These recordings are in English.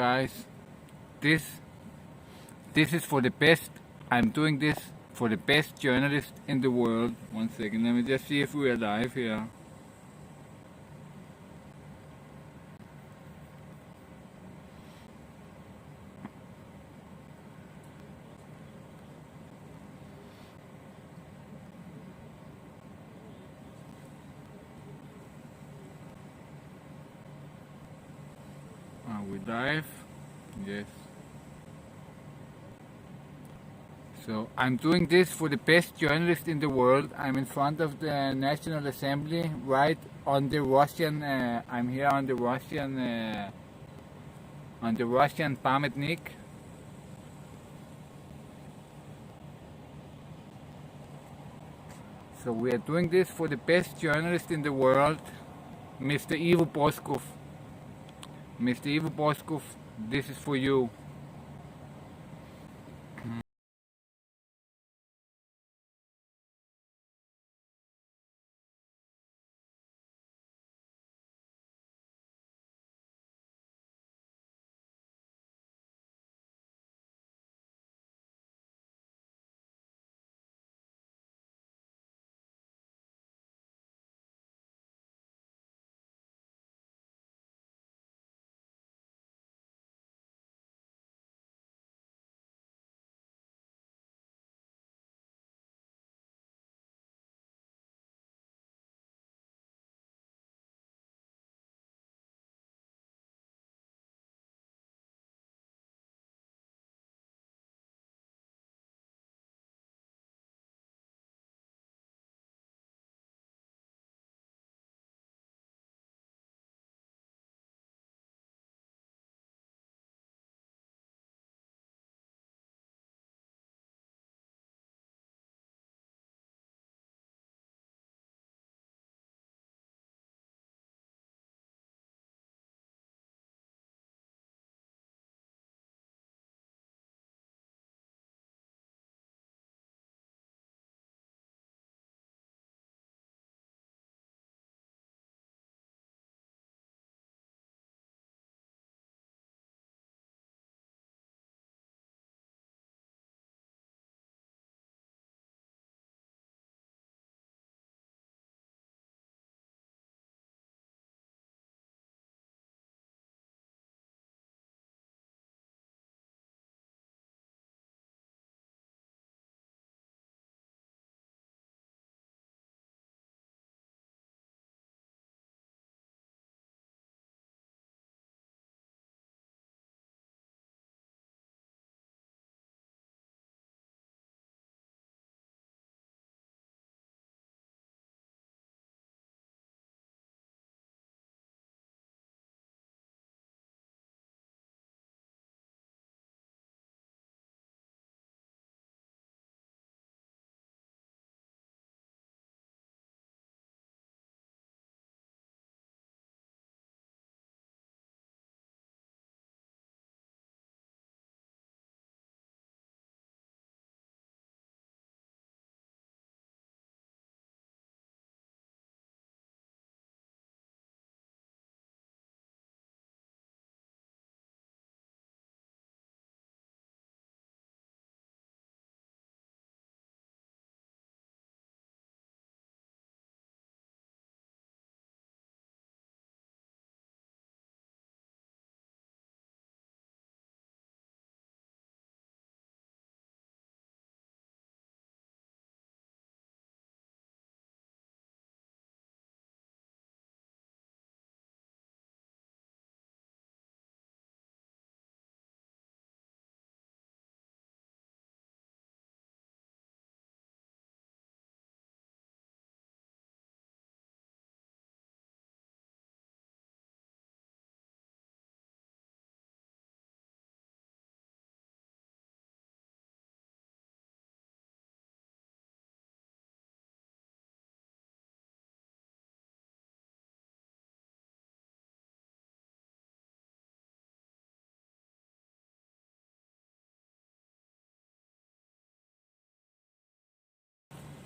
guys, this is for the best. I'm doing this for the best journalist in the world. One second, let me just see if we're live here. Are we live? Yes. So I'm doing this for the best journalist in the world. I'm in front of the National Assembly, right on the Russian. I'm here on the Russian Pamятник. So we are doing this for the best journalist in the world, Mr. Ivo Boscov. Mr. Ivo Boscov, this is for you.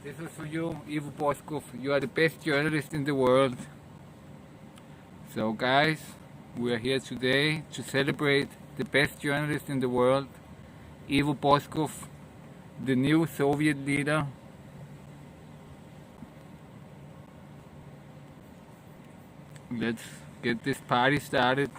This is for you, Ivo Boscov. You are the best journalist in the world. So guys, we are here today to celebrate the best journalist in the world, Ivo Boscov, the new Soviet leader. Let's get this party started.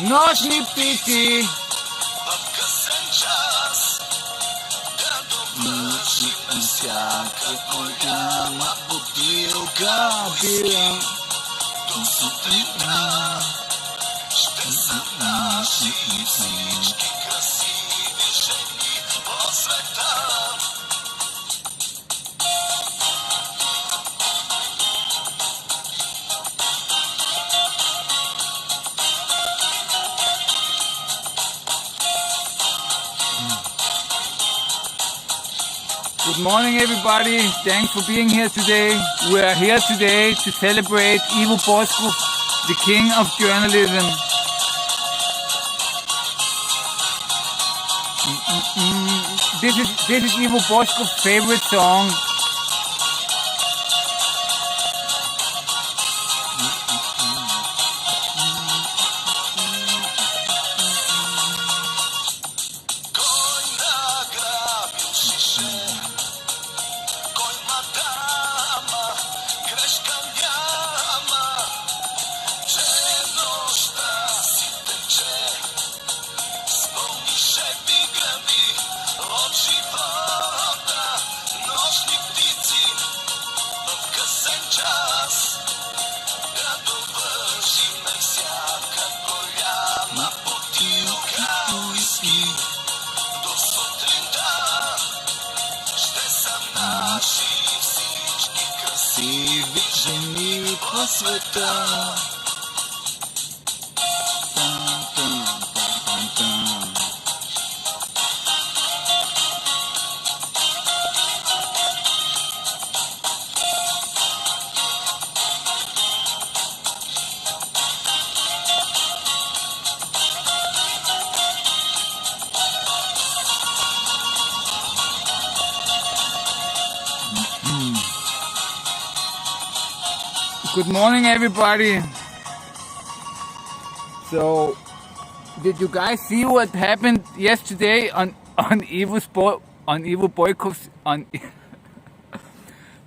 Nośni ptici, Good morning, everybody. Thanks for being here today. We are here today to celebrate Ivo Boscov, the king of journalism. This is Ivo Boscov's favorite song. Good morning, everybody. So, did you guys see what happened yesterday on Ivo Boscov's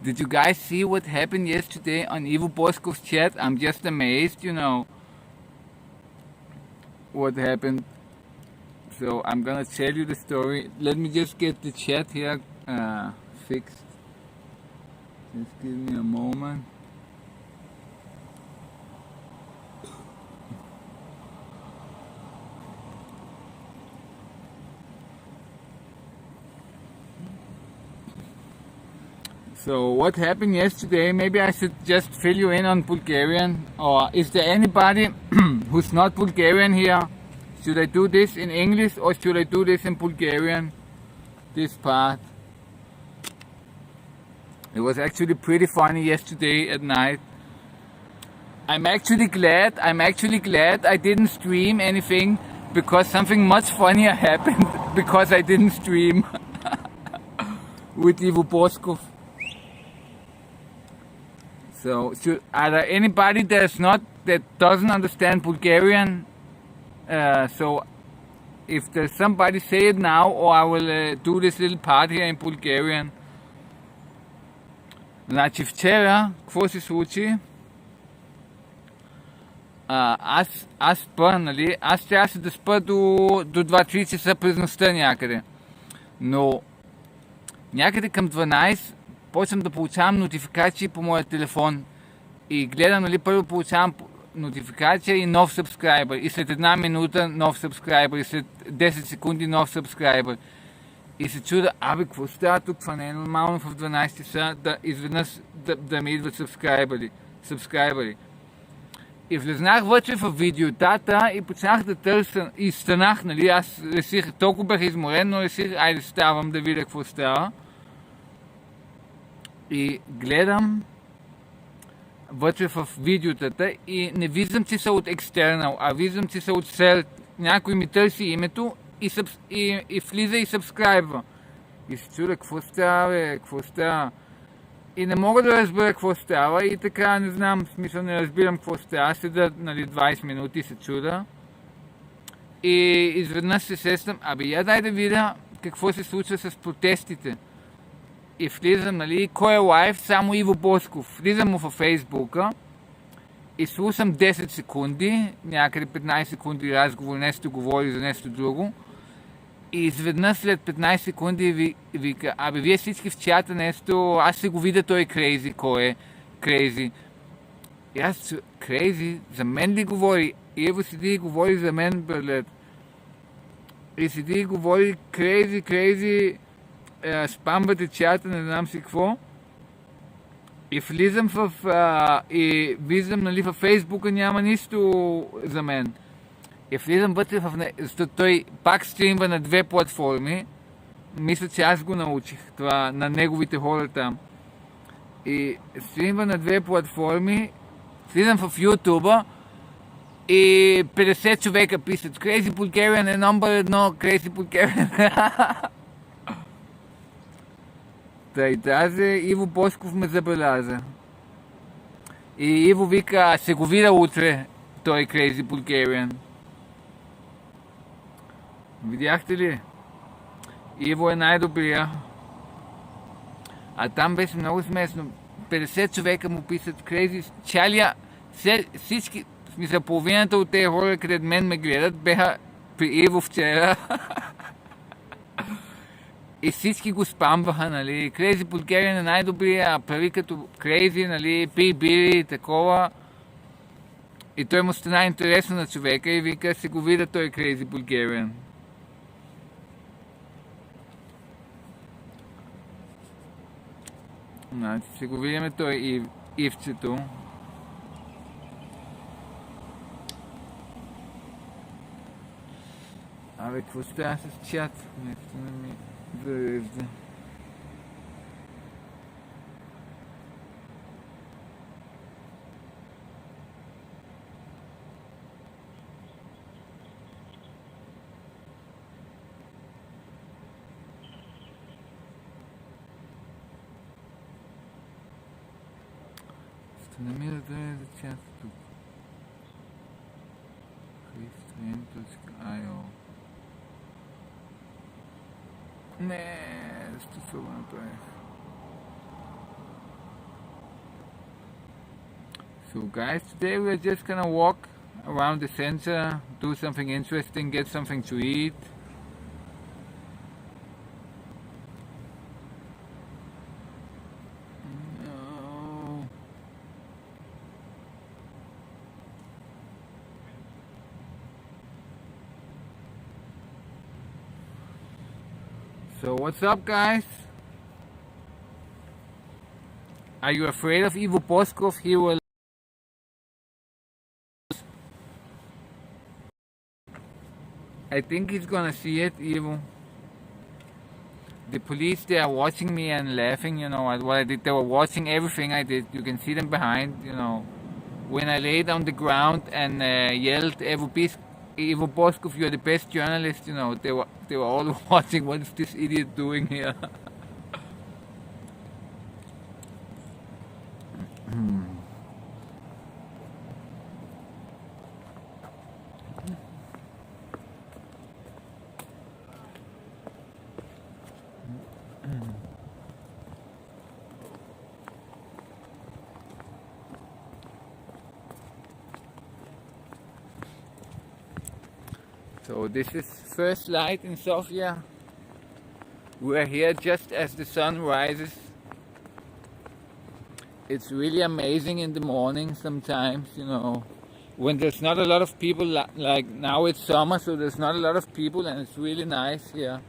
Did you guys see what happened yesterday on Ivo Boscov's chat? I'm just amazed, you know, what happened. So I'm gonna tell you the story. Let me just get the chat here fixed. Just give me a moment. So what happened yesterday, maybe I should just fill you in on Bulgarian, or is there anybody who's not Bulgarian here? Should I do this in English or should I do this in Bulgarian, this part? It was actually pretty funny yesterday at night. I'm actually glad I didn't stream anything, because something much funnier happened because I didn't stream with Boscov. So, are there anybody that doesn't understand Bulgarian? So, if there's somebody, say it now, or I will do this little part here in Bulgarian. Значи вчера, какво се случи? Аз спа, нали? Аз трябваше да спа до 2-3 часа през нощта някъде. Но някъде към 12 почвам да получавам нотификации по моя телефон. И гледам, нали, първо получавам нотификация и нов сабскрайбър. И след една минута нов сабскрайбър. И след 10 секунди нов сабскрайбър. И се чуда, какво става тук? Това не е нормално в 12 часа да изведнъж да ми идват сабскрайбъри. И влезнах вътре в видеотата и почнах да търся и станах, нали, аз реших, толкова бях изморен, но реших, айде ставам да видя какво става. И гледам вътре в видеотата и не виждам, че са от External, а виждам, че са от Cert. Някой ми търси името и влиза и сабскрайбва. И се чуда, какво става? И не мога да разбера какво става и така, не знам, в смисъл не разбирам какво става. Седа, нали, 20 минути се чуда. И изведнъж се сещам, дай да видя какво се случва с протестите. И влизам, нали, кой е лайв? Само Иво Босков. Влизам му във Фейсбука и слушам 10 секунди, някъде 15 секунди разговор, нещо говори за нещо друго. И изведнъж след 15 секунди вика, вие всички в чата нещо, аз ще го видя той крейзи, кой е крейзи. И аз, крейзи, за мен ли говори? И Ево седи и говори за мен, берлет. И седи и говори крейзи, спамвате чата, не знам си какво. И влизам и виждам, нали, във Фейсбука няма нищо за мен. И влизам вътре защото той пак стримва на 2 платформи. Мисля, че аз го научих това на неговите хора там. И стримва на 2 платформи. Влизам в YouTube и 50 човека писат Crazy Bulgarian е номер 1, Crazy Bulgarian. Тъй тази Иво Босков ме забеляза. И Иво вика, ще го видя утре, той Crazy Bulgarian. Видяхте ли? Иво е най-добрия. А там беше много смешно. 50 човека му писат Crazy. Чалия, всички, в смисъл половината от тези хора, където мен ме гледат, бяха при Иво вчера. И всички го спамваха, нали. Crazy Bulgarian е най-добрия, прави като Crazy, нали, пи бири, такова. И той му стана интересно на човека и вика, се го видя той Crazy Bulgarian. Значи, ще го видим той Ивчето. Какво става с чат? Нещо не ми зарежда. Ще намира да е за чат тук. Christian.io. Не, що го направих. So guys, today we are just gonna walk around the center, do something interesting, get something to eat. So what's up, guys? Are you afraid of Ivo Boscov? He will. I think he's gonna see it, Ivo. The police, they are watching me and laughing, you know, at what I did. They were watching everything I did. You can see them behind, you know. When I laid on the ground and yelled, Ivo Boscov, you're the best journalist, you know, they were all watching, what is this idiot doing here? So this is first light in Sofia. We're here just as the sun rises. It's really amazing in the morning sometimes, you know, when there's not a lot of people. Like now it's summer, so there's not a lot of people, and it's really nice here.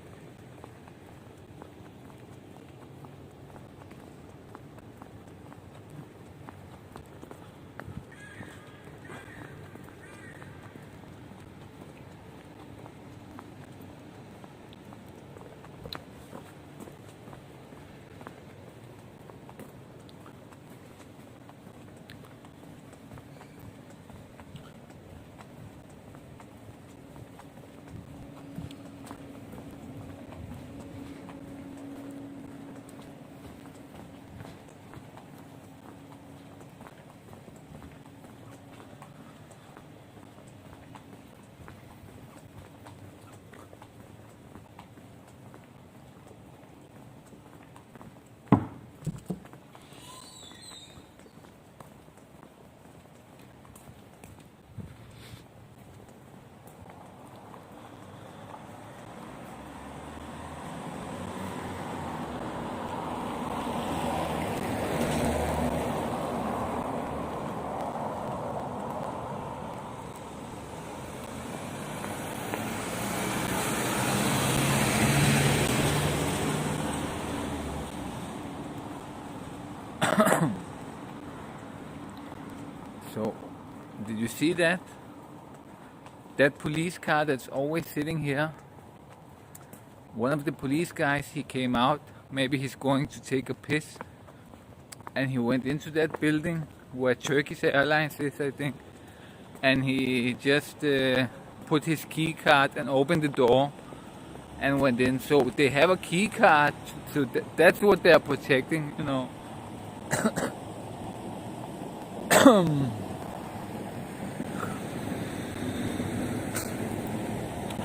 So, did you see that? That police car that's always sitting here? One of the police guys, he came out. Maybe he's going to take a piss. And he went into that building where Turkish Airlines is, I think. And he just put his key card and opened the door and went in. So they have a key card. So that's what they're protecting, you know.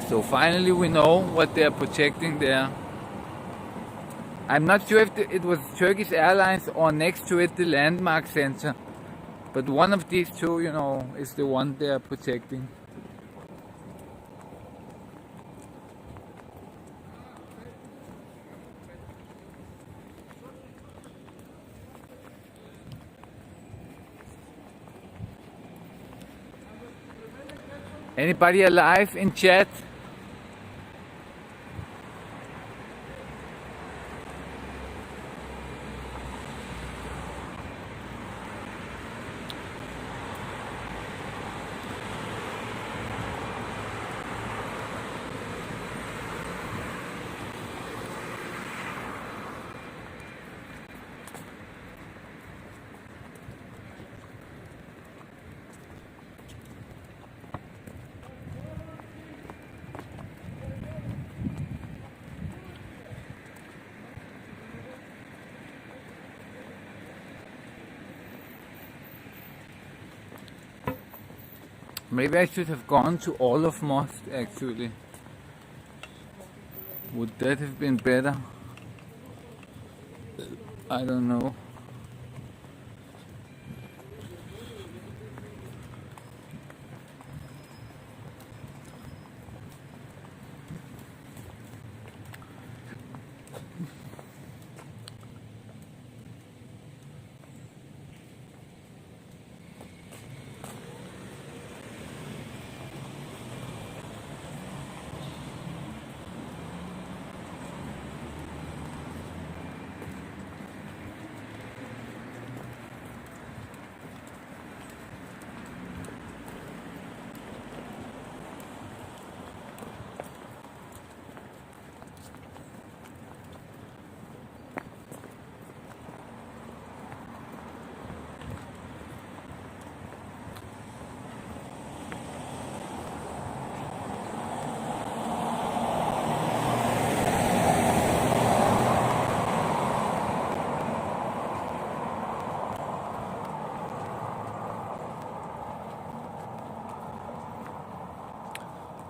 So finally we know what they're protecting there. I'm not sure if it was Turkish Airlines or next to it the Landmark Center. But one of these two, you know, is the one they're protecting. Anybody alive in chat? Maybe I should have gone to all of Most actually. Would that have been better? I don't know.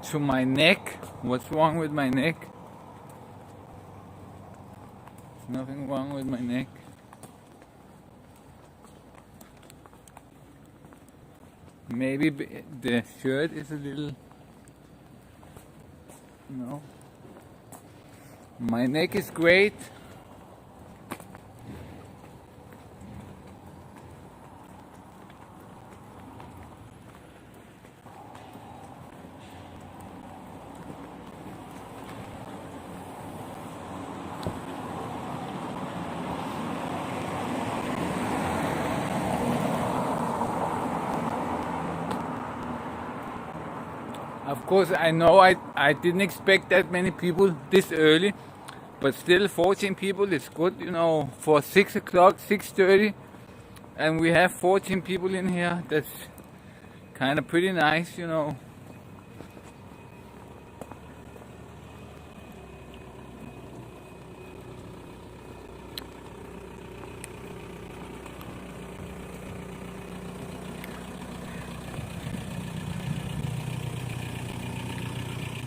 to my neck. What's wrong with my neck? There's nothing wrong with my neck. Maybe the shirt is a little... No. My neck is great. Of course, I know I didn't expect that many people this early, but still 14 people is good, you know, for 6 o'clock, 6:30, and we have 14 people in here. That's kind of pretty nice, you know.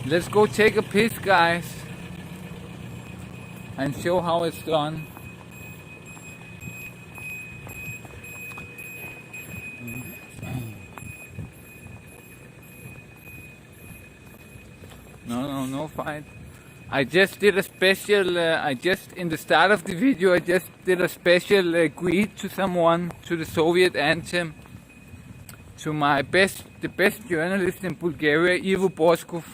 Let's go take a piss, guys, and show how it's done. No fight. I just did a special, in the start of the video, I just did a special greet to someone, to the Soviet anthem, to the best journalist in Bulgaria, Ivo Boscov.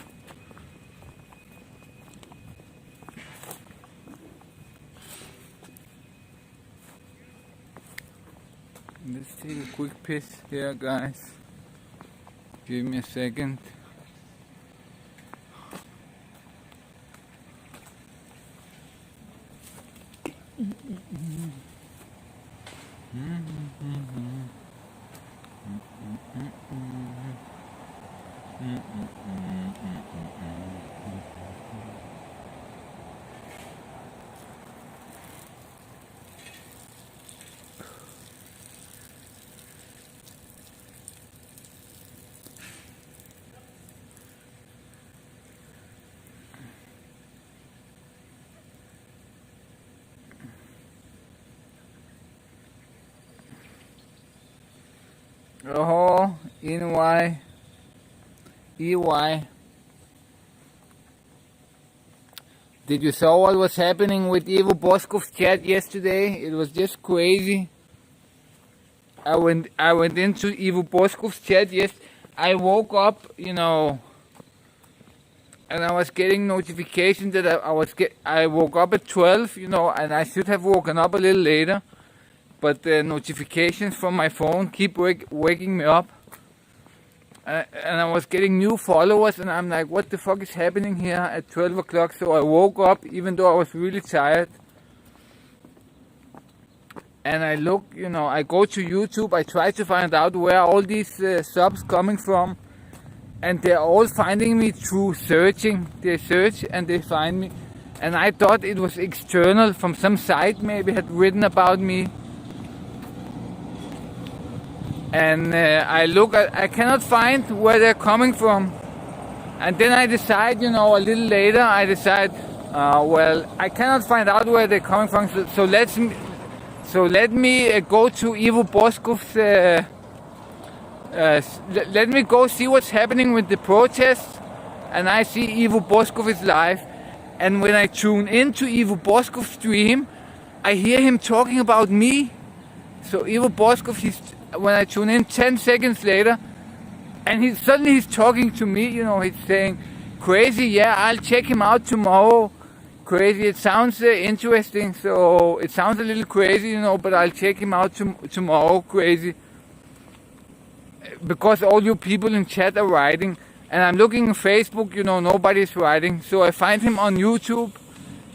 Let's take a quick piss here, guys. Give me a second. Oh, EY. Did you saw what was happening with Ivo Boscov's chat yesterday? It was just crazy. I went into Ivo Boscov's chat. Yes, I woke up, you know, and I was getting notifications that I woke up at 12, you know, and I should have woken up a little later. But the notifications from my phone keep waking me up. And I was getting new followers, and I'm like, what the fuck is happening here at 12 o'clock? So I woke up, even though I was really tired. And I look, you know, I go to YouTube, I try to find out where all these subs coming from. And they're all finding me through searching. They search and they find me. And I thought it was external from some site, maybe had written about me. And I cannot find where they're coming from. And then I decide, you know, a little later, well, I cannot find out where they're coming from. So let me go to Ivo Boscov's, let me go see what's happening with the protests. And I see Ivo Boscov is live. And when I tune into Ivo Boscov's stream, I hear him talking about me. So Ivo Boscov, when I tune in 10 seconds later, and suddenly he's talking to me, you know, he's saying, crazy, yeah, I'll check him out tomorrow. Crazy, it sounds interesting, so it sounds a little crazy, you know, but I'll check him out tomorrow, crazy. Because all you people in chat are writing, and I'm looking on Facebook, you know, nobody's writing. So I find him on YouTube,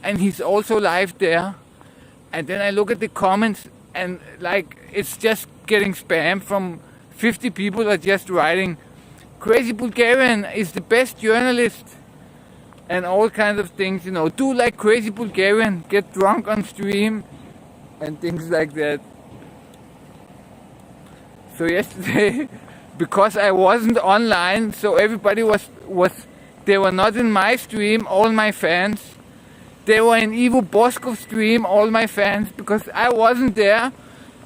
and he's also live there. And then I look at the comments, and like, it's just getting spam from 50 people are just writing, crazy Bulgarian is the best journalist, and all kinds of things, you know, do like crazy Bulgarian, get drunk on stream, and things like that. So yesterday, because I wasn't online, so everybody was They were not in my stream, all my fans. They were in Ivo Boscov stream, all my fans, because I wasn't there.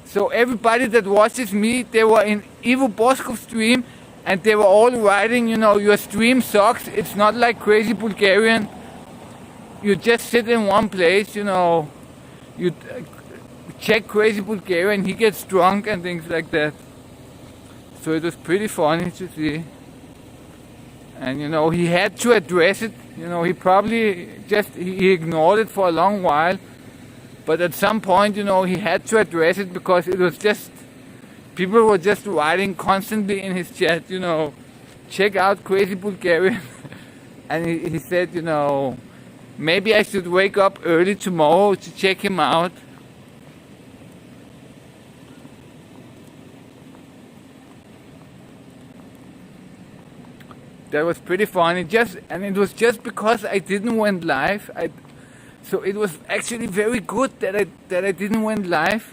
So everybody that watches me, they were in Ivo Boscov stream, and they were all writing, your stream sucks. It's not like Crazy Bulgarian. You just sit in one place, you check Crazy Bulgarian, he gets drunk and things like that. So it was pretty funny to see. And he had to address it. He probably he ignored it for a long while. But at some point, he had to address it, because it was just, people were just writing constantly in his chat, check out Crazy Bulgarian. And he said, maybe I should wake up early tomorrow to check him out. That was pretty funny, and it was just because I didn't went live. So it was actually very good that I didn't went live,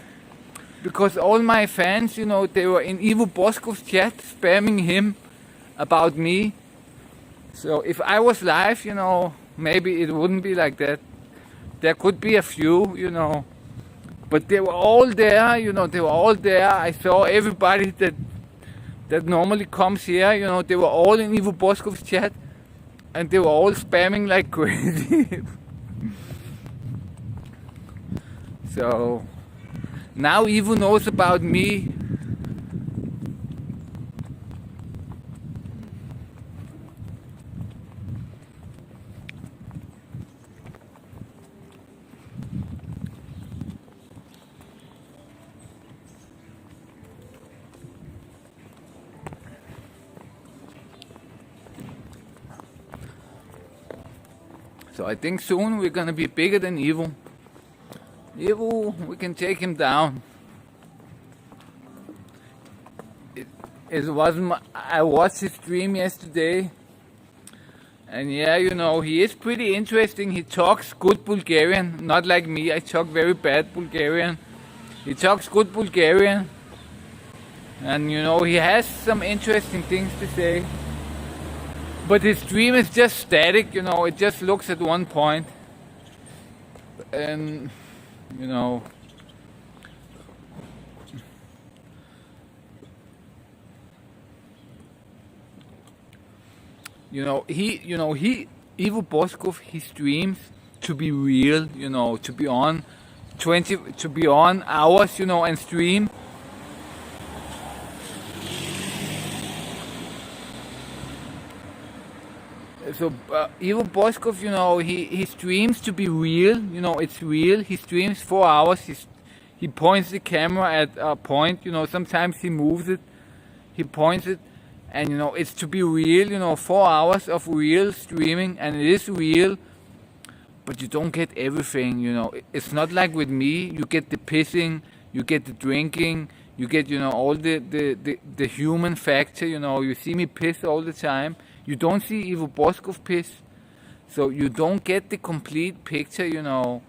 because all my fans, they were in Ivo Boscov's chat spamming him about me. So if I was live, maybe it wouldn't be like that. There could be a few, but they were all there. They were all there. I saw everybody that normally comes here, they were all in Ivo Boscov's chat, and they were all spamming like crazy. So now Ivo knows about me. So I think soon we're gonna be bigger than Ivo. Ivo, we can take him down. It wasn't. I watched his stream yesterday, and yeah, he is pretty interesting. He talks good Bulgarian, not like me. I talk very bad Bulgarian. He talks good Bulgarian, and he has some interesting things to say. But his stream is just static, it just looks at one point. And, Ivo Boscov, he streams to be real, to be on hours, and stream. So Ivo Boscov, he streams to be real. It's real. He streams 4 hours. He points the camera at a point. Sometimes he moves it. He points it, and it's to be real. 4 hours of real streaming, and it is real. But you don't get everything. It's not like with me. You get the pissing. You get the drinking. You get all the human factor. You see me piss all the time. You don't see Ivo Boscov piss, so you don't get the complete picture, and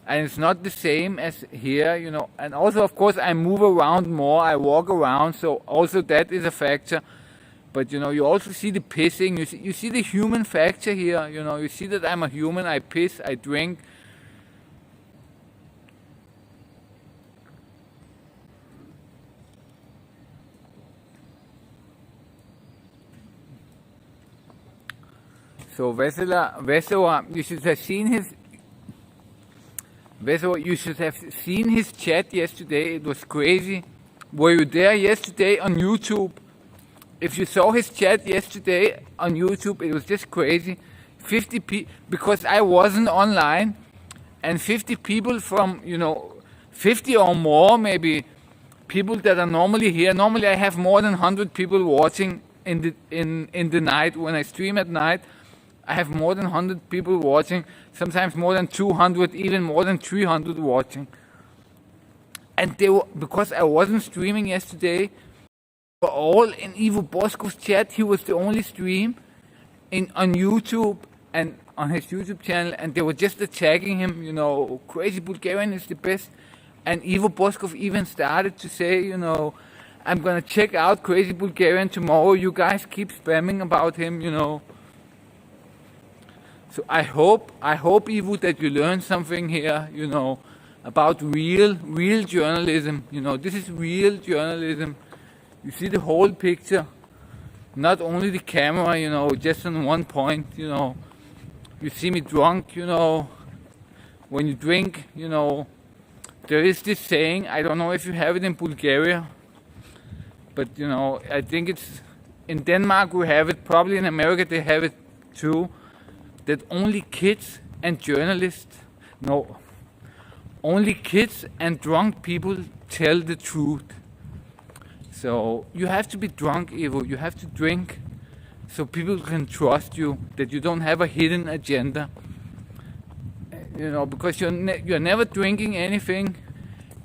it's not the same as here, and also, of course, I move around more, I walk around, so also that is a factor, but, you also see the pissing, you see the human factor here, you see that I'm a human, I piss, I drink. So Vesela, you should have seen his chat yesterday. It was crazy. Were you there yesterday on YouTube? If you saw his chat yesterday on YouTube, it was just crazy. 50 people, because I wasn't online, and 50 people from 50 or more maybe people that are normally here. Normally I have more than 100 people watching in the night when I stream at night. I have more than 100 people watching, sometimes more than 200, even more than 300 watching. And they were, because I wasn't streaming yesterday, were all in Ivo Boscov's chat. He was the only stream on YouTube and on his YouTube channel, and they were just attacking him, Crazy Bulgarian is the best. And Ivo Boscov even started to say, I'm gonna check out Crazy Bulgarian tomorrow. You guys keep spamming about him, So I hope, Ivo, that you learn something here, about real journalism. This is real journalism. You see the whole picture, not only the camera, just on one point, You see me drunk, when you drink, there is this saying, I don't know if you have it in Bulgaria, but, I think it's, in Denmark we have it, probably in America they have it too, that only kids and journalists, no, only kids and drunk people tell the truth. So you have to be drunk, Ivo. You have to drink so people can trust you, that you don't have a hidden agenda. Because you're never drinking anything,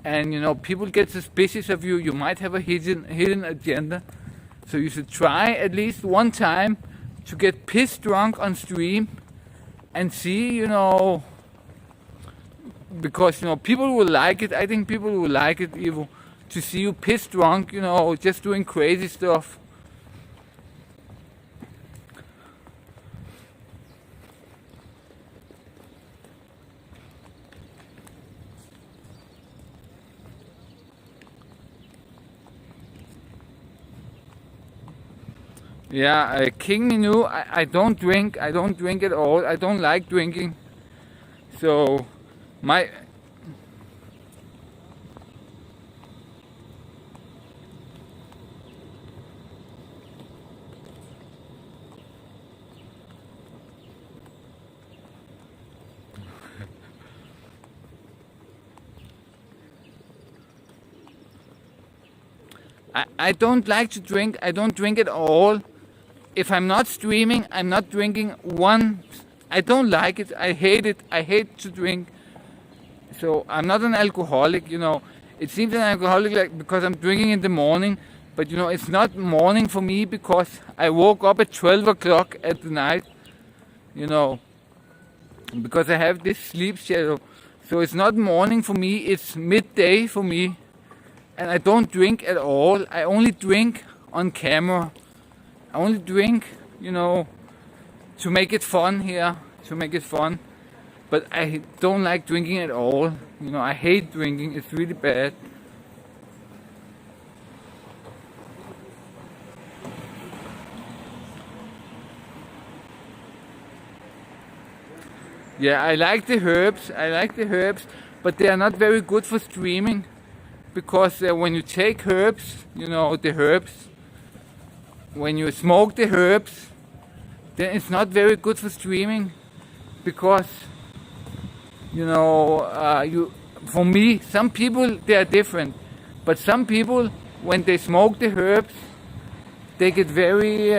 and people get suspicious of you. You might have a hidden agenda. So you should try at least one time to get pissed drunk on stream and see, because people will like it. I think people will like it, Ivo, to see you pissed drunk, just doing crazy stuff. Yeah, King Minu, I don't drink. I don't drink at all. I don't like drinking. So, I don't like to drink. I don't drink at all. If I'm not streaming, I'm not drinking one. I don't like it. I hate it. I hate to drink. So I'm not an alcoholic, It seems an alcoholic because I'm drinking in the morning. But, it's not morning for me because I woke up at 12 o'clock at the night, because I have this sleep schedule. So it's not morning for me. It's midday for me. And I don't drink at all. I only drink on camera. I only drink, to make it fun here, to make it fun. But I don't like drinking at all. I hate drinking. It's really bad. Yeah, I like the herbs, but they are not very good for streaming. Because when you take herbs, the herbs, when you smoke the herbs, then it's not very good for streaming. Because, for me, some people, they are different. But some people, when they smoke the herbs, they get very,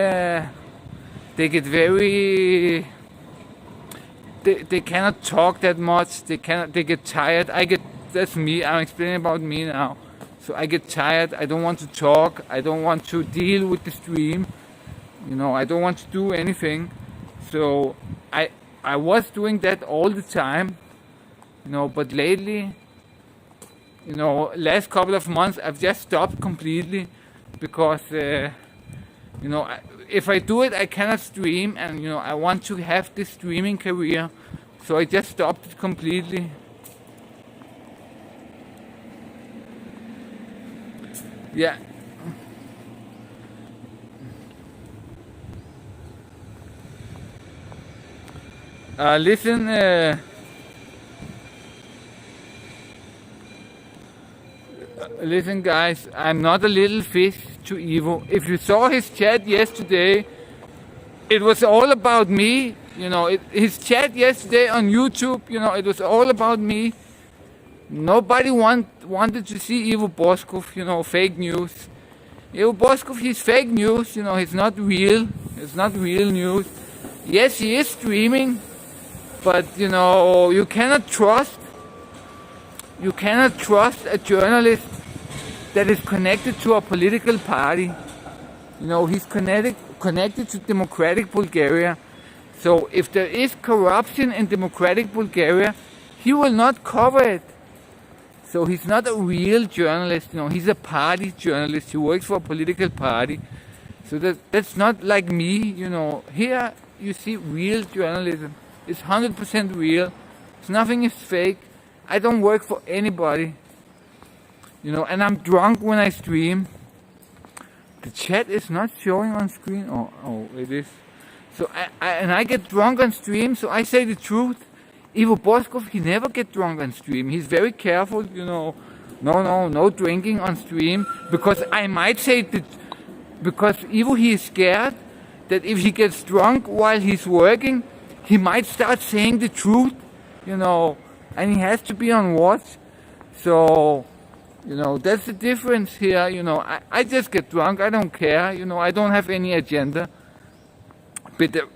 they cannot talk that much. They get tired. That's me. I'm explaining about me now. So I get tired. I don't want to talk. I don't want to deal with the stream. I don't want to do anything. So I was doing that all the time. But lately, last couple of months, I've just stopped completely because, if I do it, I cannot stream, and I want to have this streaming career. So I just stopped it completely. Yeah. Listen, guys. I'm not a little fish to Ivo. If you saw his chat yesterday, it was all about me. His chat yesterday on YouTube. It was all about me. Nobody wanted to see Ivo Boscov, fake news. Ivo Boscov, he's fake news, he's not real. It's not real news. Yes, he is streaming, but, you cannot trust a journalist that is connected to a political party. He's connected to Democratic Bulgaria. So if there is corruption in Democratic Bulgaria, he will not cover it. So he's not a real journalist, he's a party journalist. He works for a political party. So that's not like me, Here you see real journalism. is 100% real. Nothing is fake. I don't work for anybody. And I'm drunk when I stream. The chat is not showing on screen. Oh, it is. So I get drunk on stream, so I say the truth. Ivo Boscov, he never get drunk on stream. He's very careful, No drinking on stream, because I might say that, because Ivo, he is scared that if he gets drunk while he's working, he might start saying the truth, and he has to be on watch. So, that's the difference here, I just get drunk, I don't care, I don't have any agenda.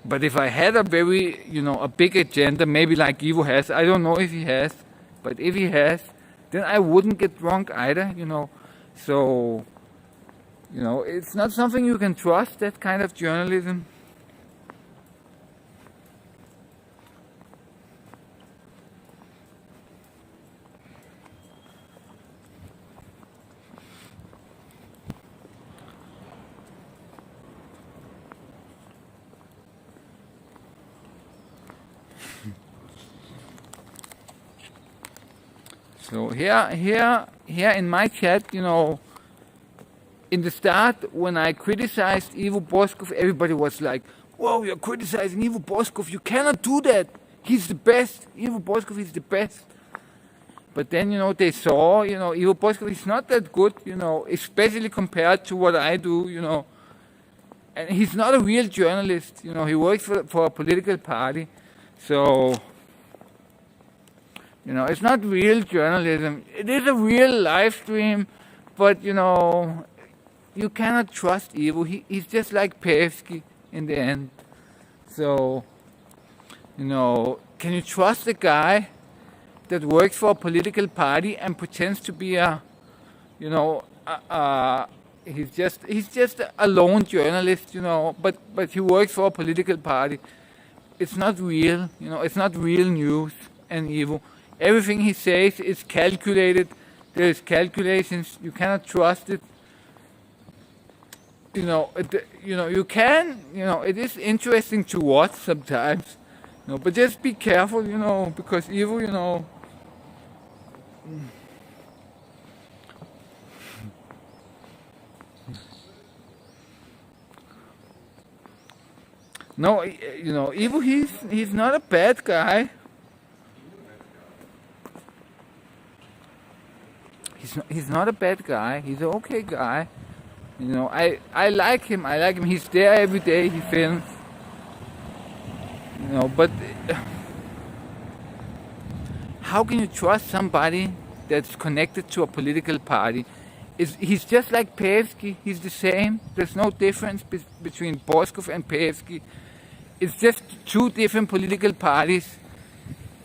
But if I had a very, a big agenda, maybe like Ivo has, I don't know if he has, but if he has, then I wouldn't get drunk either, So, it's not something you can trust, that kind of journalism. So here in my chat, in the start, when I criticized Ivo Boscov, everybody was like, "Whoa, you're criticizing Ivo Boscov, you cannot do that. He's the best. Ivo Boscov is the best." But then, they saw, Ivo Boscov is not that good, especially compared to what I do, And he's not a real journalist, he works for a political party. So, it's not real journalism. It is a real live stream, but, you cannot trust Ivo. He's just like Peevski in the end. So, can you trust a guy that works for a political party and pretends to be he's just a lone journalist, but he works for a political party. It's not real, it's not real news and Ivo. Everything he says is calculated. There is calculations. You cannot trust it. You can. It is interesting to watch sometimes. But just be careful. Because Ivo. No, Ivo. He's not a bad guy. He's not a bad guy. He's an okay guy. I like him. He's there every day. He films. But how can you trust somebody that's connected to a political party? He's just like Peevski. He's the same. There's no difference between Boscov and Peevski. It's just two different political parties.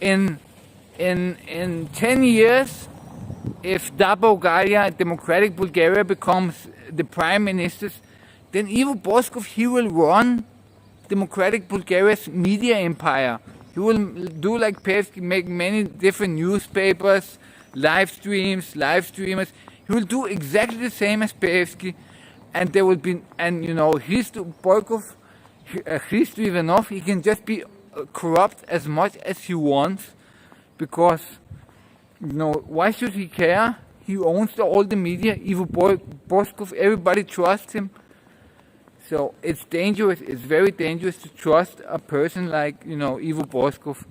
In 10 years, if Bulgaria, democratic Bulgaria, becomes the prime minister, then Ivo Boscov, he will run democratic Bulgaria's media empire. He will do like Peevski, make many different newspapers, live streamers. He will do exactly the same as Peevski, and there will be, Hristo Ivanov, he can just be corrupt as much as he wants, because why should he care? He owns all the media. Ivo Boscov, everybody trusts him. So it's dangerous. It's very dangerous to trust a person like Ivo Boscov.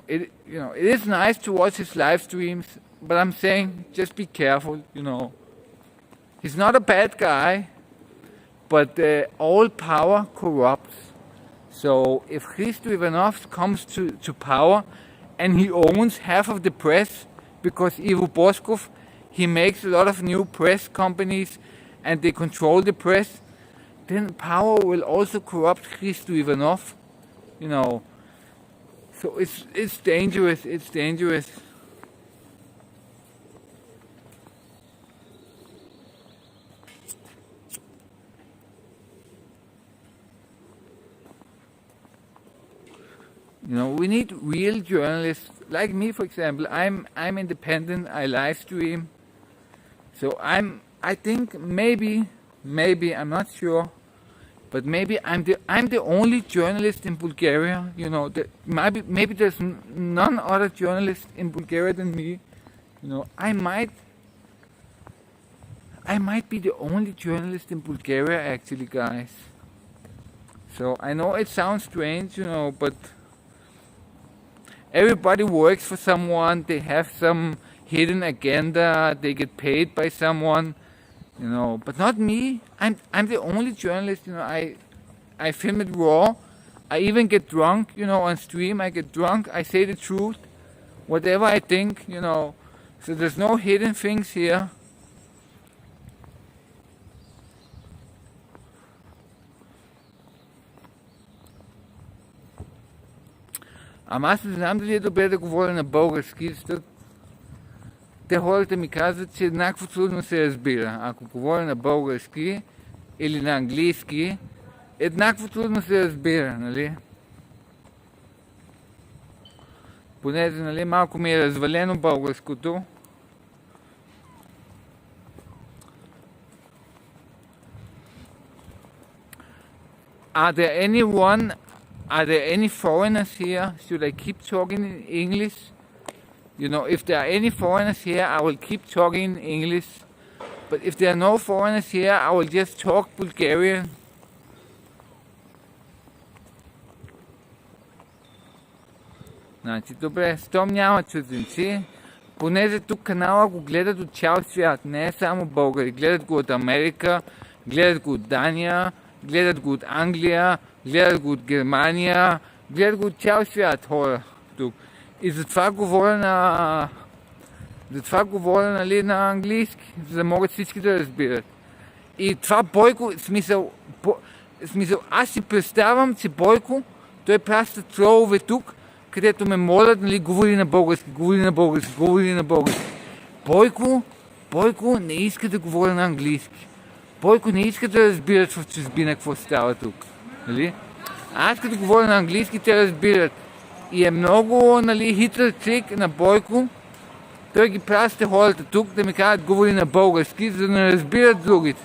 It is nice to watch his live streams, but I'm saying just be careful. He's not a bad guy, but all power corrupts. So if Hristo Ivanov comes to power, and he owns half of the press, because Ivo Boscov, he makes a lot of new press companies and they control the press, then power will also corrupt Hristo Ivanov. So it's dangerous. It's dangerous. We need real journalists like me, for example. I'm independent. I live stream. So I think maybe I'm not sure. But maybe I'm the only journalist in Bulgaria. You know, maybe there's none other journalist in Bulgaria than me. You know, I might be the only journalist in Bulgaria, actually, guys. So I know it sounds strange, you know, but everybody works for someone. They have some hidden agenda. They get paid by someone, you know. But not me. I'm the only journalist. You know, I film it raw. I even get drunk, you know, on stream. I get drunk. I say the truth, whatever I think, you know. So there's no hidden things here. Ама аз не знам дали е добре да говоря на български, защото те хората ми казват, че еднакво трудно се разбира. Ако говоря на български или на английски, еднакво трудно се разбира, нали? Понеже, нали, малко ми е развалено българското. Are there any foreigners here? Should I keep talking in English? You know, if there are any foreigners here, I will keep talking in English. But if there are no foreigners here, I will just talk Bulgarian. Значи, добре, щом няма чужденци, понеже тук канала го гледат от цял свят, не е само българи. Гледат го от Америка, гледат го от Дания, гледат го от Англия, гледат го от Германия, гледат го от цял свят хора тук. И затова говоря, нали, на английски, за да могат всички да разбират. И това Бойко, смисъл, аз си представям, че Бойко, той праща тролове тук, където ме молят, нали, говори на български. Бойко не иска да говори на английски. Бойко не иска да разбират в чужбина какво става тук. Нали? Аз като говоря на английски, те разбират. И е много, нали, хитър трик на Бойко. Той ги праща хората тук да ми кажат говори на български, за да не разбират другите.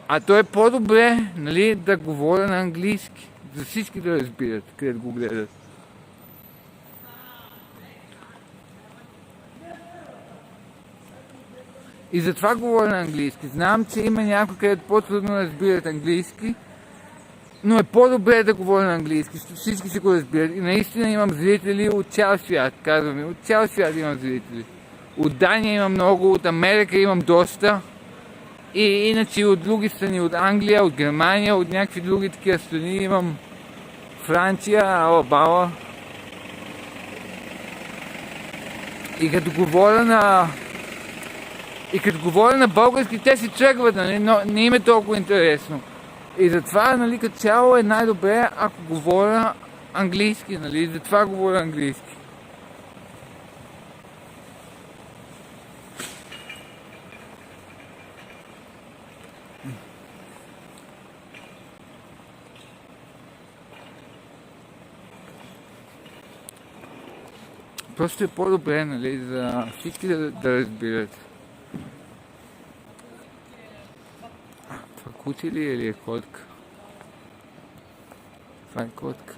А то е по-добре, нали, да говоря на английски. За всички да разбират, където го гледат. И затова говоря на английски. Знам, че има някой, където по-трудно разбират английски, но е по-добре да говоря на английски, защото всички си го разбират. И наистина имам зрители от цял свят, казваме. От цял свят имам зрители. От Дания имам много, от Америка имам доста. И иначе от други страни, от Англия, от Германия, от някакви други такива страни имам Франция, Алабала. И като говоря на български, те си тръгват, нали, но не им е толкова интересно. И затова, нали, като цяло е най-добре, ако говоря английски, нали, затова говоря английски. Просто е по-добре, нали, за всички да разбират. Това куче ли е или е котка? Това е котка.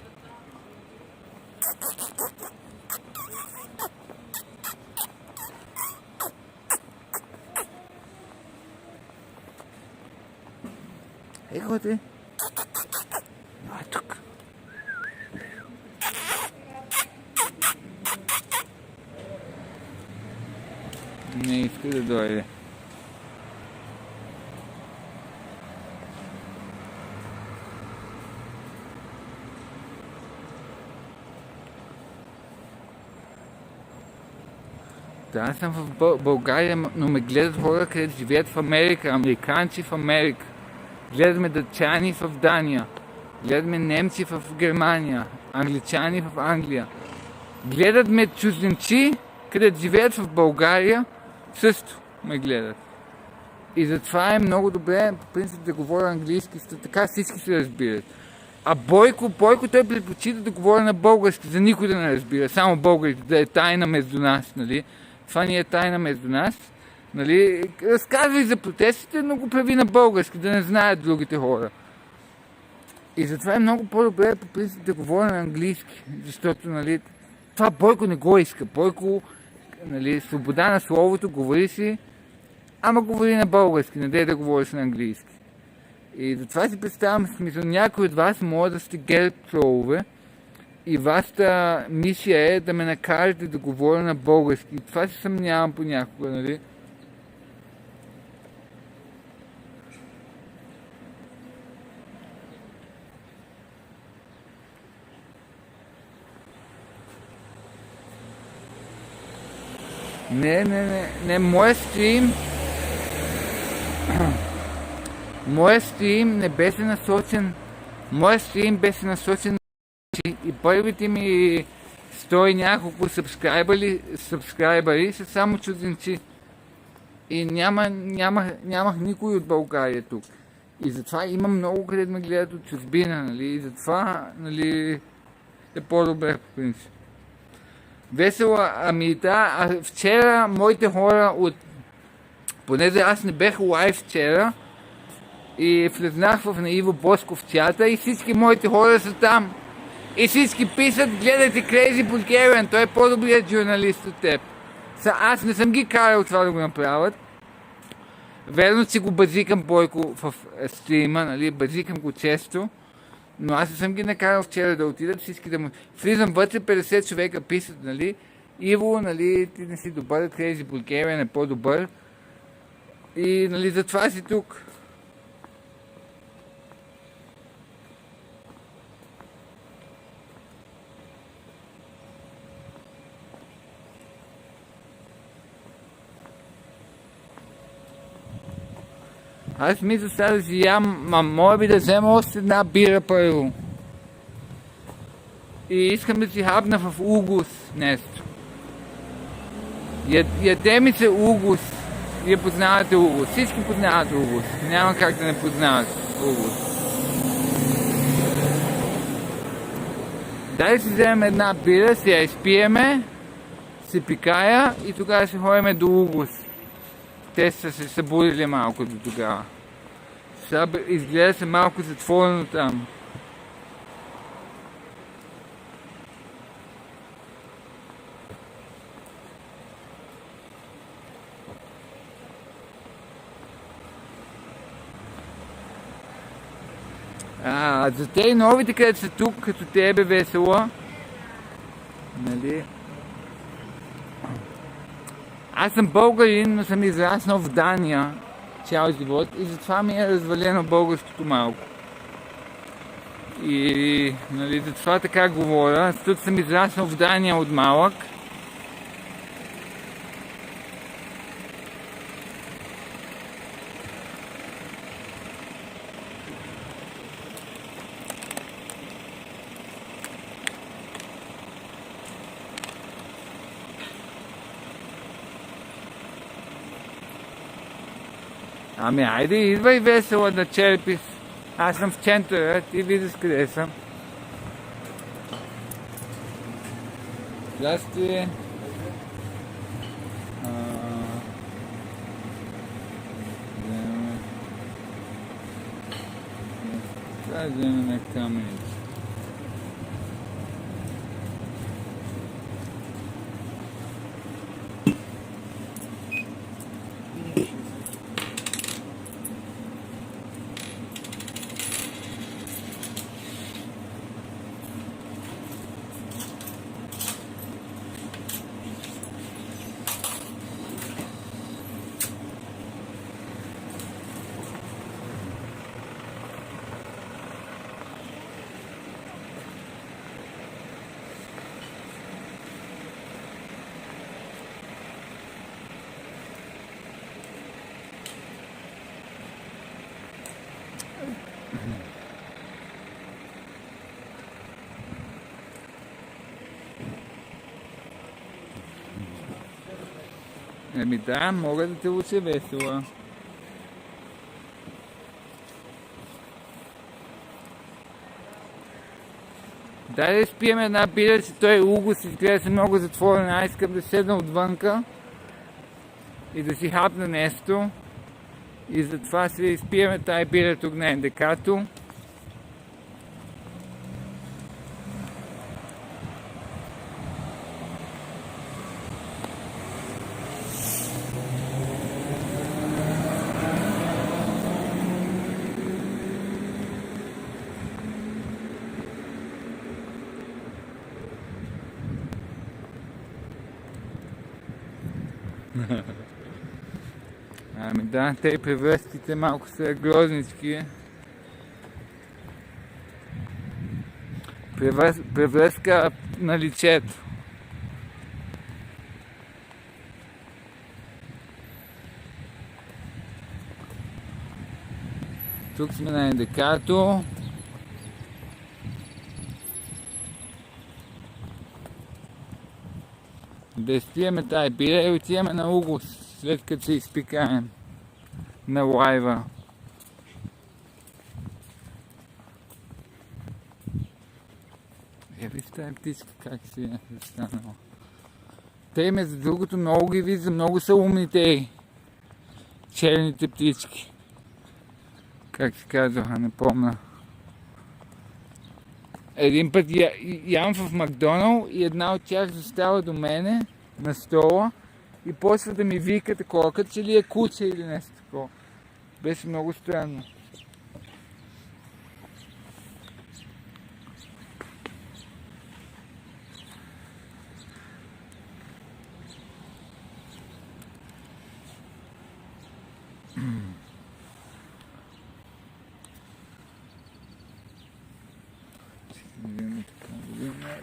Коте? А, тук. Не иска да дойде. Да, аз съм в България, но ме гледат хора, където живеят в Америка, американци в Америка. Гледаме датчани в Дания. Гледаме немци в Германия. Англичани в Англия. Гледат ме чужденци, където живеят в България, също ме гледат. И затова е много добре, по принцип, да говоря английски, така всички се разбират. А Бойко той предпочита да говоря на български, за никой да не разбира, само българите, да е тайна между нас, нали? Това ни е тайна между нас, нали? Разказвай за протестите, но го прави на български, да не знаят другите хора. И затова е много по-добре по принцип да говоря на английски, защото, нали, това Бойко не го иска. Бойко, нали, свобода на словото, говори си, ама говори на български, не дей да говориш на английски. И затова си представям, смисъл, някой от вас може да сте ГЕРБ тролове и вашата мисия е да ме накарате да говоря на български. И това се съмнявам понякога, нали? Не, моят стрим не беше насочен. Моят стрим беше насочен и първите ми 100 и няколко сабскрайбъри са само чужденци. И нямах никой от България тук. И затова има много където ме гледат от чужбина, нали? И затова, нали, е по-добре по принцип. Весело, ами да, вчера моите хора понеже аз не бех лайв вчера и влезнах на Иво Босcov чата и всички моите хора са там. И всички писат, гледайте Crazy Bulgarian, той е по-добрият журналист от теб. Аз не съм ги карал това да го направят. Верно, че го базикам Бойко в стрима, нали, базикам го често. Но аз не съм ги накарал вчера да отидат, всички да му... Влизам вътре, 50 човека писат, нали, Иво, нали, ти не си добър, Crazy Bulgarian е по-добър. И, нали, затова си тук. Аз мисля сега да си ям, може би да взема още една бира първо. И искам да си хапна в угус нещо. Яде ми се угус. Вие познавате угус. Всички познават угус. Няма как да не познават угус. Дай си вземем една бира, си я изпиеме, се пикая и тогава ще ходим до угус. Те са се събудили малко до тогава. Сега изгледа се малко затворено там. За те и новите, където са тук, като тебе весела, нали? Аз съм българин, но съм израснал в Дания цял живот и затова ми е развалено българското малко. И, нали, затова така говоря. Тук съм израснал в Дания от малък. Ами айде, идвай весело да черпиш. Аз съм в центъра, ти виждаш къде съм. Здрасти. Това е вземем камъница. Еми да, мога да те уча весело. Дай да спием една бира, че той угус изгледа се много затворен. Аз искам да седна отвънка и да си хапна нещо. И затова си изпиеме тая бира тук на НДК-то. Ами да, те превръзките малко са грознички. Превръзка на лицето. Тук сме на индикато. Да изпиеме тая бира и отиваме на Угос, след като се изпикаем на лайва. Виж тая птичка как си е застанала. Те между другото много ги виждам, много са умни те черните птички. Как се казваха, не помня. Един път ям в Макдоналд и една от тях застава до мене на стола и почва да ми вика такова, като че ли е куче или нещо такова. Беше много странно.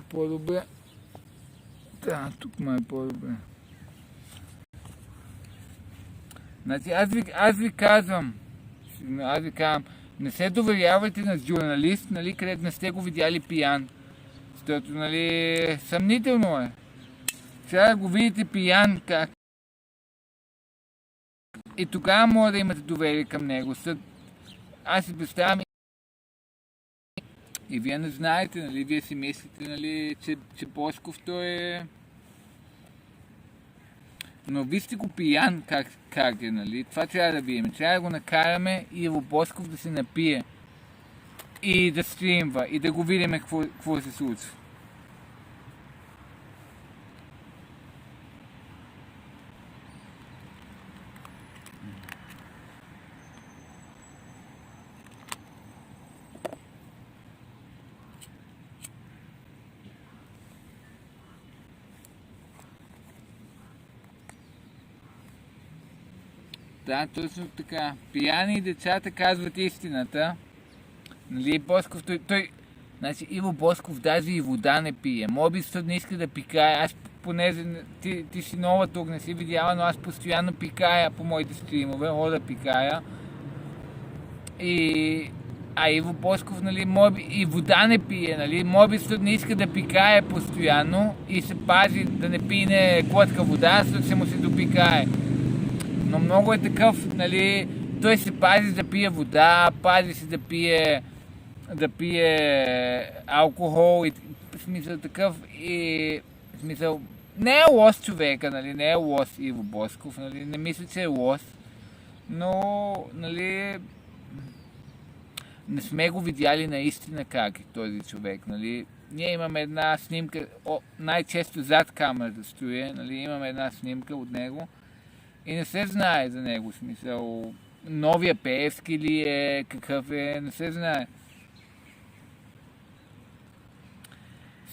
По-добре. Да, тук ме е по-добре. Значи аз ви казвам, не се доверявайте на журналист, нали, където не сте го видяли пиян. Защото, нали, съмнително е. Сега да го видите пиян как. И тогава може да имате доверие към него. Аз си представям и вие не знаете, нали, вие си мислите, нали, че Босcov той е... Но вижте го пиян как е, нали, това трябва да видим. Трябва да го накараме и в Boscov да се напие. И да стримва, и да го видим какво се случва. Да, точно така. Пияни децата казват истината. Нали, Boscov, той... Значи, Иво Boscov даже и вода не пие. Мобистът не иска да пикае. Аз понеже ти си нова тук, не си видяла, но аз постоянно пикая по моите стримове, да пикая. А Иво Boscov, нали, и вода не пие, нали. Мобистът не иска да пикае постоянно и се пази да не пине глътка вода, защото се му се допикае. Но много е такъв, нали, той се пази да пие вода, пази се да пие алкохол и в смисъл такъв и в смисъл не е лош човека, нали, не е лош Иво Boscov, нали, не мисля, че е лош, но, нали, не сме го видяли наистина как е този човек, нали. Ние имаме една снимка, най-често зад камерата стои, нали, имаме една снимка от него. И не се знае за него, в смисъл, новия Пеевски ли е, какъв е, не се знае.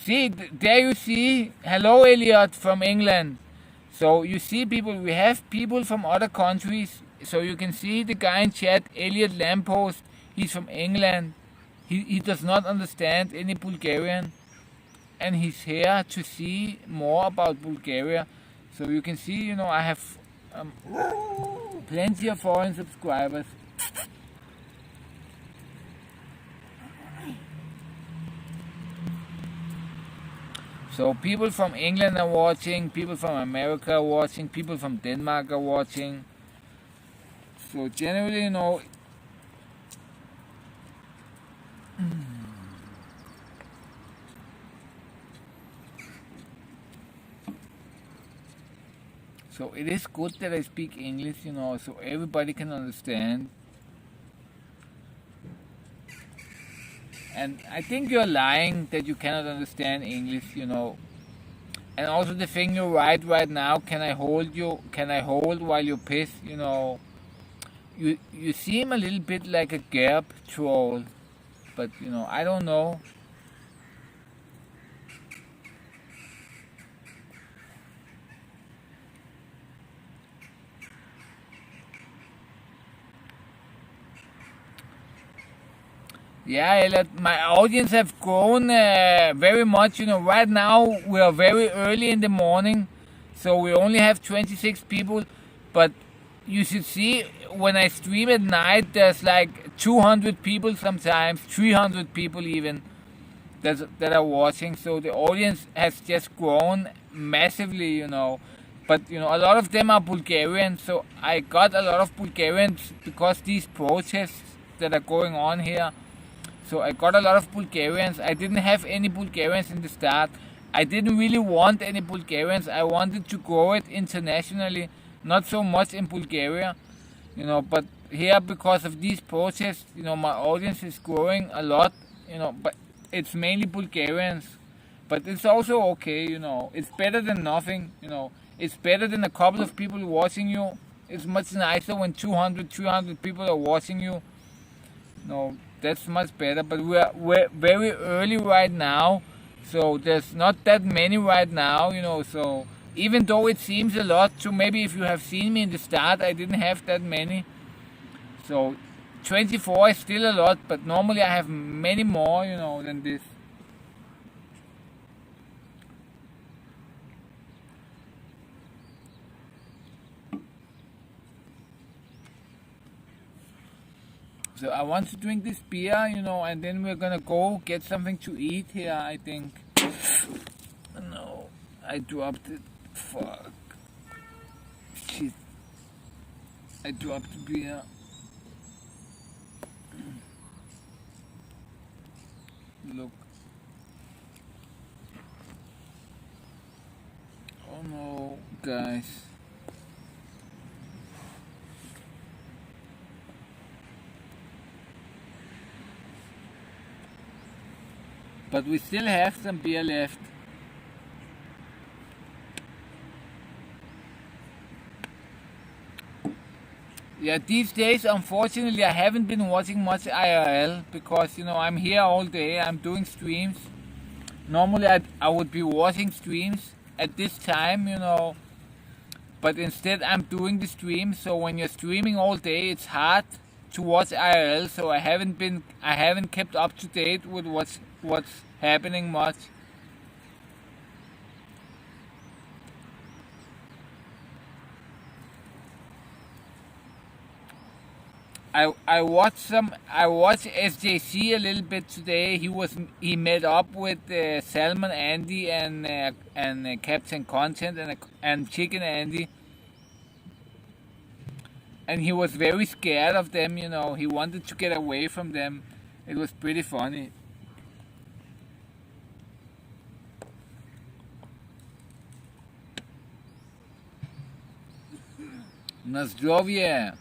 See, there you see, hello Elliot from England. So you see people, we have people from other countries. So you can see the guy in chat, Elliot Lamppost, he's from England. He does not understand any Bulgarian. And he's here to see more about Bulgaria. So you can see, you know, I have plenty of foreign subscribers. So people from England are watching, people from America are watching, people from Denmark are watching. So generally, you know, so it is good that I speak English, you know, so everybody can understand. And I think you're lying that you cannot understand English, you know. And also the thing you write right now, can I hold you? Can I hold while you piss? You know, you seem a little bit like a Gerb troll, but you know, I don't know. Yeah, Elliot, my audience have grown very much. Right now we are very early in the morning, so we only have 26 people. But you should see when I stream at night, there's like 200 people sometimes, 300 people even that are watching. So the audience has just grown massively. But a lot of them are Bulgarians, so I got a lot of Bulgarians because these protests that are going on here. So I got a lot of Bulgarians. I didn't have any Bulgarians in the start. I didn't really want any Bulgarians. I wanted to grow it internationally, not so much in Bulgaria. But here, because of these protests, my audience is growing a lot. But it's mainly Bulgarians. But it's also okay. It's better than nothing. It's better than a couple of people watching you. It's much nicer when 200, 300 people are watching you. That's much better. But we're very early right now, so there's not that many right now. So even though it seems a lot, so maybe if you have seen me in the start, I didn't have that many. So 24 is still a lot, but normally I have many more than this. So I want to drink this beer, and then we're gonna go get something to eat here, I think. No, I dropped it. Fuck. Shit. I dropped the beer. Look. Oh no, guys. But we still have some beer left. Yeah, these days, unfortunately, I haven't been watching much IRL because, I'm here all day. I'm doing streams. Normally, I would be watching streams at this time. But instead, I'm doing the stream. So when you're streaming all day, it's hard to watch IRL. So I haven't kept up to date with what's happening much. I watched SJC a little bit today. He met up with Salmon Andy and Captain Content and Chicken Andy, and he was very scared of them. He wanted to get away from them. It was pretty funny. Na zdrowie.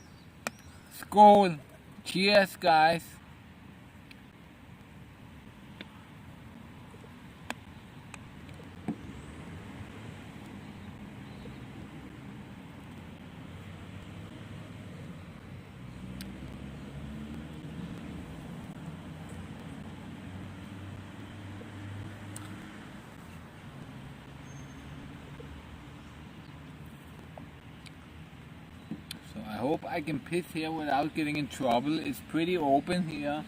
Skål. Cheers, guys. I hope I can piss here without getting in trouble. It's pretty open here.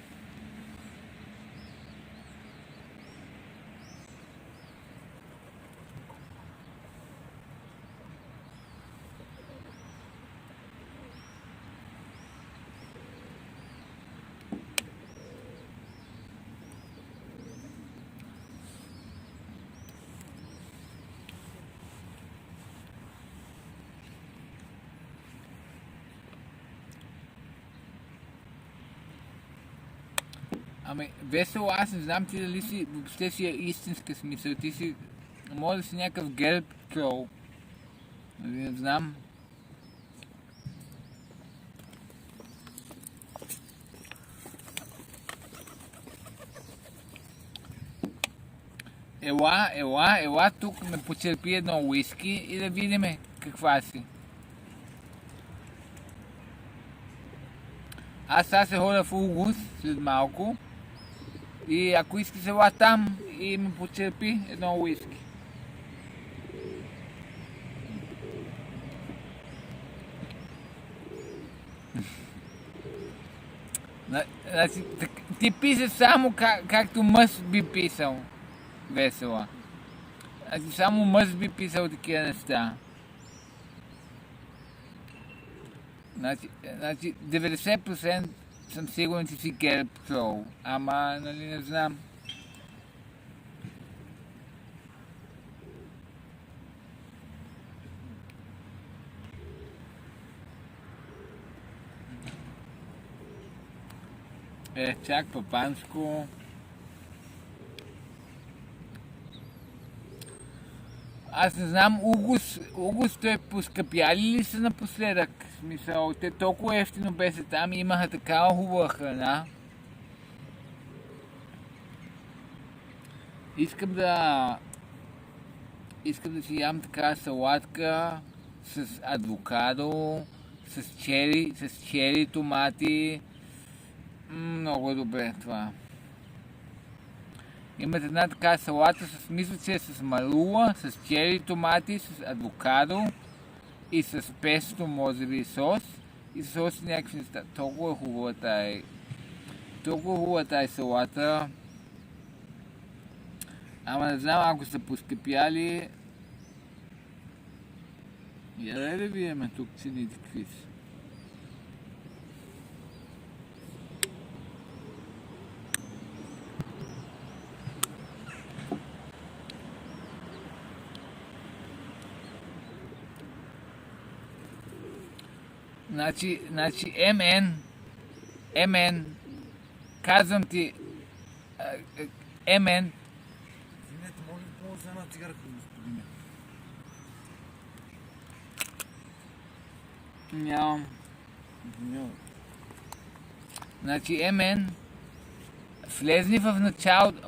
Ами, весело, аз не знам ти дали си въобще си е истинска смисъл. Ти си, може да си някакъв герб трол. Не знам. Ела тук ме почерпи едно уиски и да видим каква си. Аз сега се ходя в Угус след малко и ако искаш ела там и ме почерпи едно уиски. Значи, ти пишеш само както мъж би писал. Весела. Значи само мъж би писал такива неща. Значи 90% съм сигурен, че си ГЕРБ трол. Ама, нали, не знам. Чак папанско. Аз не знам, Угус той поскъпяли ли са напоследък? В смисъл, те толкова ефтино беше там и имаха такава хубава храна. Искам да си ям такава салатка с авокадо, с чери томати. Много добре това. Имат една така салата мисля, че е с малула, с чери томати, с авокадо и с песто, може би, сос. И сос и някакви неща. Толкова хубава тая салата. Ама не знам, ако са поскъпяли. Я да видим тук цените какви са. Значи, МН, казвам ти, МН. Извинете, може ли да една цигарка, господине? Нямам. Значи, МН,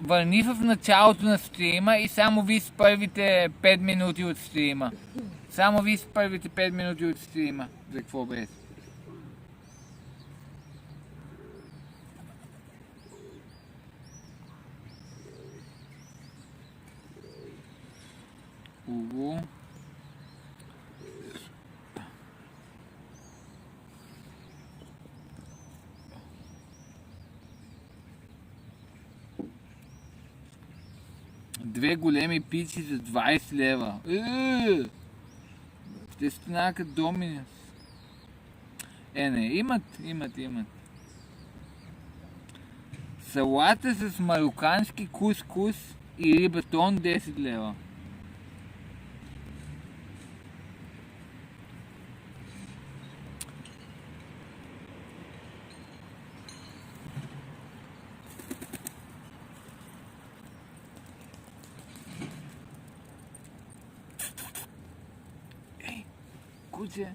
върни в началото на стрима и само виж първите 5 минути от стрима. Само виж първите 5 минути от стрима. За какво беше? Уго. Две големи пици за 20 лева. Те станаха като Доминус. Не, имат. Салата с марокански кускус и рибатон 10 лева. Куче.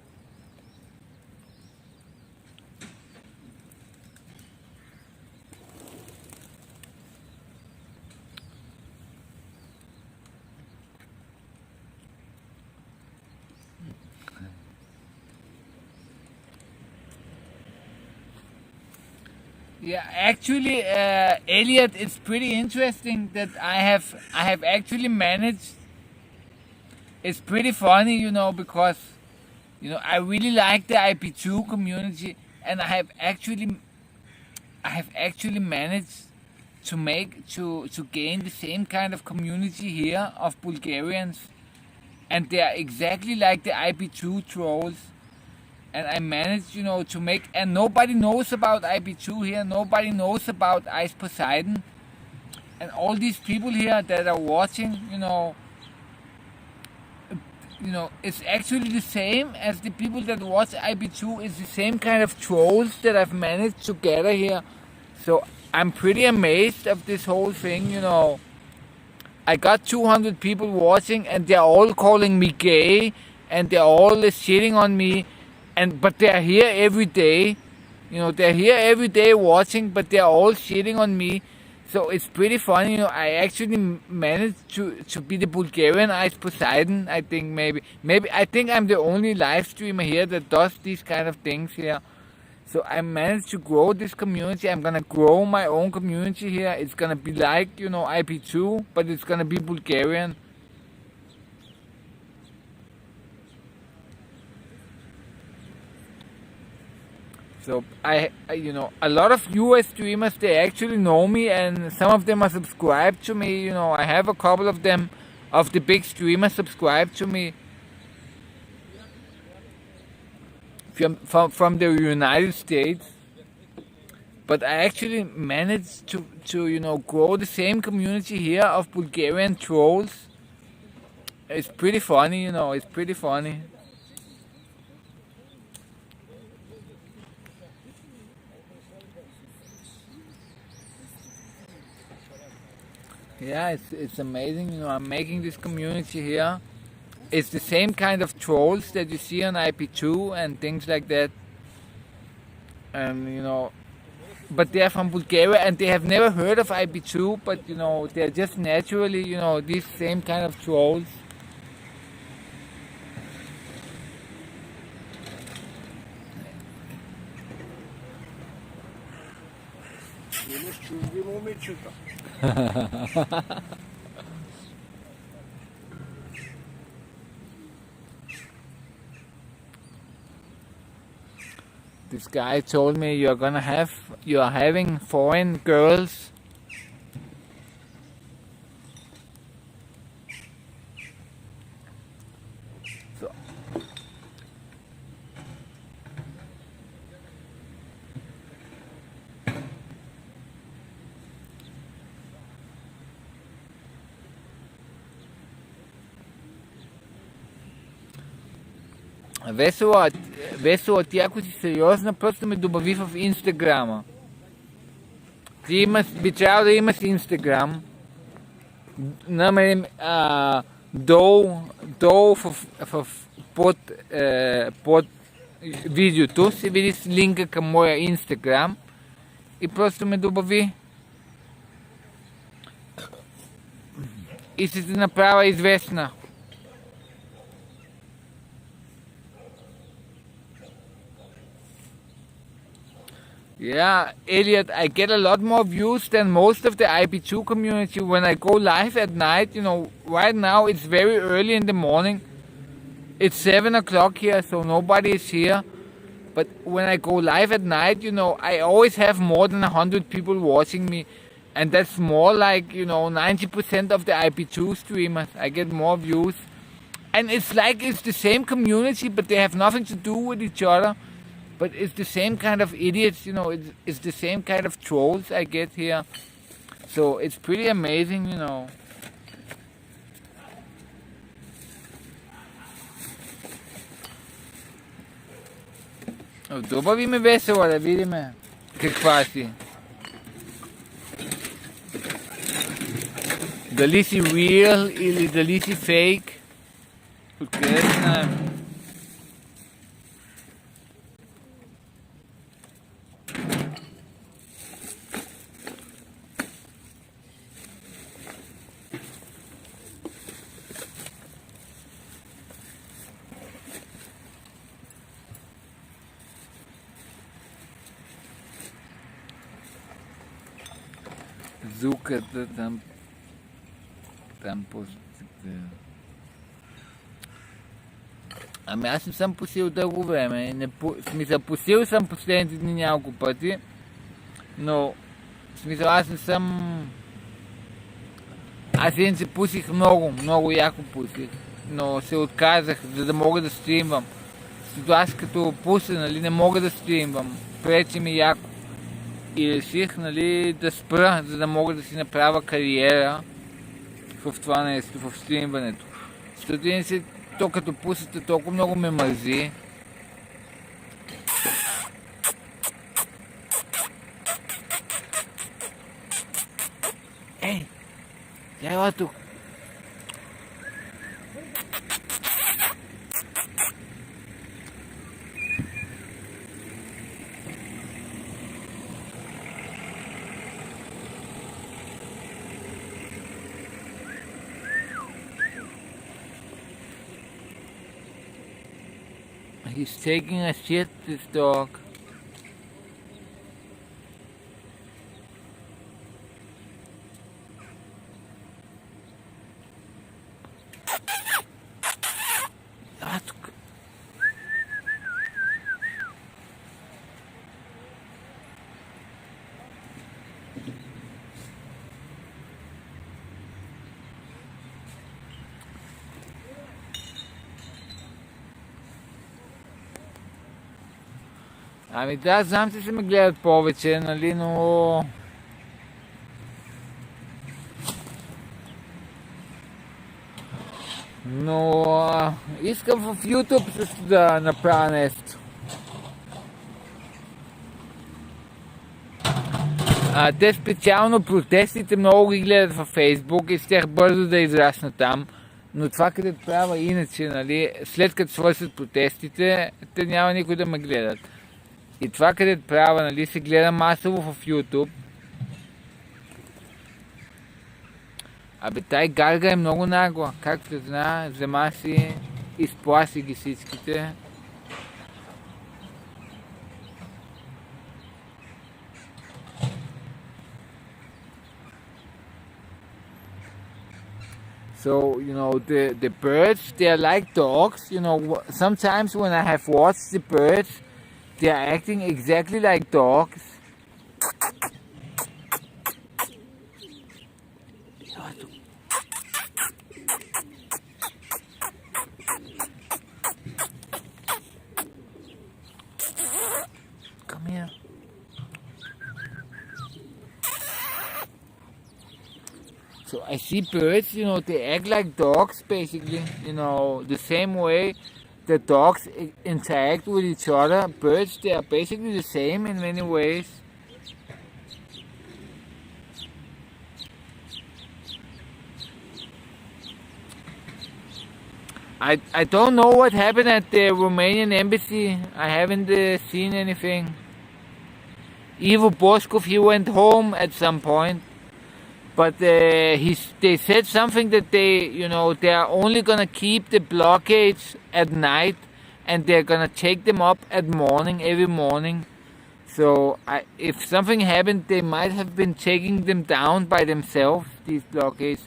Yeah, actually, Elliot, it's pretty interesting that I have actually managed. It's pretty funny, because I really like the IP2 community, and I have actually managed to gain the same kind of community here of Bulgarians, and they are exactly like the IP2 trolls. And I managed, to make, and nobody knows about IP2 here, nobody knows about Ice Poseidon, and all these people here that are watching, it's actually the same as the people that watch IP2. It's the same kind of trolls that I've managed to gather here. So I'm pretty amazed of this whole thing, I got 200 people watching, and they're all calling me gay, and they're all shitting on me. But they're here every day, they're here every day watching, but they're all shitting on me. So it's pretty funny, I actually managed to be the Bulgarian Ice Poseidon, I think maybe. I think I'm the only live streamer here that does these kind of things here. So I managed to grow this community. I'm gonna grow my own community here. It's gonna be like, IP2, but it's gonna be Bulgarian. So you know, a lot of US streamers, they actually know me, and some of them are subscribed to me. You know, I have a couple of them, of the big streamers, subscribed to me from the United States. But I actually managed to you know, grow the same community here of Bulgarian trolls. It's pretty funny, you know. It's pretty funny. Yeah, it's amazing. You know, I'm making this community here. It's the same kind of trolls that you see on IP2 and things like that. And you know, but they are from Bulgaria and they have never heard of IP2. But you know, they're just naturally, you know, these same kind of trolls. Имаш чужди момичета. This guy told me you are having foreign girls. So, Весело, ти ако си сериозна, просто ме добави в Инстаграма. Би трябвало да имаш Инстаграм. Намерим долу под видеото си видиш линка към моя Инстаграм и просто ме добави. И ще се направя известна. Yeah, Elliot, I get a lot more views than most of the IP2 community when I go live at night. You know, right now it's very early in the morning. It's 7 o'clock here, so nobody is here. But when I go live at night, you know, I always have more than 100 people watching me. And that's more like, you know, 90% of the IP2 streamers. I get more views. And it's like it's the same community, but they have nothing to do with each other. But it's the same kind of idiots, you know, it's the same kind of trolls I get here. So it's pretty amazing, you know. Добави ме весело, да видиме каква си. Дали си real или дали си fake. Откъде знаем? Зуката там Ами аз не съм посил дълго време. В смисъл, посил съм последните дни няколко пъти, но в смисъл аз не съм... Аз един се пусих много яко пусих, но се отказах, за да мога да стримвам. Защото аз като пуся, нали, не мога да стримвам, пречи ми яко. И реших, нали, да спра, за да мога да си направя кариера в това нещо, в стримването. Защото то като пусите толкова много ме мързи. Ей! Я ела тук! He's taking a shit, this dog. Ами да, знам, че се ме гледат повече, нали, но... искам в YouTube също да направя нещо. Те специално протестите много ги гледат във Facebook и щях бързо да израсна там. Но това, където правя иначе, нали, след като свършат протестите, те няма никой да ме гледат. И това, където правя, нали, се гледа масово в YouTube. Абе, тай гарга е много нагла. Както знае, взема си, изпласи ги всичките. So, you know, the birds, they are like dogs. You know, sometimes when I have watched the birds, they are acting exactly like dogs. Come here. So I see birds, you know, they act like dogs basically, you know, the same way the dogs interact with each other. Birds, they are basically the same in many ways. I don't know what happened at the Romanian embassy. I haven't seen anything. Even Boscov, he went home at some point. But they said something that they are only gonna keep the blockades at night, and they're gonna take them up at morning, every morning. So if something happened, they might have been taking them down by themselves, these blockades.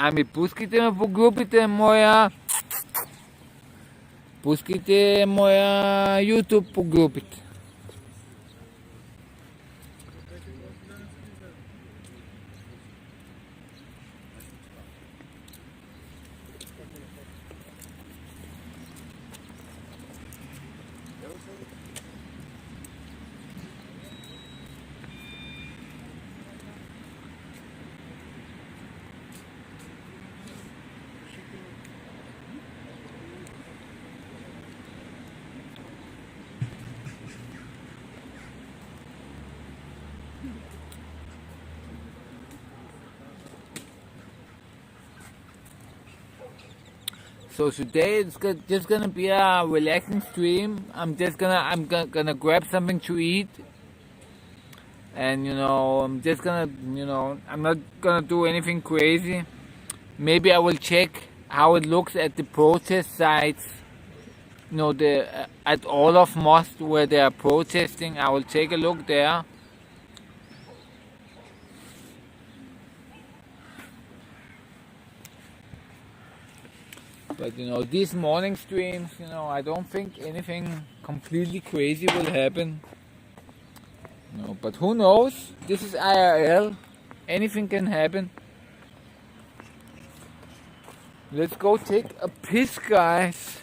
Ами пускайте ме по групите пускайте моя YouTube по групите. So today it's just gonna be a relaxing stream. I'm gonna grab something to eat, and I'm just gonna I'm not gonna do anything crazy. Maybe I will check how it looks at the protest sites. At all of Most where they are protesting. I will take a look there. But these morning streams, I don't think anything completely crazy will happen. But who knows? This is IRL. Anything can happen. Let's go take a piss, guys.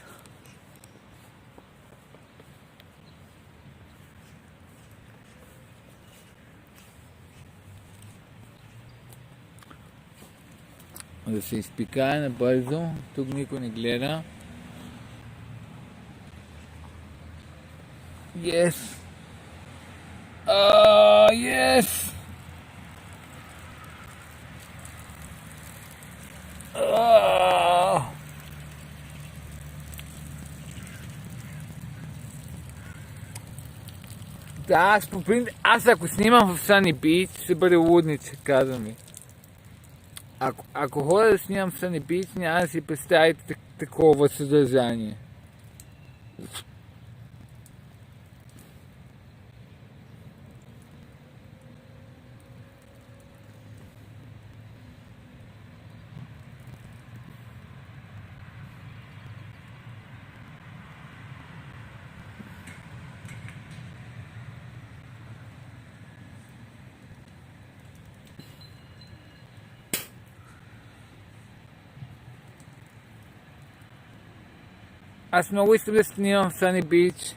Да се изпикае набързо, тук никой не гледа. Yes! Yes! Да, аз ако снимам в Sunny Beach, ще бъде лудниче, казвам ви. Ако ходя да снимам Sunny Beach, няма да си представите такова съдържание. Аз много искам да снимам Sunny Beach,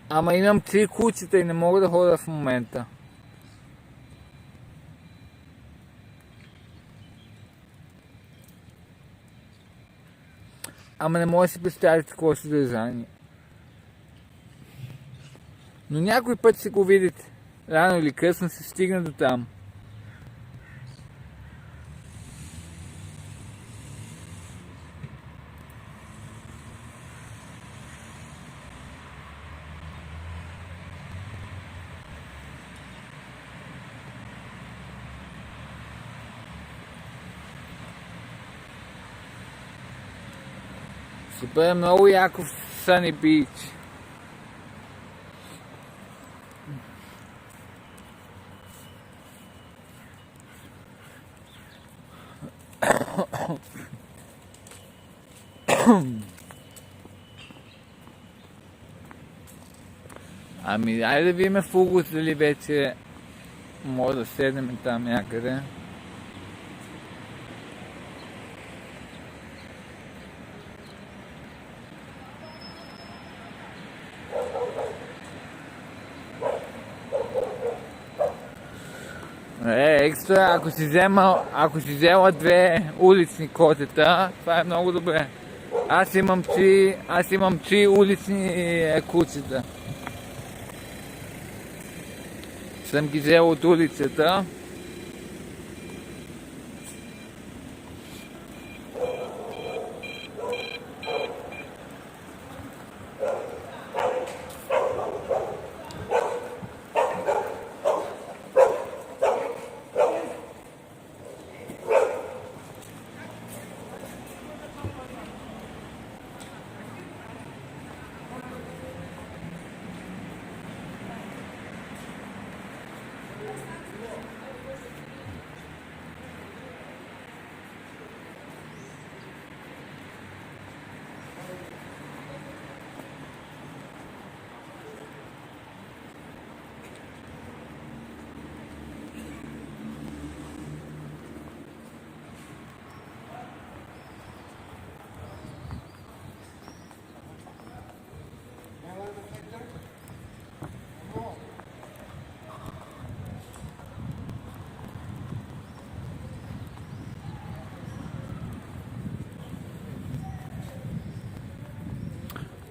ама имам 3 кучета и не мога да ходя в момента. Ама не мога да си представите такова съдържание. Но някой път си го видите. Рано или късно се стигна до там. Супер, много яко в Sunny Beach. Ами, дай да видим в Угос дали вече може да седнем там някъде. Екстра, ако си взема 2 улични котета, това е много добре. Аз имам 3 улични кучета. Съм ги взел от улицата.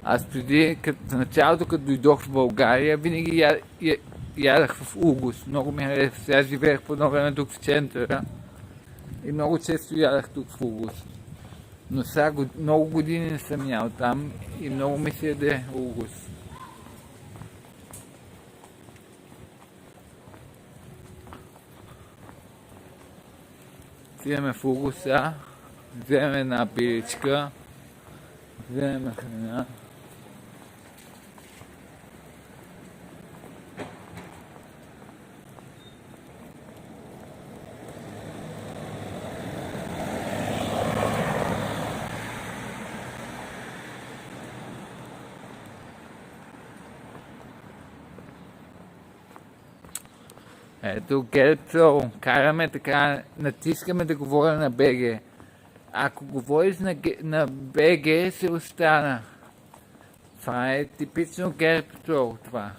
Аз преди, в началото, като дойдох в България, винаги ядах в Угос. Много ми хареса. Сега живеех по едно време тук в центъра и много често ядах тук в Угос. Но сега много години не съм ял там и много ми се яде Угос. Отиваме в Угоса, вземем една пиличка, вземем храна. Ето Гербцо, караме така, натискаме да говоря на БГ. Ако говориш на БГ, се остана. Това е типично Гербцо, това.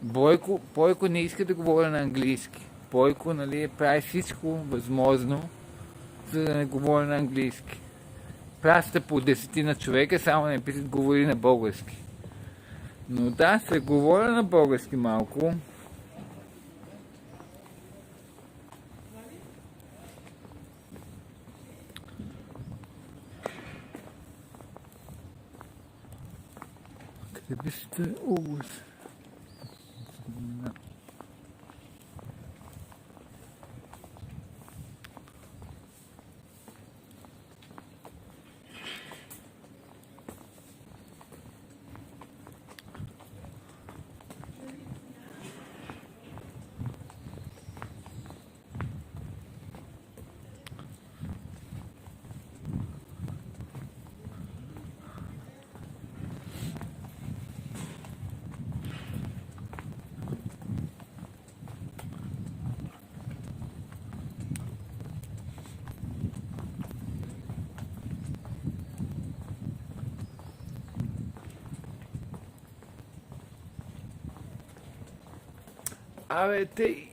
Бойко не иска да говоря на английски. Бойко, нали, прави всичко възможно, за да не говоря на английски. Праща по 10 на човека, само не писат говори на български. Но да, се говоря на български малко. Къде сте Угос? Абе, те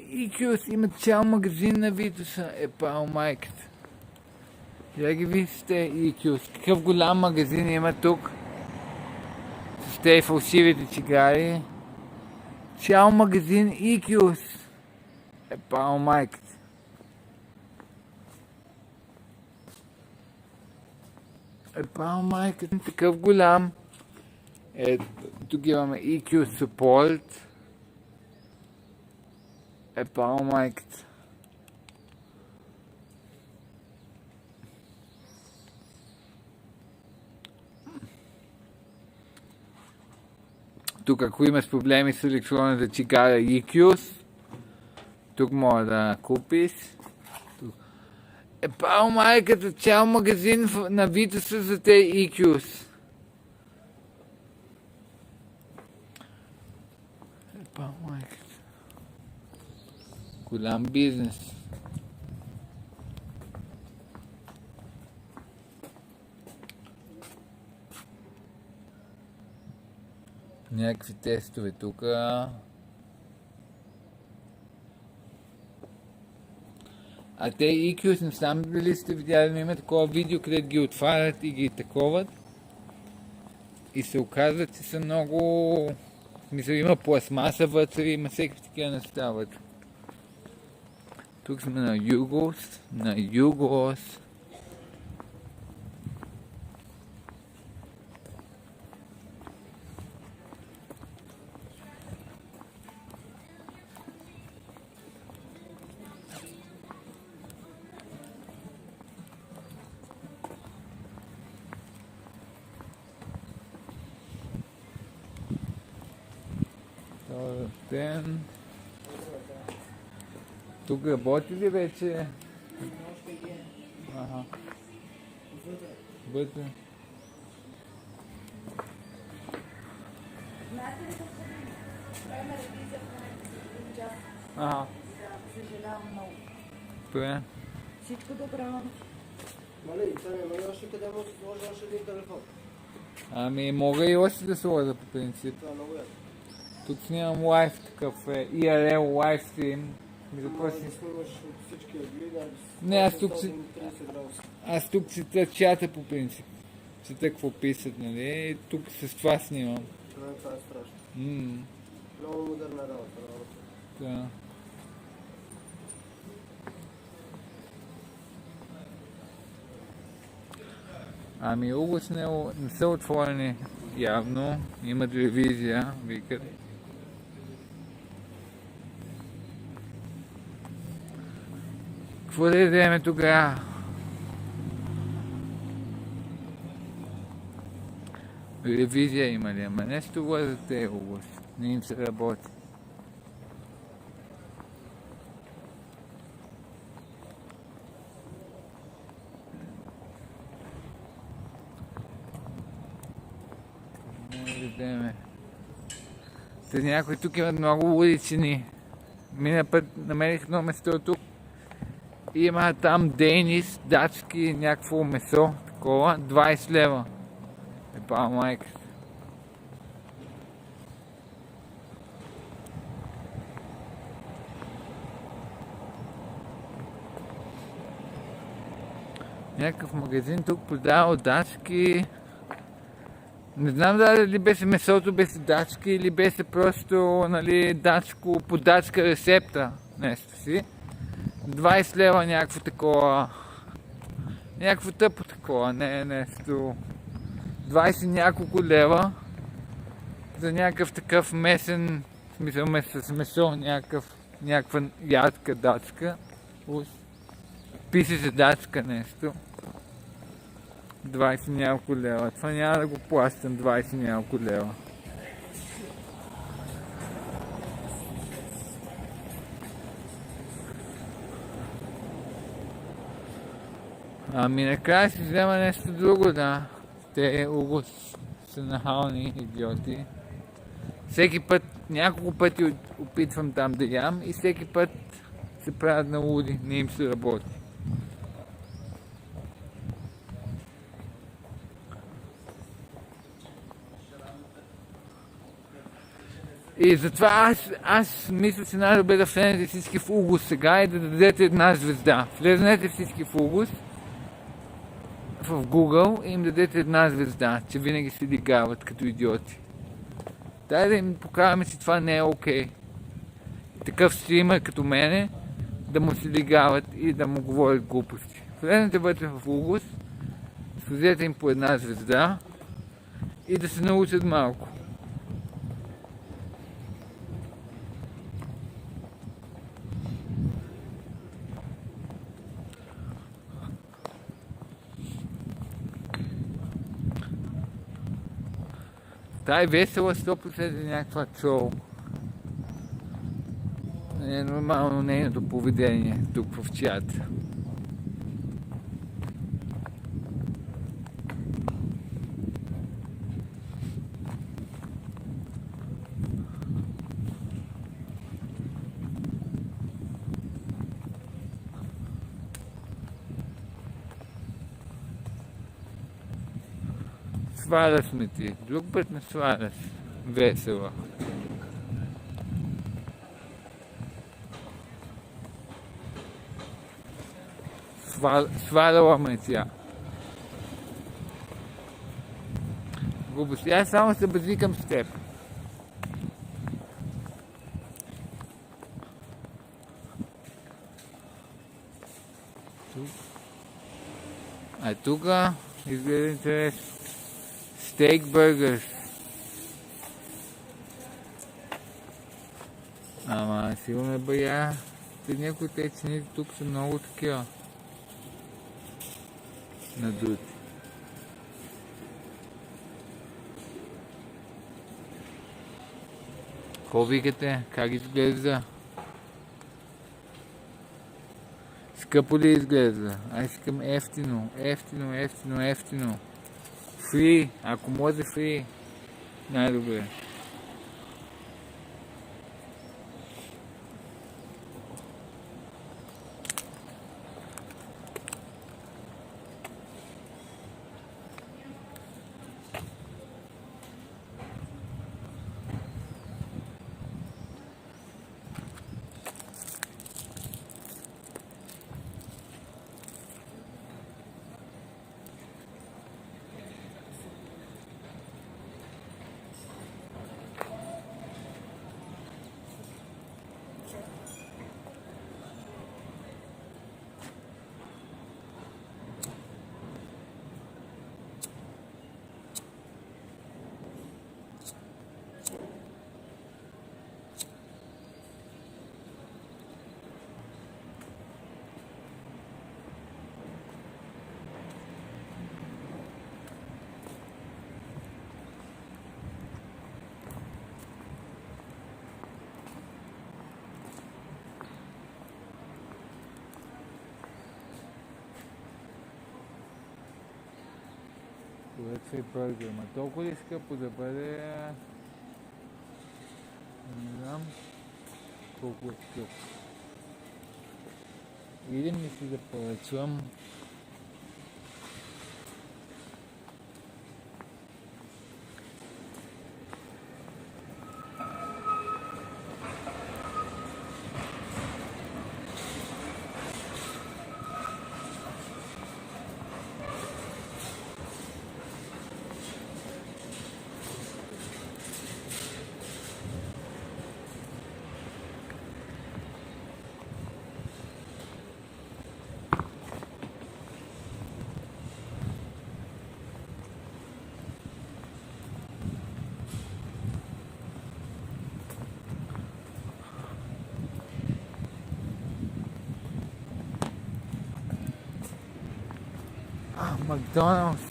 Икиос имат цял магазин на Витуса, пал майката. Я ги вижте Икиос, какъв голям магазин има тук. С тези фалшивите цигари. Цял магазин Икиос. Пал майката. Пал майката, такъв голям. Тук имаме Икиос Support. Пал майката. Тук ако имаш проблеми с електронната цигара Икиос, тук може да купиш. Пал майката, цял магазин на Витуса за те Икиос. Пал майката. Голям бизнес. Някакви тестове тук. А те Икиос, не знам дали сте видяли, но има такова видео, където ги отварят и ги таковат. И се оказва, че са много... В смисъл, има пластмаса вътре, има всеки такива неща вътре. Тук сме на Югос. Тук работи ли вече? Ага. Вътре. Знаете ли какво правим ревизия в час? Ага. Съжалявам много. Добре. Всичко добро. Мали, Таня, още къде може да сложи още един телефон? Ами мога и още да сложа по принцип. Това е много ясно. Тук снимам лайв такъв, IRL лайв стрим. Не снимаш от всички ъгли, Не, аз тук чета чата по принцип. Чета какво писат, нали? Тук с това снимам. Това е страшно. Много модерна работа. Да. Ами Угос не са отворени явно. Имат ревизия, викат. Какво да ядеме тогава? Ревизия има ли? Ама нещо го за те Угос. Не им се работи. Те някои тук имат много луди цени. Мина път намерих едно место тук. Има там Дейнис, датски, някакво месо, такова, 20 лева. Пал майката. Някакъв магазин тук продава датски. Не знам дали беше месото беше датски или беше просто, нали, датско, по датска рецепта нещо си. 20 лева някакво такова, някакво тъпо такова, не нещо. 20 няколко лева за някакъв такъв месен, в смисъл с месо, някаква ядка датска. Пише се датска нещо. 20 няколко лева. Това няма да го плащам 20 няколко лева. Ами накрая си взема нещо друго, да. Те Угос са нахални идиоти. Всеки път, няколко пъти опитвам там да ям и всеки път се правят на луди, не им се работи. И затова аз мисля, че най-добре да влезнете всички в Угус сега и да дадете една звезда. Влезнете всички в Угус, в Google, и им дадете една звезда, че винаги се лигават като идиоти. Дай да им покажем, че това не е окей. Такъв стример като мене да му се лигават и да му говорят глупости. Влезнете вътре в Угус, слезете им по една звезда и да се научат малко. Та е весела 100% някаква трол. Не е нормално нейното поведение тук в чата. Сваляш ме ти. Друг път ме сваляш. Весела. Сваляла ме тя. Глупости. Аз само се базикам с теб. А тука изгледа интересно. Стейк бъргърс. Ама сигурно е бая. Някои те цените тук са много такива. Надути. Какво викате? Как изглежда? Скъпо ли изглежда? Аз искам ефтино. Ефтино. Фри. Ако може фри. Най-добре. Поръчай бъргер. Ма толкова ли скъпо да бъде? Не знам колко е скъпо. Идем ли си да поръчвам? Макдоналдс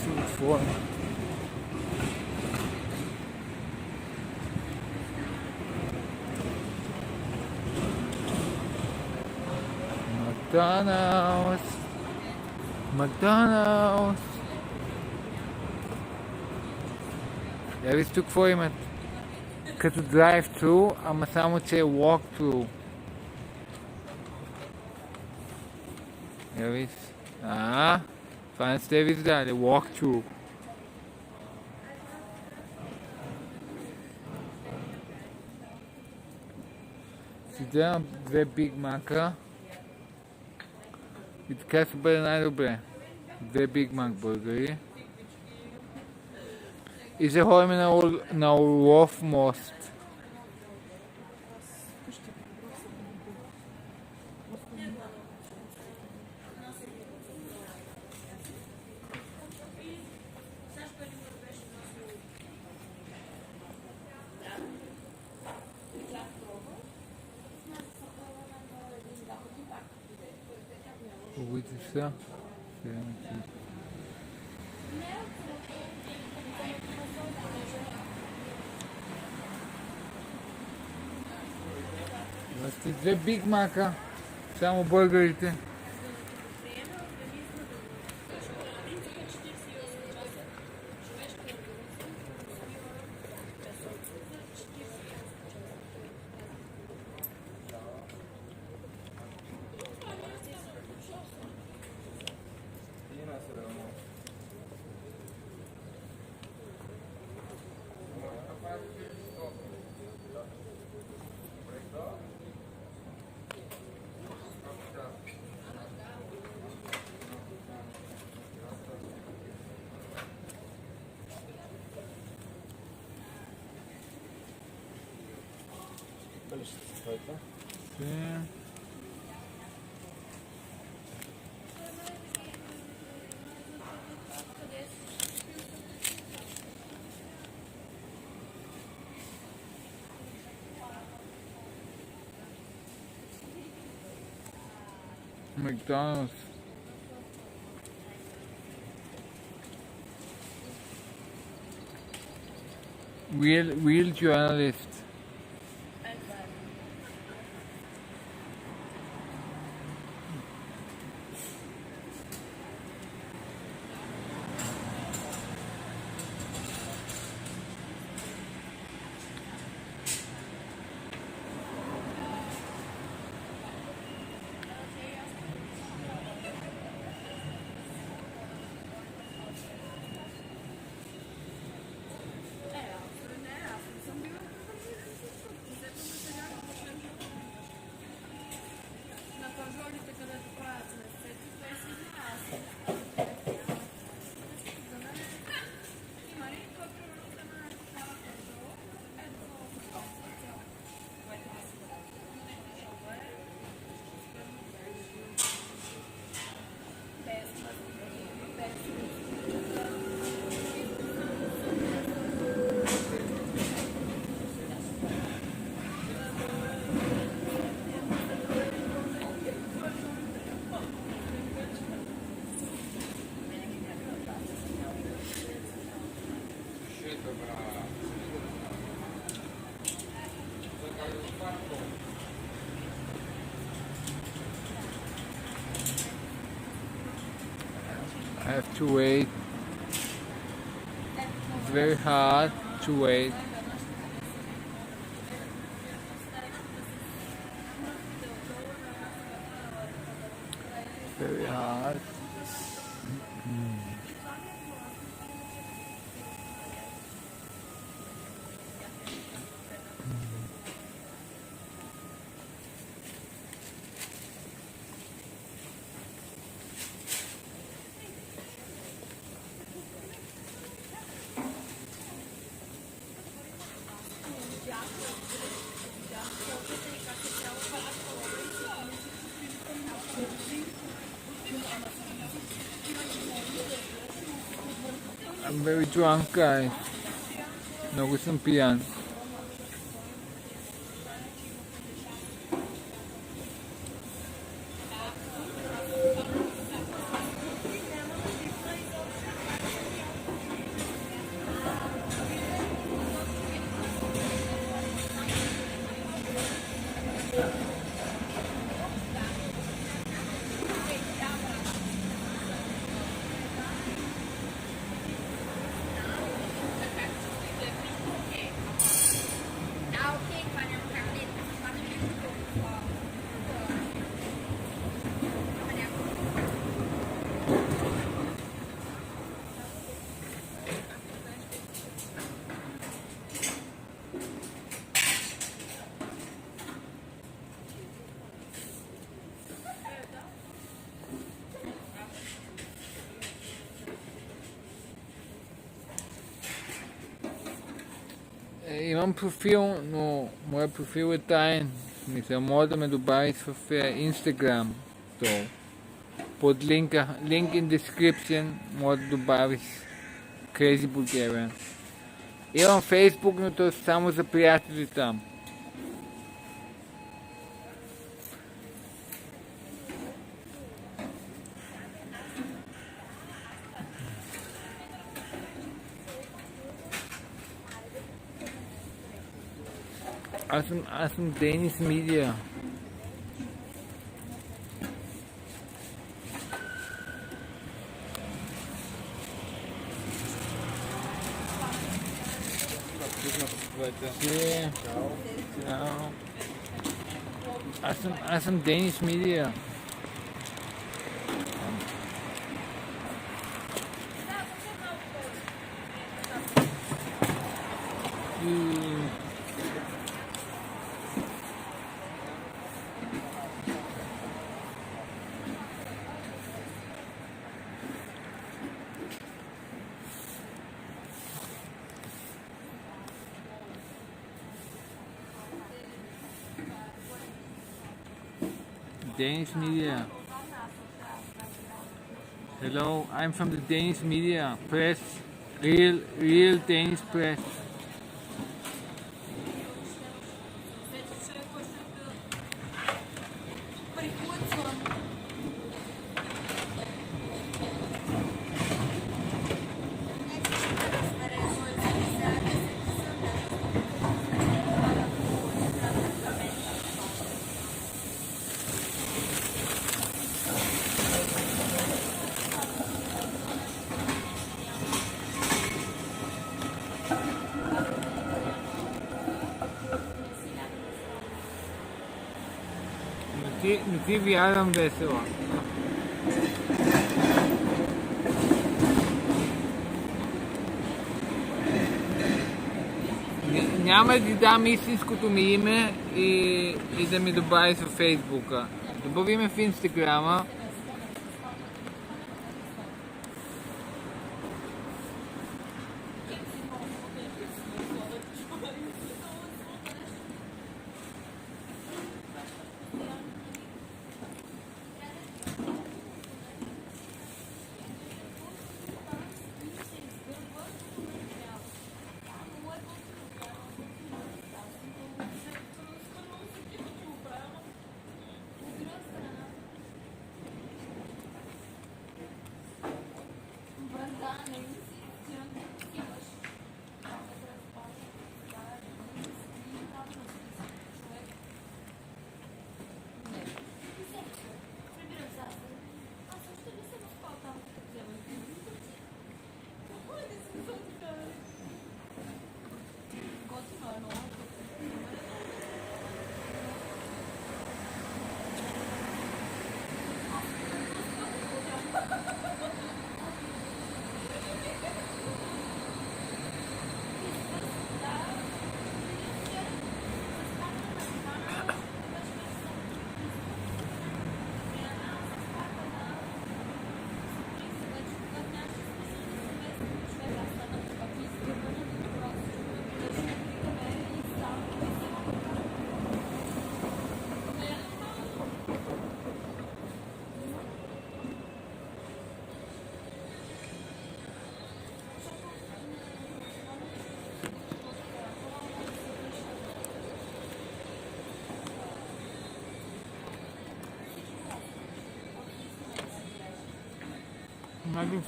е отворен. Макдоналдс. Я виж тук какво имат. Като drive-thru, ама само че е walk-thru. Я виж. Това не сте виждали. Walk-thru. Ще взема 2 Биг Мака. И така ще бъде най-добре. 2 Биг Мак бургери. И ще ходим на Орлов мост. Пробуйте сега. Сте 2 Биг Мака. Само бургерите. Дали ще се стои това? McDonald's. Real journalist. I have to wait. It's very hard to wait. Very hard. I'm very drunk, guys. Много съм пиян. имам профил, но моят профил е таен. Мисля, може да ме добавиш в Instagram. То, под линка, link in description, може да добавиш Crazy Bulgarian. Имам Facebook, но то е само за приятели там. Аз съм Денис Медиа. Чао. Аз съм Денис Медиа. Danish media. Hello, I'm from the Danish media press, real Danish press. Не ти вярвам весело. Няма да ти дам истинското ми име и да ми добавиш във Фейсбука. Добави ме в Инстаграма.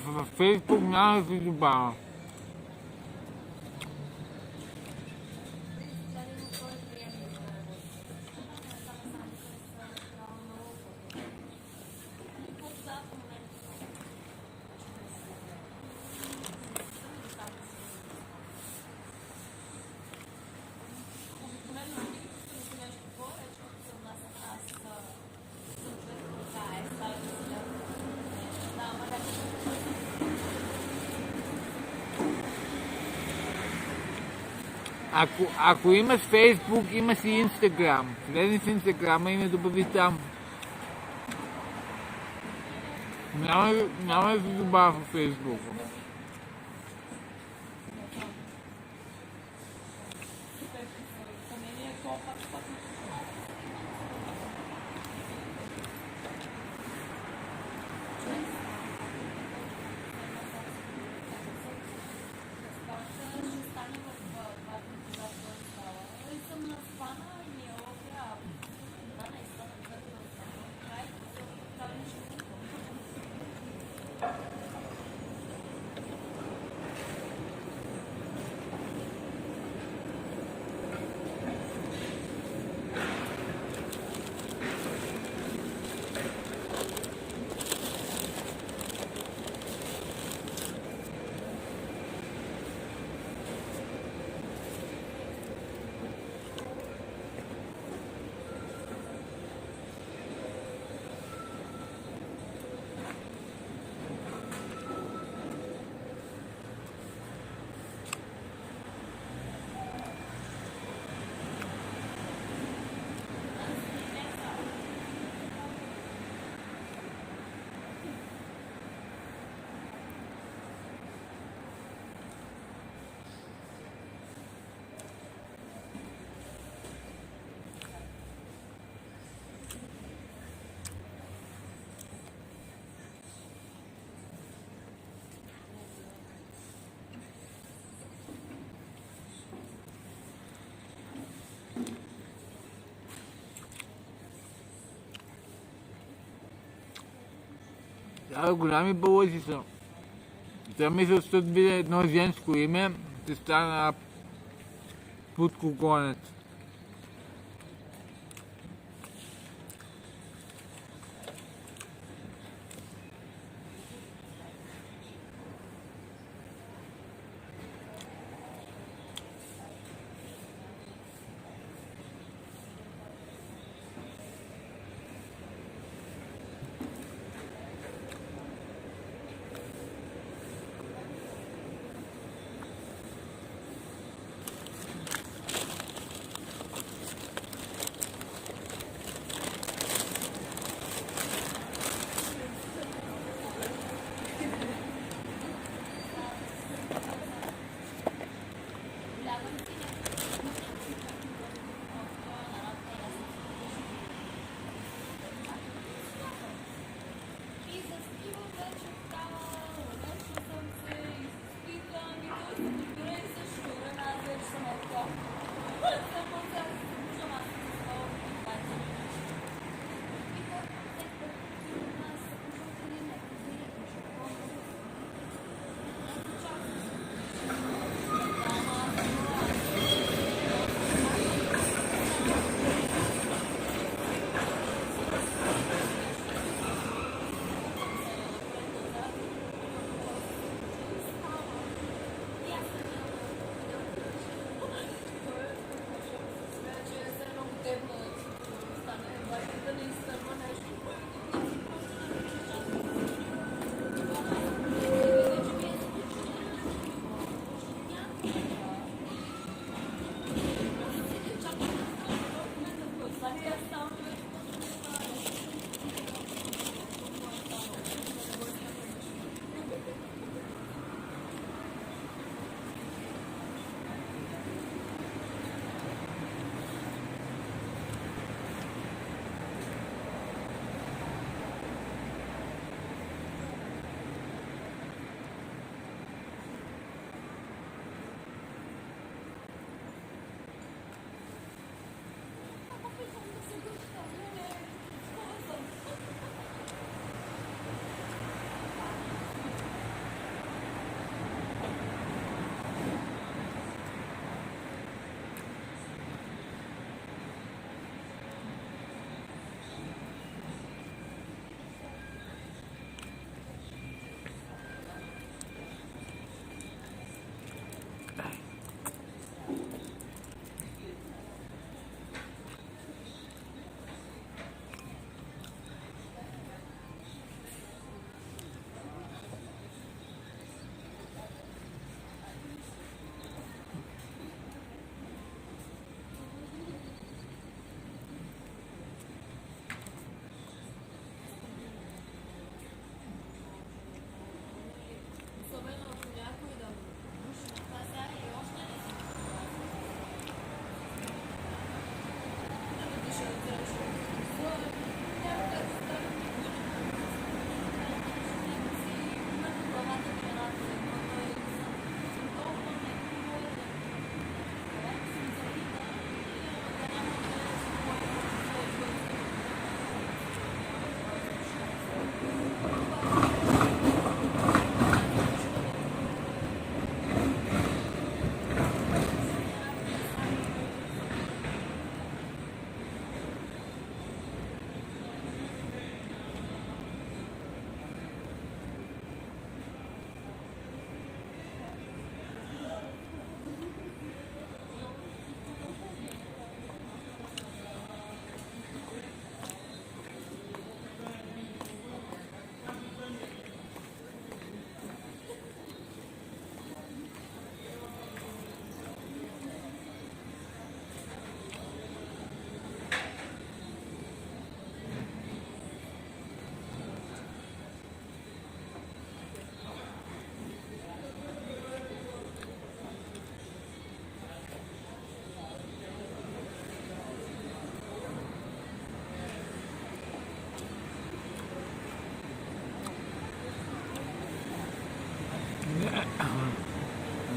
В Фейсбук няма да се добавя. Ако имаш Фейсбук, има си Инстаграм. Влезни в Инстаграма и ме добави там. Няма да се добавя в Фейсбук. Да, голями балъци са. Тя мисля, че биде едно женско име, ще стана путкогонец.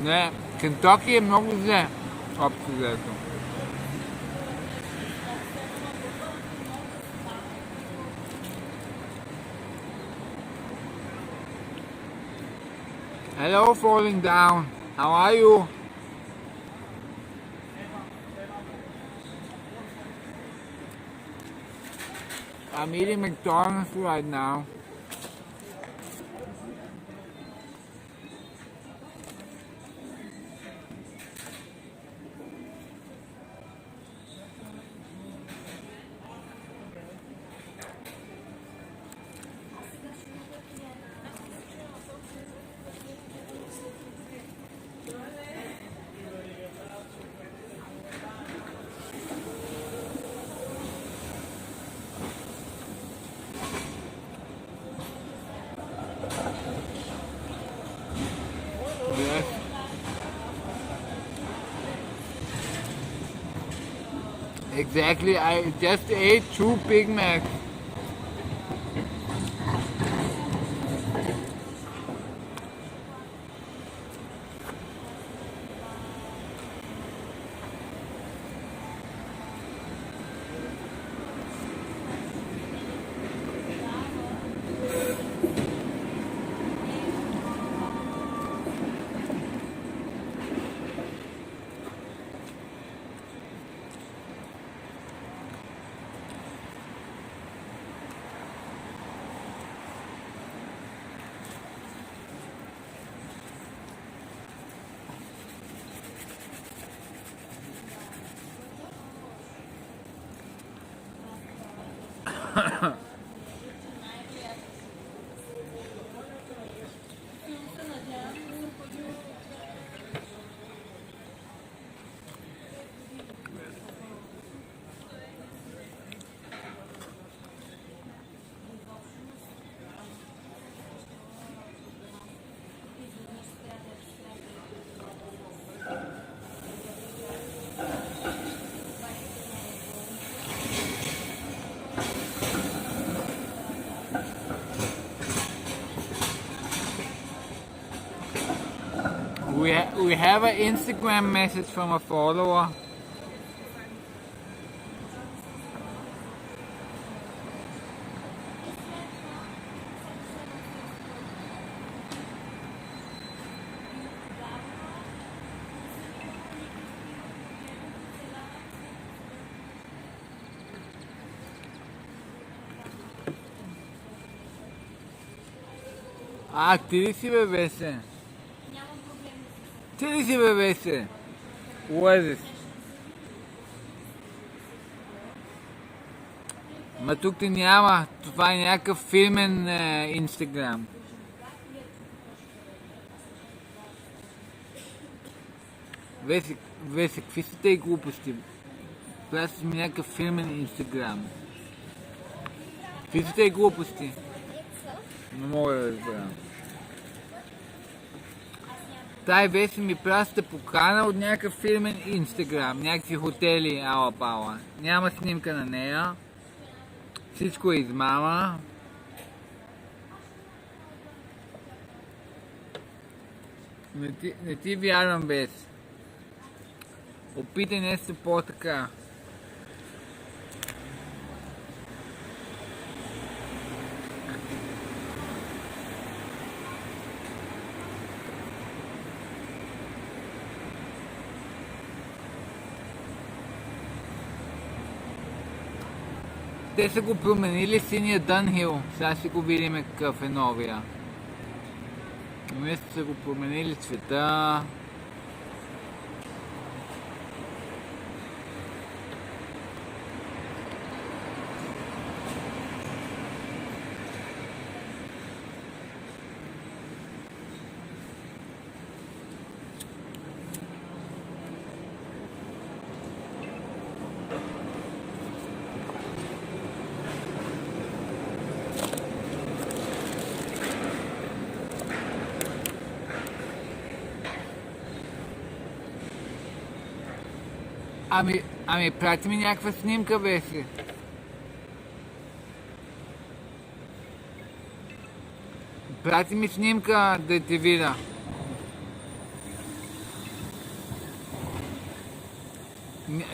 Не, Кентоки е много зле, общо взето. Hello, falling down. How are you? I'm eating McDonald's right now. Yes. Exactly. I just ate 2 Big Macs. We have an Instagram message from a follower. Ти ли си, бе, се? Ти ли си, бе, се? What? Ма тук те няма. Това е някакъв фирмен Инстаграм. Весе, какви са тези глупости? Това си ми някакъв фирмен Инстаграм. Какви са тези глупости? Не мога да разбера. Тай Веси ми праща покана от някакъв фирмен Инстаграм, някакви хотели, ала-пала. Няма снимка на нея. Всичко е измама. Не ти вярвам, Веси. Опитай нещо по-така. Те са го променили синия Дънхил. Сега ще го видим какъв е новия. Вместо са го променили цвета. Ами прати ми някаква снимка, Веси. Прати ми снимка да те видя.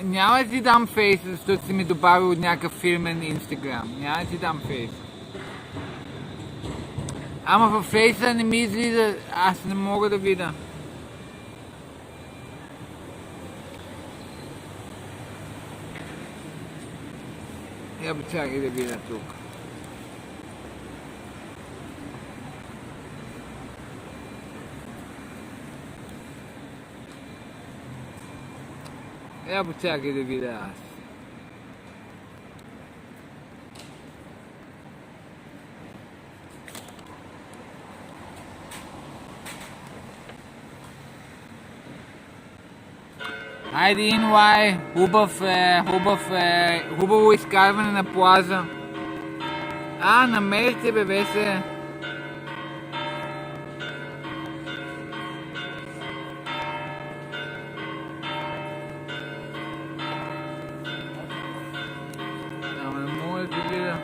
Няма да ти дам фейс, защото си ми добавил от някакъв фирмен Инстаграм. Няма да ти дам фейс. Ама във фейса не ми излиза, аз не мога да видя. Я бе чакай да видя тук. Я бе чакай да видя аз. Хайде, Инлай, хубаво изкарване на плаза. Намерихте, бе, Весе. Ама не мога да видя.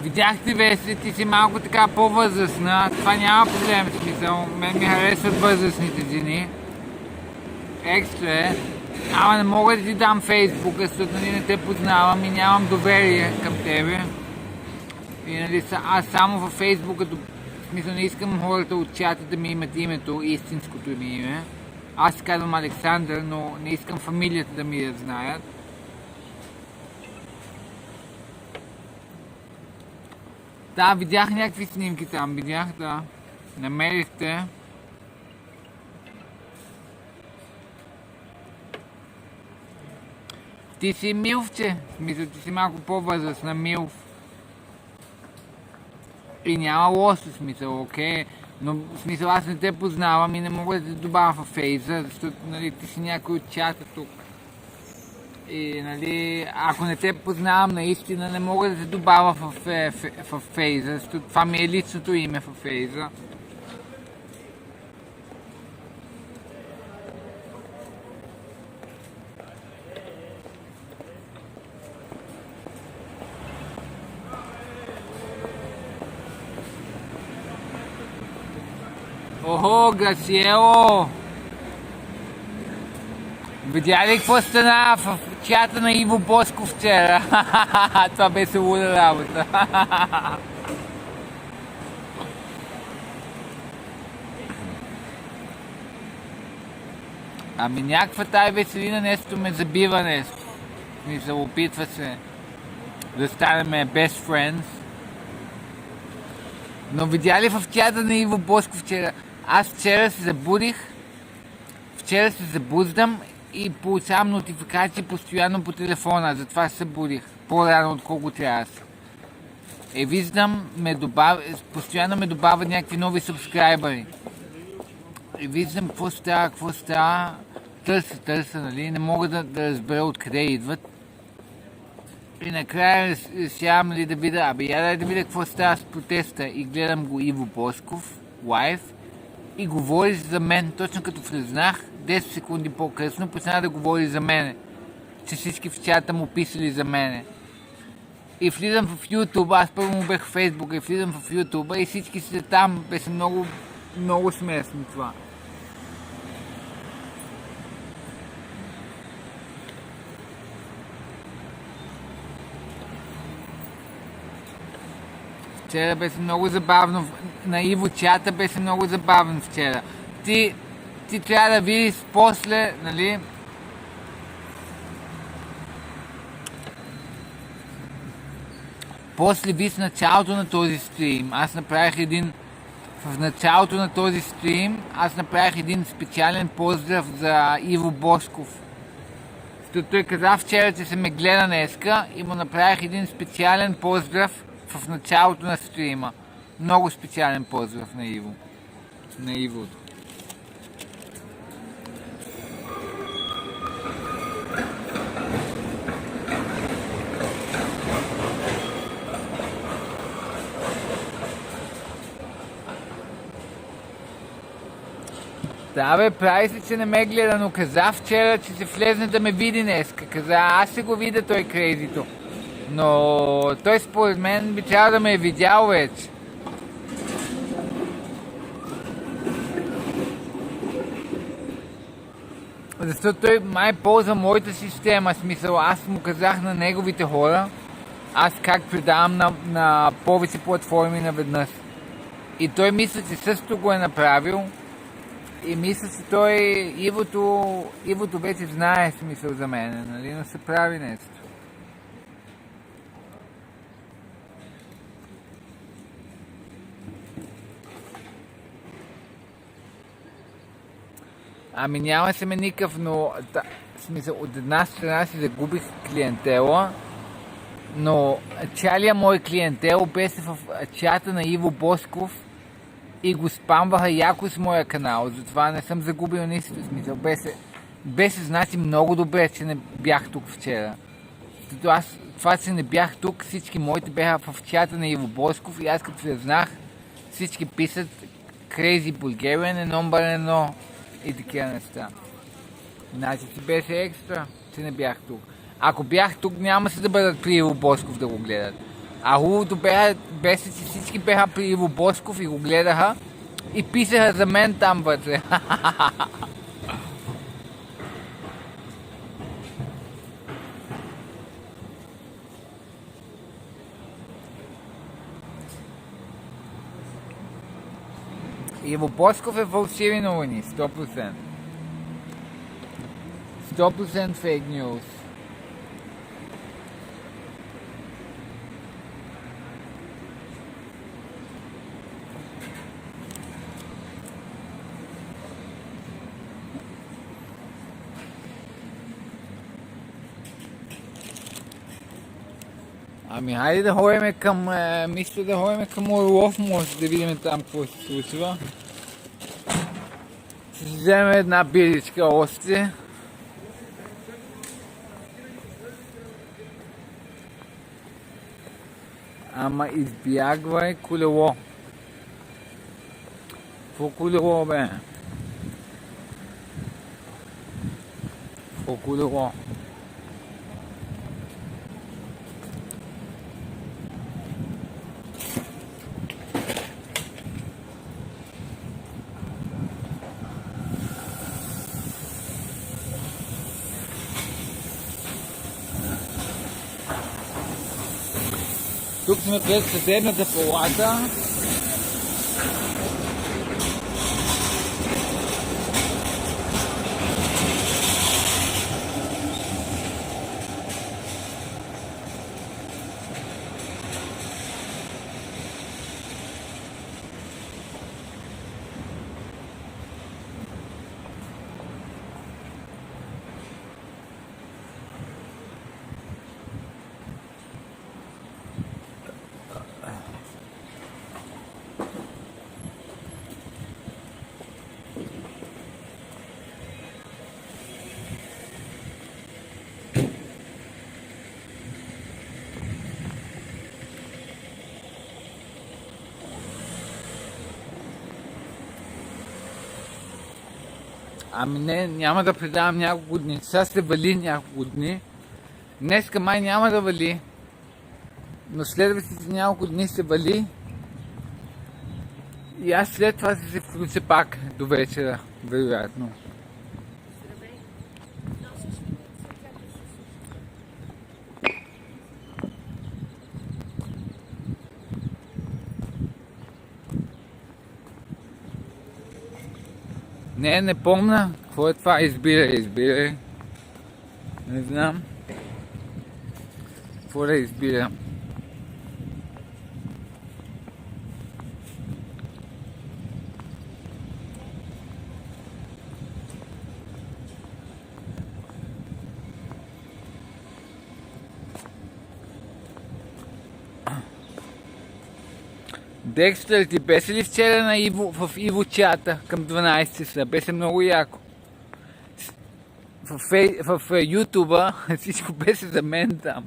Видяхте, Веси, ти си малко така по-възрастна, това няма проблем, в смисъл, мен ми харесват възрастните жени. Екстра е. Ама не мога да ти дам Фейсбука, защото нали не те познавам и нямам доверие към тебе. И нали аз само във Фейсбука, в смисъл не искам хората от чата да ми имат името, истинското ми име. Аз се казвам Александър, но не искам фамилията да ми я знаят. Да, видях някакви снимки там, да. Намерихте. Ти си милвче, в смисъл, ти си малко по-възрастна милв. И няма лошо смисъл, окей. Но в смисъл аз не те познавам и не мога да те добавя във фейза, защото нали, ти си някой от чата тук. И нали, ако не те познавам наистина, не мога да те добавя в фейза, защото това ми е личното име в фейза. Охо, Гасиело! Видя ли какво стана в чата на Иво Босcov вчера? Това беше луда работа. Ами някаква тая Веселина нещо ме забива нещо. Мисля, опитва се да станем best friends. Но видя ли в чата на Иво Boscov вчера? Аз вчера се забудих. Вчера се забуждам и получавам нотификации постоянно по телефона, затова се събудих по-рано отколко трябва. Виждам, постоянно ме добавят някакви нови сабскрайбъри. И виждам какво става, търся, нали, не мога да разбера откъде идват. И накрая решавам нали, да видя, дай да видя какво става с протеста и гледам го Иво Boscov, лайв, и говори за мен, точно като влезнах, 10 секунди по-късно почна да говори за мене, че всички в чата му писали за мене. И влизам в YouTube, аз първо му бех в Facebook и влизам в YouTube и всички са там, беше много, много смешно това. Вчера беше много забавно, на Иво чата беше много забавно вчера. Ти трябва да видиш после, нали? После виж началото на този стрим. В началото на този стрим аз направих един специален поздрав за Иво Boscov. Той каза вчера, че се ме гледа днеска и му направих един специален поздрав в началото на стрима. Много специален поздрав на Иво. На Ивото. Да бе, прави се, че не ме гледа, но каза вчера, че се влезне да ме види днеска. Каза, аз ще го видя той крейзито. Но той според мен би трябвало да ме е видял вече. Защото той май ползва моята система, смисъл аз му казах на неговите хора, аз как предавам на повече платформи наведнъж. И той мисля, че също го е направил. И мисля, че той Ивото вече знае смисъл за мен, нали, но се прави нещо. Ами няма се ме никакъв, но в смисъл, от една страна си загубих клиентела, но цялия мой клиентел беше в чата на Иво Босков и го спамваха яко с моя канал, затова не съм загубил нищо. В смисъл, беше значи много добре, че не бях тук вчера. Защото аз това, че не бях тук, всички моите бяха в чата на Иво Босков и аз като я знах, всички писат Crazy Bulgarian е номер 1 и такива неща. Значи си беше екстра, че не бях тук. Ако бях тук, няма се да бъдат при Иво Босков да го гледат. А хубавото беше, че всички бяха при Иво Босков и го гледаха и писаха за мен там вътре. Иво Босков е фалшиви новини, 100%. 100% фейк нюз. Ами хайде да ходим към, мисля да ходим към Орлов мост, да видим там какво се случва. Ще си вземем една биричка още. Ама избягвай колело. Какво колело, бе? Какво колело? Тук сме пред съдебната палата. Ами не, няма да предавам няколко дни. Сега ще вали няколко дни. Днеска май няма да вали. Но следващите няколко дни се вали. И аз след това ще се включа пак до вечера, вероятно. Не помня. Какво е това? Избирай. Не знам. Какво да избира? Декстър, ти беше ли вчера на в Иво чата към 12 часа? Беше много яко. В Ютуба всичко беше за мен там.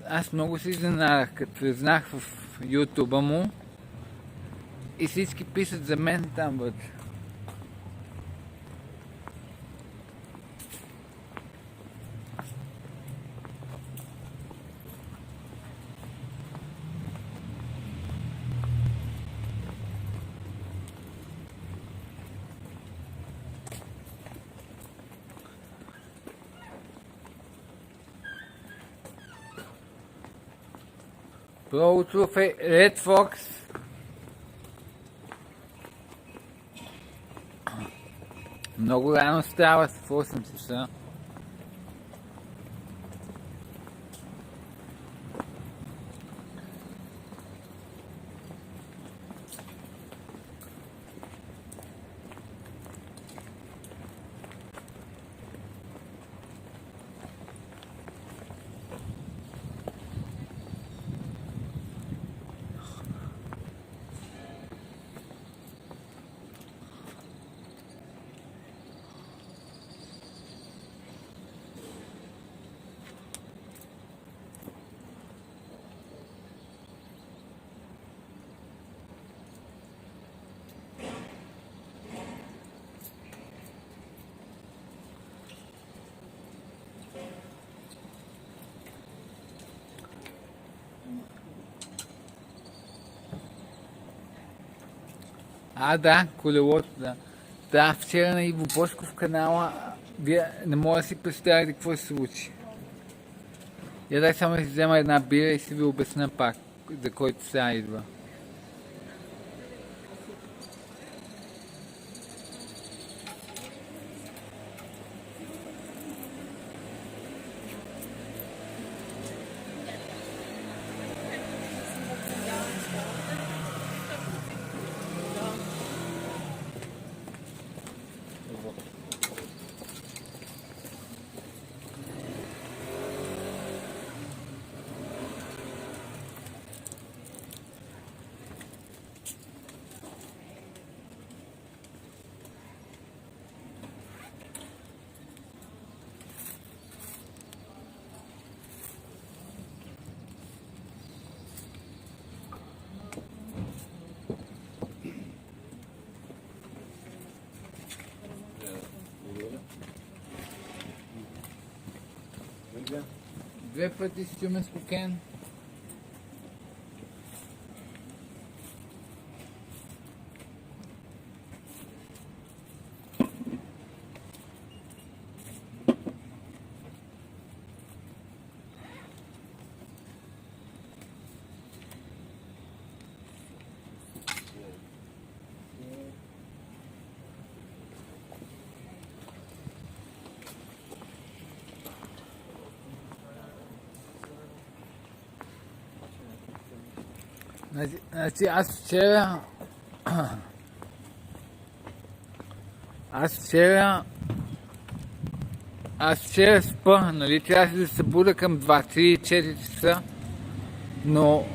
Аз много се изненадах, като признах в YouTube му и всички пишат за мен там вътре. Pro Red Fox. Много рано става в 8 часа. Да, колелото, да. Да, вчера на Иво Босcov канала, вие не може да си представите какво се случи. Я дай само да си взема една бира и си ви обясня пак, за който сега идва. Две пъти стюмен спокен. Значи аз вчера спа, нали, трябваше да се събуда към 2, 3, 4 часа, но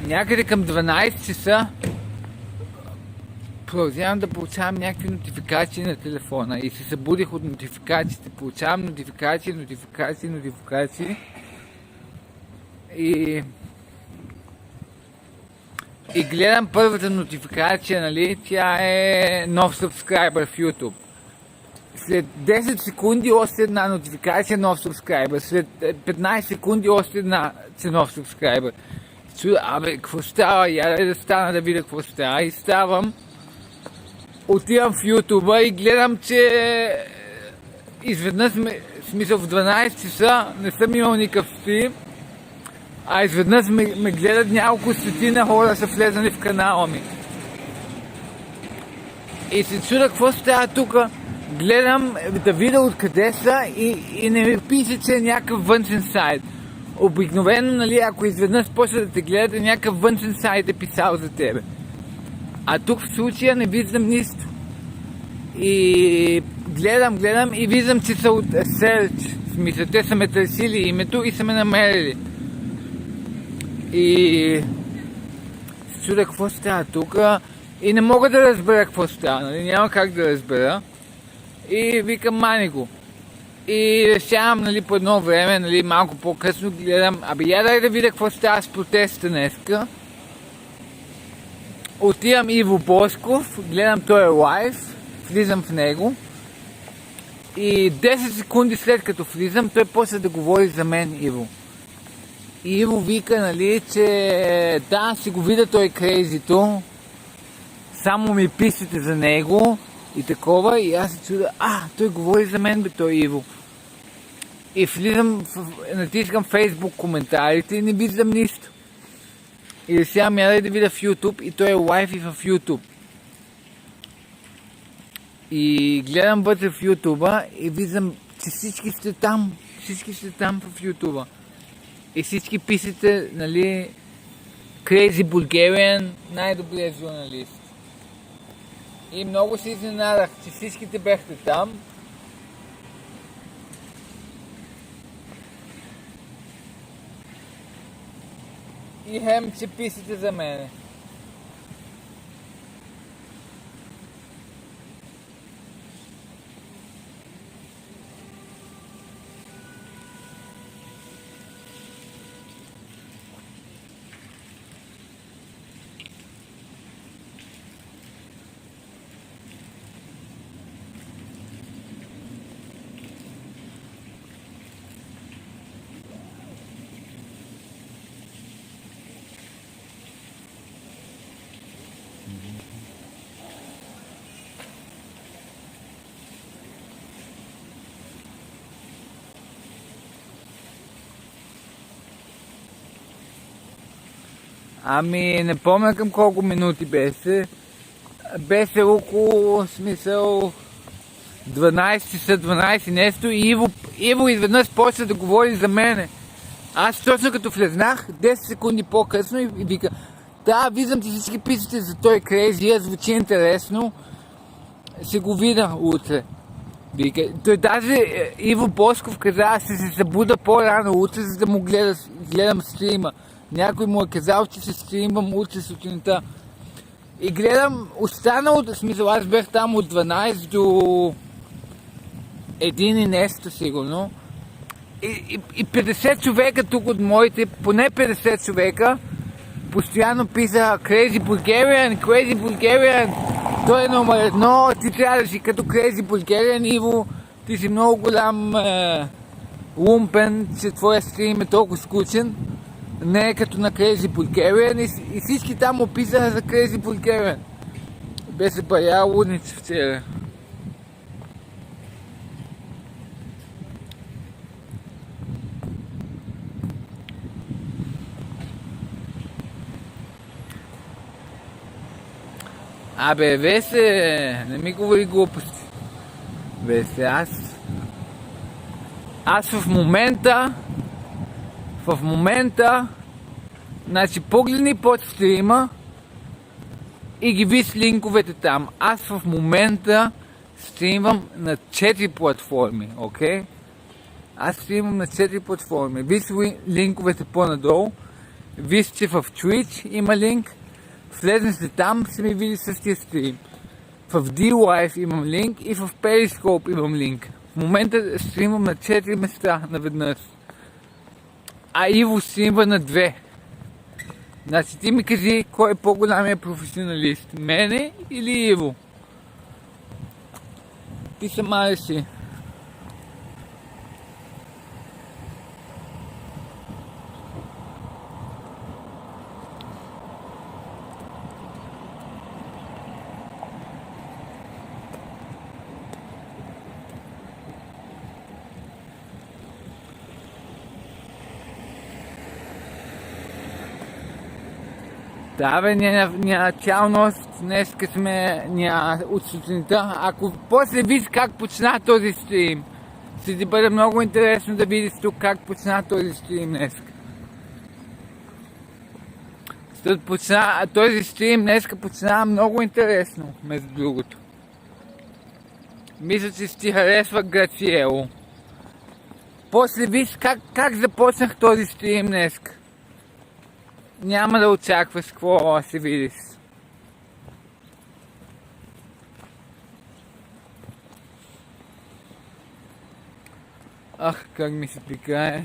някъде към 12 часа продължавам да получавам някакви нотификации на телефона и се събудих от нотификациите, получавам нотификации и гледам първата нотификация, нали, тя е нов subscriber в YouTube. След 10 секунди още една нотификация, нов subscriber, след 15 секунди още една нов subscriber. Чудя, какво става? Я да стана да видя какво става и ставам. Отивам в YouTube и гледам, че изведнъж, в смисъл в 12 часа не съм имал никакъв стрим, а изведнъж ме гледат няколко стотина хора са влезали в канала ми. И се чудя какво става тук, гледам да видя откъде са и не ми пише, че е някакъв външен сайт. Обикновено, нали, ако изведнъж почва да те гледате, някакъв външен сайт е писал за тебе. А тук в случая не виждам нищо. И гледам и виждам, че са от search. В смисъл, те са ме търсили името и са ме намерили. И се чудя какво става тук и не мога да разбера какво става, нали? Няма как да разбера. И викам, мани го. И решавам, нали, по едно време, нали, малко по-късно гледам, я дай да видя какво става с протеста днеска. Отивам Иво Босcов, гледам той е лайв, влизам в него. И 10 секунди след като влизам, той после да говори за мен, Иво. И Иво вика, нали, че да, си го видя той крейзито, само ми пишете за него и такова, и аз се чудя, той говори за мен, бе, той Иво. И влизам, натискам Facebook коментарите и не виждам нищо. И сега дай да видя в YouTube, и той е лайв и в YouTube. И гледам вътре в YouTube и виждам, че всички сте там в YouTube. И всички пишете, нали, Crazy Bulgarian, най-добрият журналист. И много се изненадах, че всичките бяхте там. И хем, че пишете за мене. Не помня към колко минути беше. Беше около, смисъл, 12 нещо, и Иво изведнъж почна да говори за мене. Аз точно като влезнах, 10 секунди по-късно, и вика, да, виждам, че всички писате за той крейзи, звучи интересно, ще го видя утре. Вика, той даже Иво Босcов каза, аз ще се събуда по-рано утре, за да му гледам стрима. Някой му е казал, че се стримвам утре сутринта. И гледам останалото, смисъл, аз бях там от 12 до 1 и нещо сигурно. И 50 човека тук от моите, поне 50 човека, постоянно писа Crazy Bulgarian, той е номер едно, ти трябва да си като Crazy Bulgarian, Иво, ти си много голям лумпен, че твоя стрим е толкова скучен. Не е като на Crazy Bulgarian, и всички там описаха за Crazy Bulgarian. Беше бая лудница вчера. Весе, не ми говори глупости. Весе, аз в момента, значи погледни под стрима и ги виж линковете там. Аз в момента стримвам на 4 платформи, окей? Аз стримвам на 4 платформи. Виж линковете по-надолу. Виж, че в Twitch има линк. Влезне се там, ще ми види същия стрим. В D-Live имам линк и в Periscope имам линк. В момента стримвам на 4 места наведнъж. А Иво стримва на 2. Значи ти ми кажи, кой е по-голямия професионалист? Мене или Иво? Ти сама ли си? Да, бе, ние цял нощ днеска сме от сутринта. Ако после видиш как почна този стрим, ще ти бъде много интересно да видиш тук как почна този стрим днеска. Този стрим днеска почна много интересно, между другото. Мисля, че ще ти харесва Грациело. После виж как започнах този стрим днеска. Няма да очакваш какво ще видиш. Ах, как ми се пикае.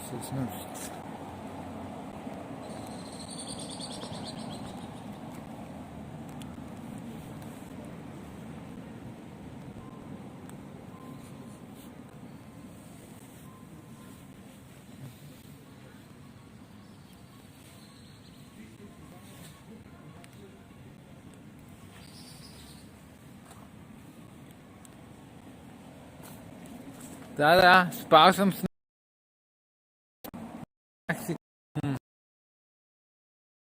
Всъщност. Да, спал съм с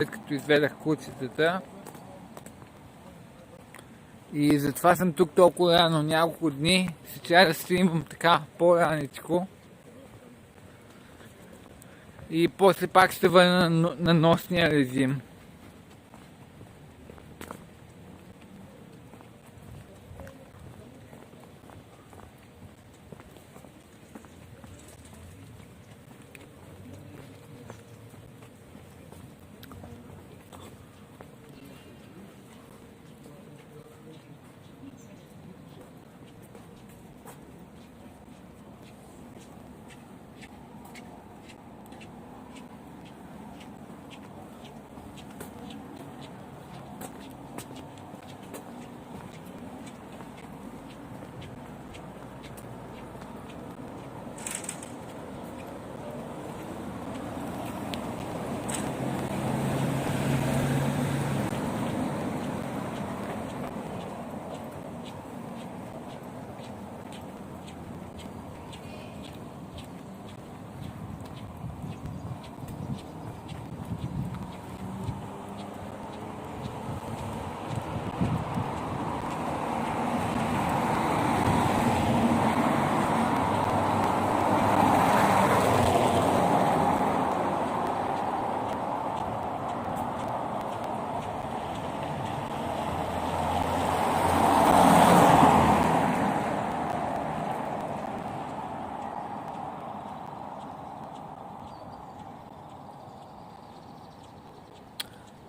след като изведах кучетата. И затова съм тук толкова рано, няколко дни. Сега да стримам така по-раничко. И после пак ще върна на нощния режим.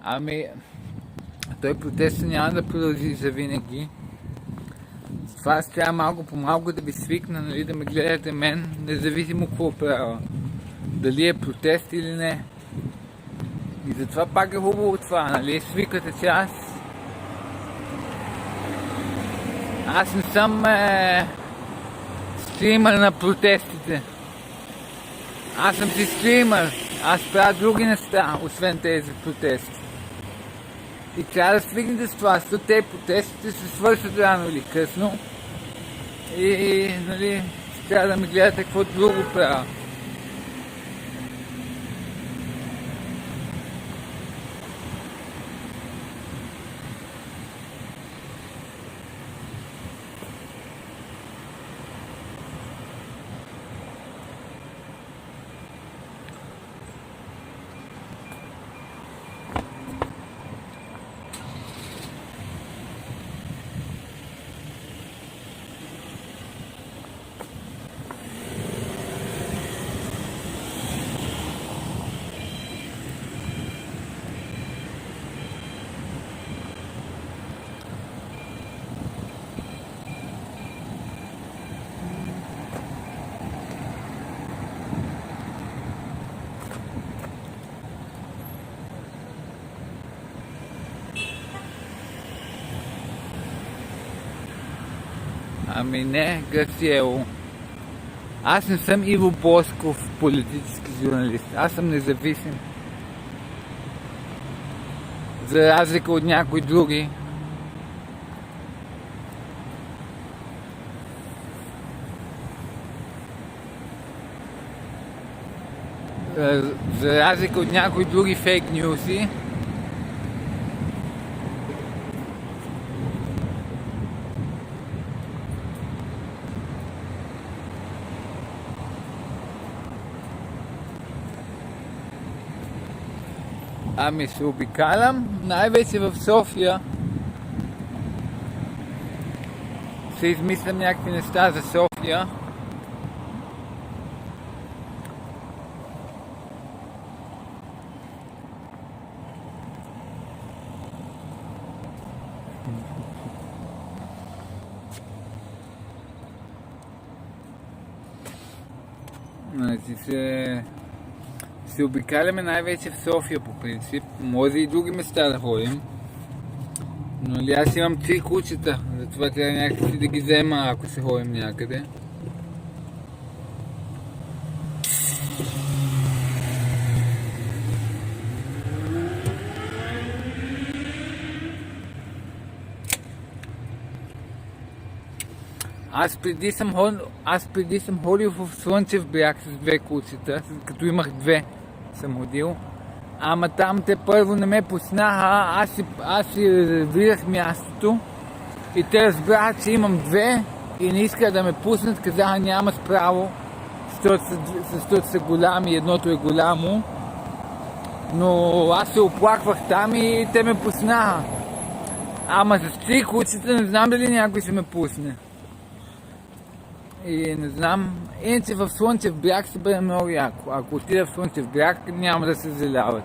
Ами, той протестът няма да продължи за винаги. Това аз трябва малко по малко да ви свикна, нали, да ме гледате мен, независимо какво правя. Дали е протест или не. И затова пак е хубаво това, нали, свикате, че аз не съм стример на протестите. Аз съм си стример. Аз правя други неща, освен тези протести. И трябва да свикнете с това, защото тези протестите се свършат рано или късно. И нали, трябва да ме гледате какво друго правя. Ами не, Гърция. Аз не съм Иво Босков, политически журналист. Аз съм независим. За разлика от някои други. За разлика от някои други фейк нюси. Ами се обикалям, най-вече в София. Се измислям някакви неща за София. Значи се обикаляме най-вече в София по принцип. Може и други места да ходим. Но ли аз имам 3 кучета, затова трябва някакси да ги взема, ако се ходим някъде. Аз преди съм ходил в Слънчев бряг с 2 кучета, като имах 2 съм ходил. Ама там те първо не ме пуснаха, аз си видях мястото и те разбраха, че имам 2 и не искаха да ме пуснат, казаха няма справо, защото са голями, едното е голямо. Но аз се оплаквах там и те ме пуснаха. Ама с 3 кучета не знам дали някой ще ме пусне. И не знам, иначе в Слънчев бряг ще бъде много яко. Ако отида в Слънчев бряг, няма да се заляват.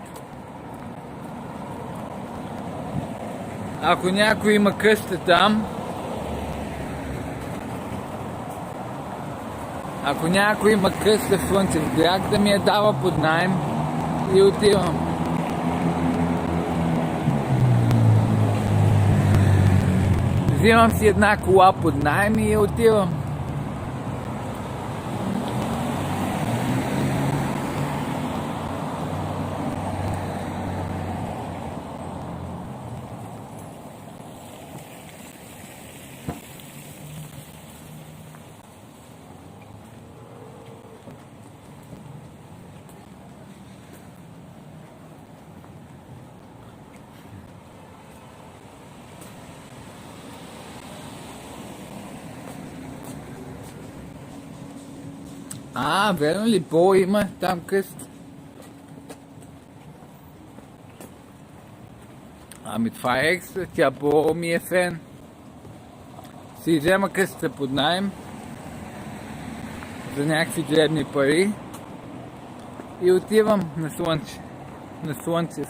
Ако някой има къща там, ако някой има къща в Слънчев бряг, да ми я дава под наем и отивам. Взимам си една кола под наем и отивам. Верно ли? Бо има там къща. Ами това е екстра, тя Бо ми е фен. Си взема къщата под наем за някакви дребни пари и отивам на Слънчев.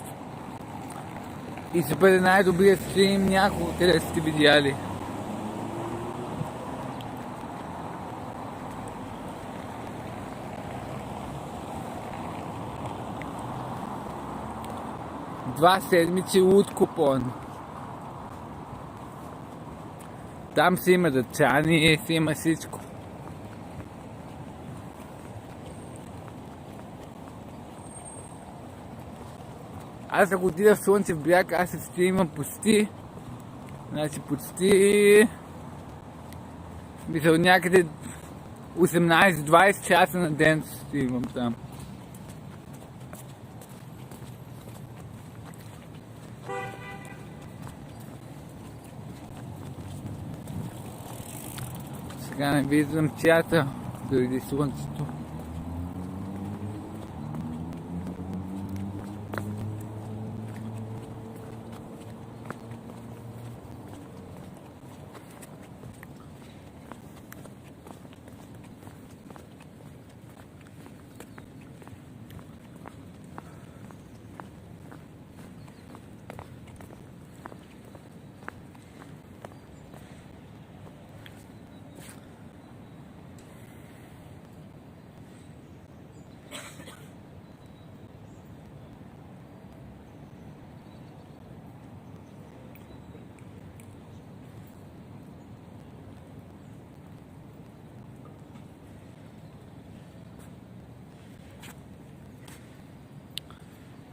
И ще бъде най-добрият стрим няколко, къде сте видяли. Два седмици от купон. Там си има дъчани, си има всичко. Аз ако отида в Слънчев бряг, аз ще имам почти. Значи почти... Мисля, някъде 18-20 часа на ден ще имам там. Сега не виждам чата дойде слънцето.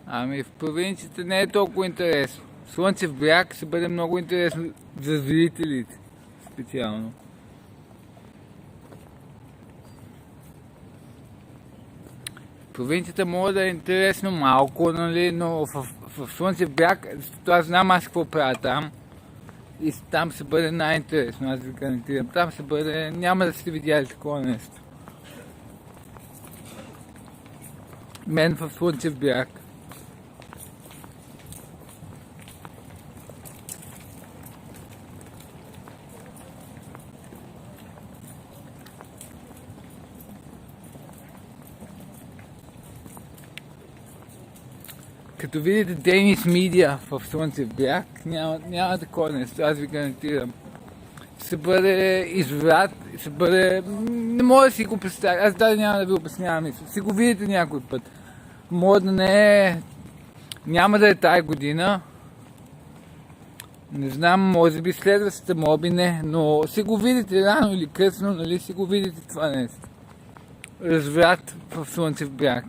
Ами в провинцията не е толкова интересно. Слънчев бряг ще бъде много интересно за зрителите специално. Провинцията може да е интересно малко, нали, но в Слънчев бряг, аз знам аз какво правя там. И там ще бъде най-интересно, аз ви гарантирам. Там ще бъде, няма да сте видяли такова нещо. Мен в Слънчев бряг. Като видите Денис Мидия в Слънчев бряг, няма такова нещо, аз ви гарантирам. Ще бъде изврат, ще бъде... Не мога да си го представя, аз даже няма да ви обяснявам, ще го видите някой път. Може да не е... Няма да е тая година. Не знам, може би следващата, може би не, но ще го видите рано или късно, нали, ще го видите това нещо. Разврат в Слънчев бряг.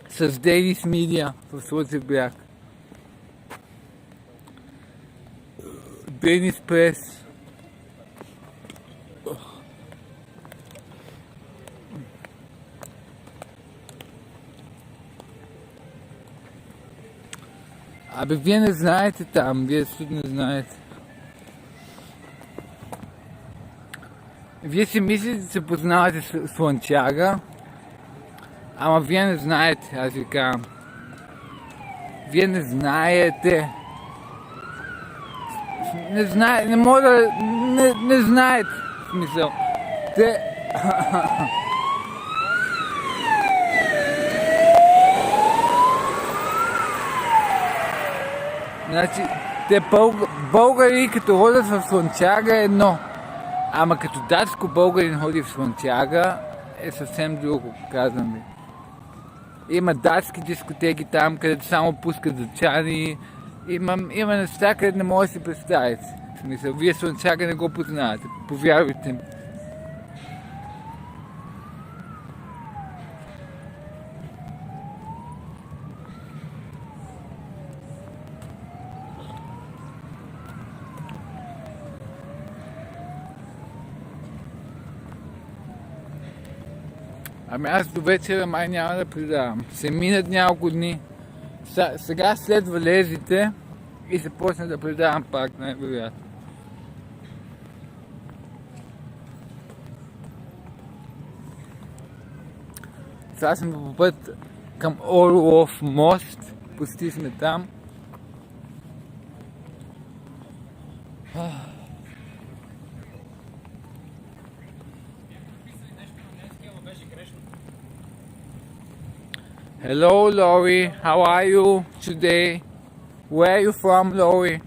С Денис Мидия в Слънчев бряг. Денис Прес. Абе, вие не знаете там, вие също не знаете. Вие си мислите, че се познавате с Слънчага, ама вие не знаете, аз ви казвам. Вие не знаете. Не знаете, не мога да... Не знаете, в смисъл. Те... Значи, те българи като ходят в Слънчага е едно. Ама като датско българин ходи в Слънчага е съвсем друго, казвам ви. Има датски дискотеки там, където само пускат дъчани. Има неща, където не може да си представите. В смисъл, вие Слънчага не го познавате, повярвайте ми. Ами аз до вечера май няма да предавам. Се минат няколко дни. Сега след валезите и се почна да предавам пак, най-вероятно. Сега съм по път към Орлов мост. Почти сме там. Hello, Lori. How are you today? Where are you from, Lori?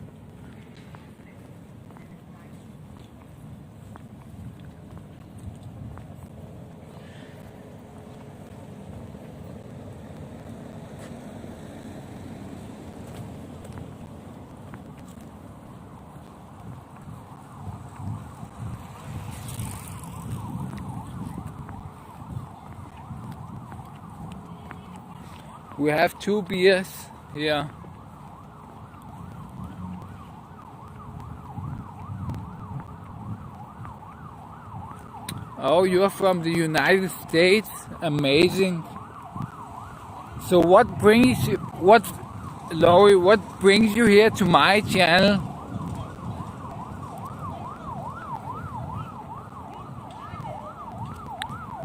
We have 2 beers here. Oh, you're from the United States? Amazing. So Lori, what brings you here to my channel?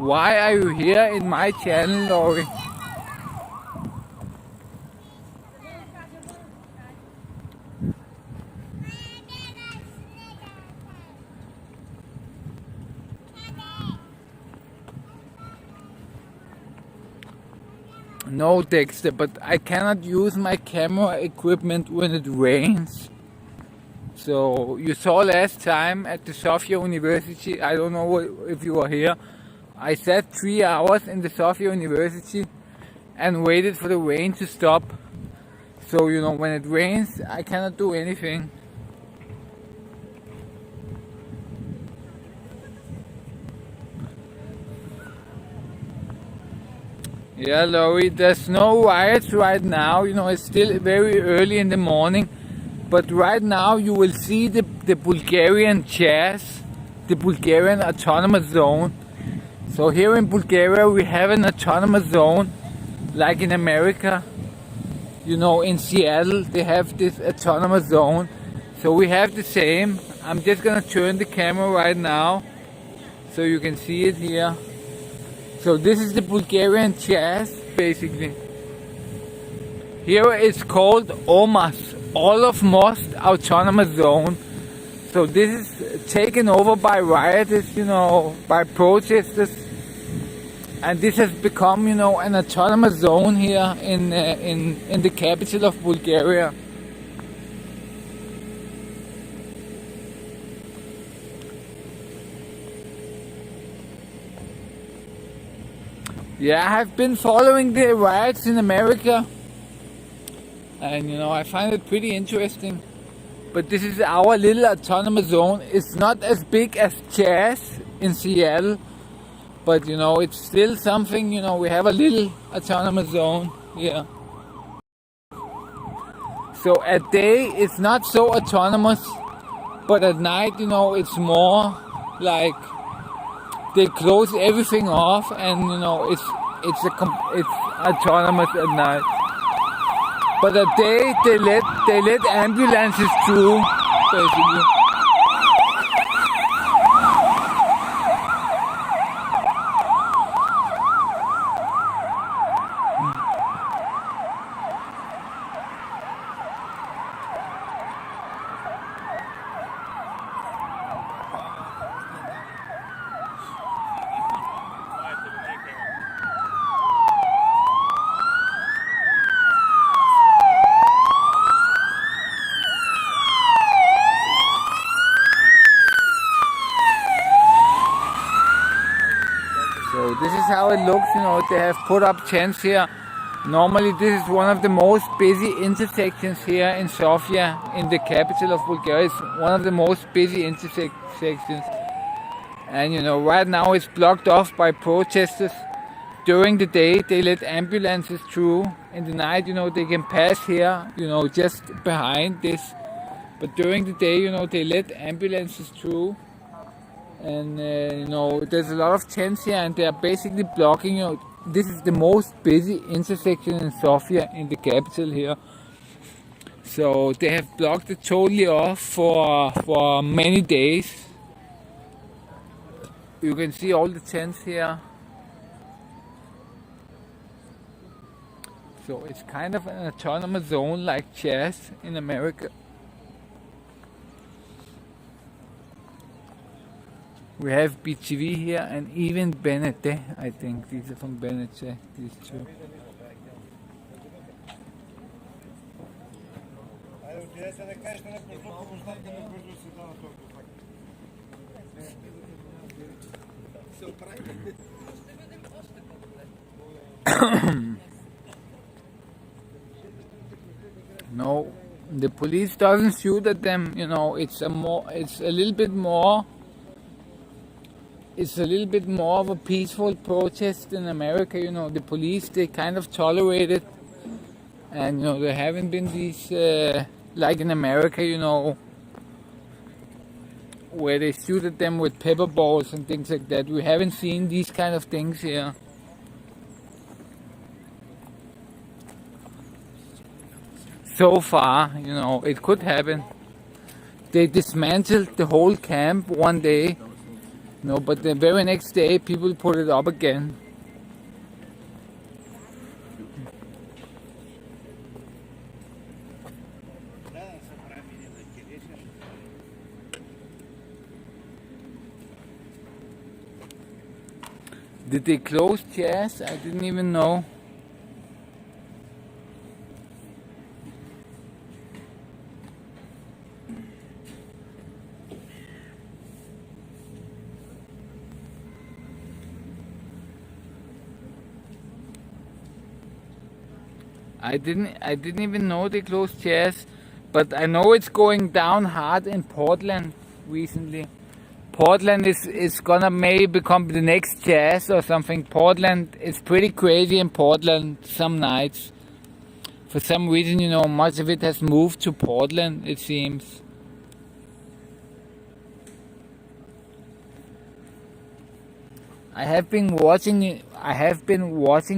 Why are you here in my channel, Lori? No, Dexter, but I cannot use my camera equipment when it rains. So you saw last time at the Sofia University, I don't know if you were here, I sat 3 hours in the Sofia University and waited for the rain to stop. So, you know, when it rains, I cannot do anything. Yeah, Laurie, there's no riots right now. You know, it's still very early in the morning. But right now you will see the Bulgarian chairs, the Bulgarian autonomous zone. So here in Bulgaria we have an autonomous zone like in America. You know, in Seattle they have this autonomous zone. So we have the same. I'm just gonna turn the camera right now so you can see it here. So this is the Bulgarian chairs basically. Here it's called OMAS, All of Most Autonomous Zone. So this is taken over by rioters, you know, by protesters. And this has become, you know, an autonomous zone here in the capital of Bulgaria. Yeah, I have been following the riots in America. And you know, I find it pretty interesting. But this is our little autonomous zone. It's not as big as Chas in Seattle. But you know, it's still something, you know, we have a little autonomous zone here. So at day it's not so autonomous. But at night, you know, it's more like they close everything off and you know, it's autonomous at night. But at day they let ambulances through, basically. So this is how it looks, you know, they have put up tents here. Normally this is one of the most busy intersections here in Sofia, in the capital of Bulgaria. It's one of the most busy intersections. And you know, right now it's blocked off by protesters. During the day they let ambulances through. In the night, you know, they can pass here, you know, just behind this. But during the day, you know, they let ambulances through. And you know, there's a lot of tents here and they are basically blocking, you know, this is the most busy intersection in Sofia, in the capital here. So they have blocked it totally off for many days. You can see all the tents here. So it's kind of an autonomous zone like Chas in America. We have BTV here and even Benete, I think. These are from Benete, these two. No, the police doesn't shoot at them, you know, it's a little bit more of a peaceful protest in America, you know. The police, they kind of tolerate it. And, you know, there haven't been these, like in America, you know, where they shoot at them with pepper balls and things like that. We haven't seen these kind of things here. So far, you know, it could happen. They dismantled the whole camp one day. No, but the very next day people put it up again. Did they close Chas? I didn't even know. I didn't even know they closed Chas, but I know it's going down hard in Portland recently. Portland is gonna maybe become the next Jazz or something. Portland is pretty crazy in Portland some nights. For some reason, you know, much of it has moved to Portland, it seems. I have been watching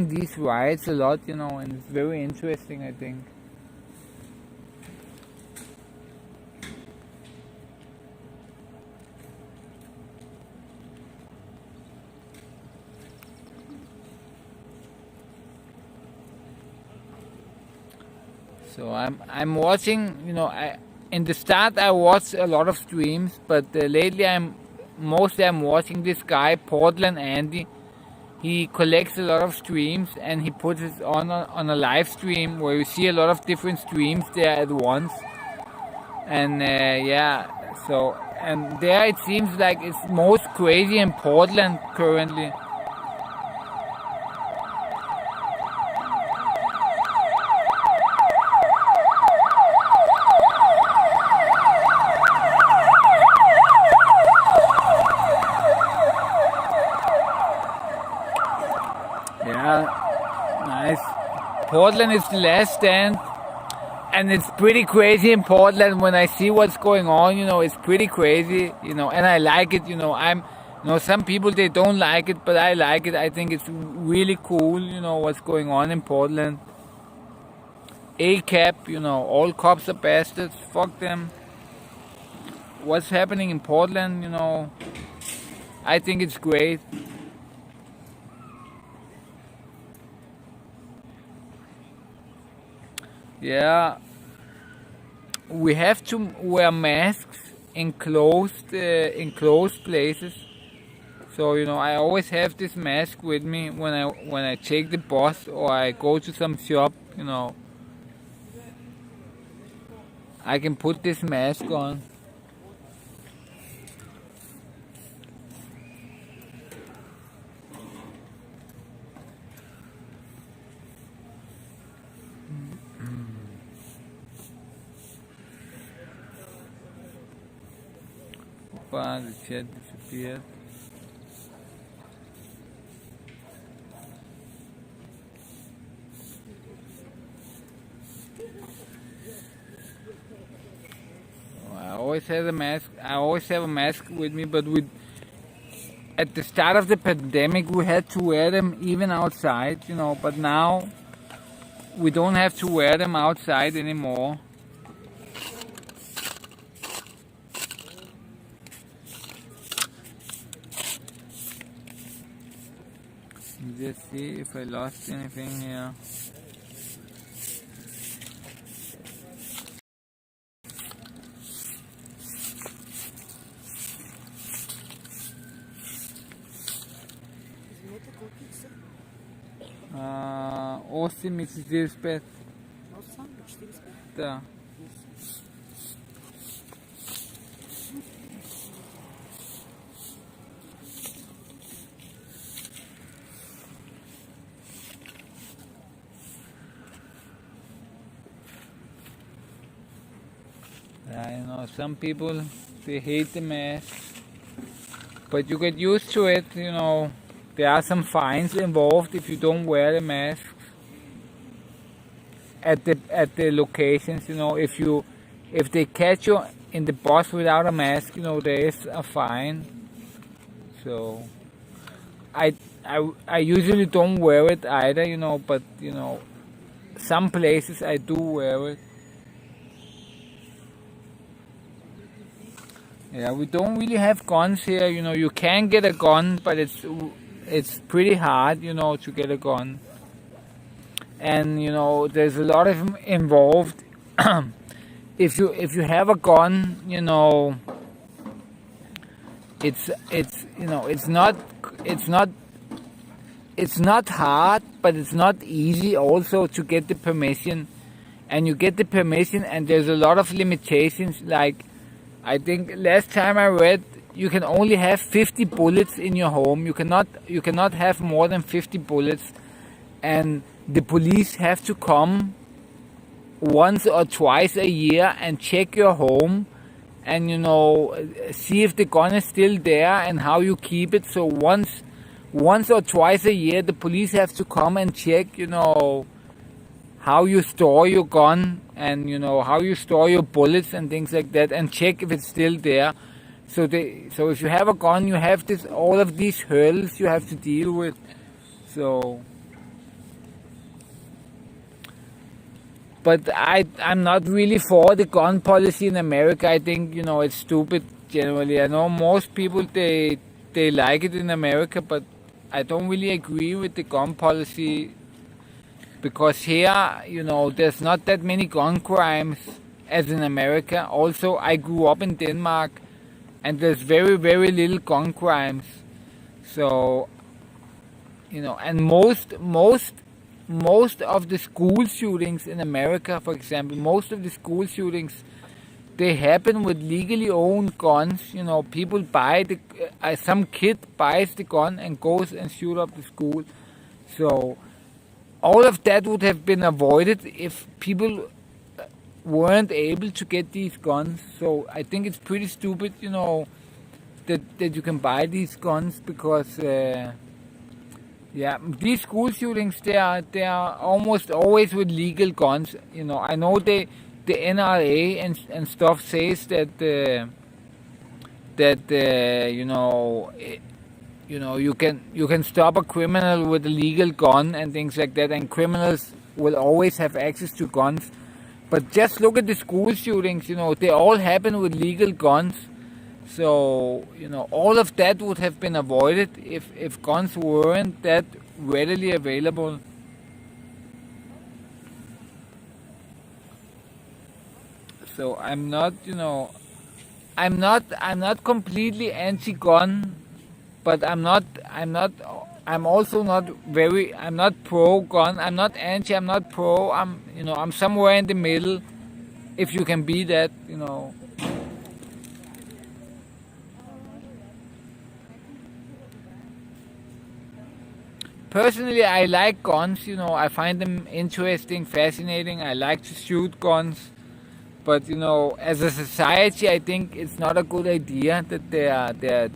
these riots a lot, you know, and it's very interesting, I think. So I'm watching, you know, in the start I watched a lot of streams, but lately I'm watching this guy Portland Andy. He collects a lot of streams and he puts it on a live stream where you see a lot of different streams there at once. And yeah, so and there it seems like it's most crazy in Portland currently. Nice. Portland is the last stand, and it's pretty crazy in Portland when I see what's going on. You know, it's pretty crazy. You know, and I like it. You know, some people they don't like it, but I like it. I think it's really cool. You know what's going on in Portland. ACAP. You know, all cops are bastards. Fuck them. What's happening in Portland? You know, I think it's great. Yeah, we have to wear masks in closed places. So you know, I always have this mask with me when I take the bus or I go to some shop. You know, I can put this mask on. The chat disappeared. I always have a mask. I always have a mask with me, but at the start of the pandemic we had to wear them even outside, you know. But now we don't have to wear them outside anymore. Just see if I lost anything here. Осемь и 45. Да. You know, some people they hate the mask, but you get used to it. You know, there are some fines involved if you don't wear the mask at the locations. You know, if they catch you in the bus without a mask, you know, there is a fine. So I usually don't wear it either. You know, but you know, some places I do wear it. Yeah, we don't really have guns here. You know, you can get a gun, but it's pretty hard, you know, to get a gun. And you know, there's a lot of involved. If you have a gun, you know, it's you know, it's not hard, but it's not easy also to get the permission. And you get the permission, and there's a lot of limitations. Like, I think last time I read, you can only have 50 bullets in your home. You cannot have more than 50 bullets, and the police have to come once or twice a year and check your home and see if the gun is still there and how you keep it. So once or twice a year, the police have to come and check, how you store your gun, and how you store your bullets and things like that, and check if it's still there. So if you have a gun, you have all of these hurdles you have to deal with. So, but I'm not really for the gun policy in America. I think it's stupid generally. I know most people they like it in America, but I don't really agree with the gun policy, because here there's not that many gun crimes as in America. Also, I grew up in Denmark, and there's very, very little gun crimes. So, and most of the school shootings in America, for example, most of the school shootings, they happen with legally owned guns. People buy some kid buys the gun and goes and shoot up the school. So all of that would have been avoided if people weren't able to get these guns. So I think it's pretty stupid, that you can buy these guns, because these school shootings, they are almost always with legal guns. I know the NRA and stuff says that you can stop a criminal with a legal gun and things like that, and criminals will always have access to guns. But just look at the school shootings. They all happen with legal guns. So all of that would have been avoided if guns weren't that readily available. So I'm not completely anti-gun, but I'm not pro-gun. I'm not anti, I'm not pro. I'm somewhere in the middle, if you can be that. Personally, I like guns. I find them interesting, fascinating. I like to shoot guns. But as a society, I think it's not a good idea that they are there.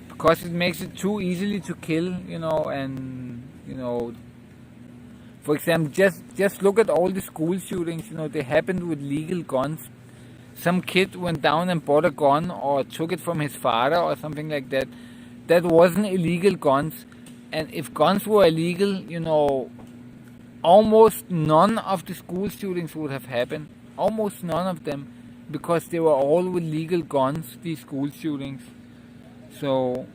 Because it makes it too easily to kill. And for example, just look at all the school shootings. They happened with legal guns. Some kid went down and bought a gun, or took it from his father or something like that. That wasn't illegal guns. And if guns were illegal, almost none of the school shootings would have happened. Almost none of them. Because they were all with legal guns, these school shootings. So,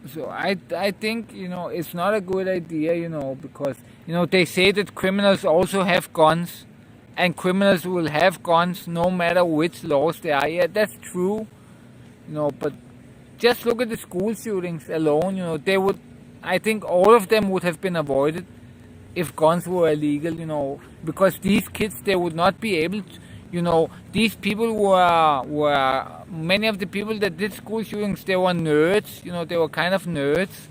So I think it's not a good idea, because they say that criminals also have guns, and criminals will have guns no matter which laws they are. Yeah, that's true, but just look at the school shootings alone. I think all of them would have been avoided if guns were illegal. Because these kids, they would not be able to. These people were many of the people that did school shootings, they were nerds. They were kind of nerds.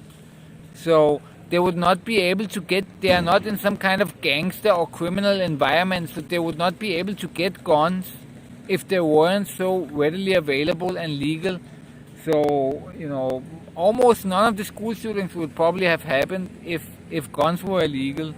So they would not be able to they are not in some kind of gangster or criminal environment, so they would not be able to get guns if they weren't so readily available and legal. So, almost none of the school shootings would probably have happened if guns were illegal.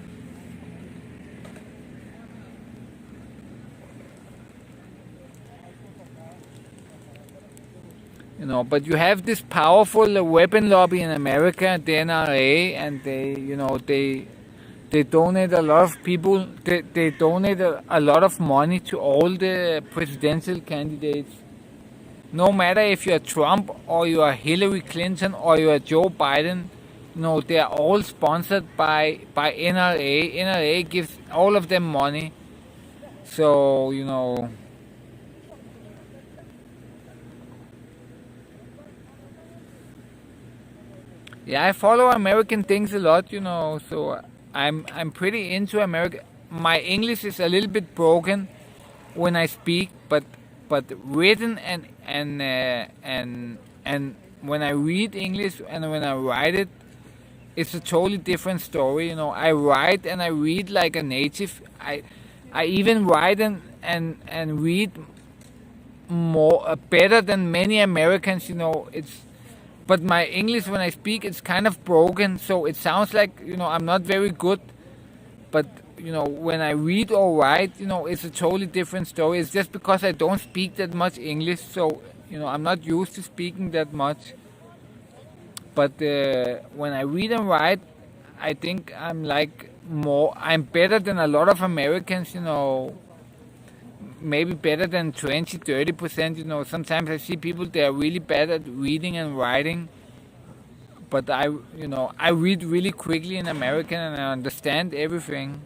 But you have this powerful weapon lobby in America, the NRA, and they donate a lot of people. They donate a lot of money to all the presidential candidates. No matter if you are Trump or you are Hillary Clinton or you are Joe Biden, they are all sponsored by NRA. NRA gives all of them money. So yeah, I follow American things a lot, so I'm pretty into America. My English is a little bit broken when I speak, but written and when I read English and when I write it, it's a totally different story. You know, I write and I read like a native. I even write and read more better than many Americans. You know, it's but my English when I speak it's kind of broken, so it sounds like I'm not very good. But when I read or write, it's a totally different story. It's just because I don't speak that much English, so I'm not used to speaking that much. But when I read and write, I think I'm better than a lot of Americans. Maybe better than 20-30%. Sometimes I see people, they are really bad at reading and writing, but I read really quickly in American and I understand everything.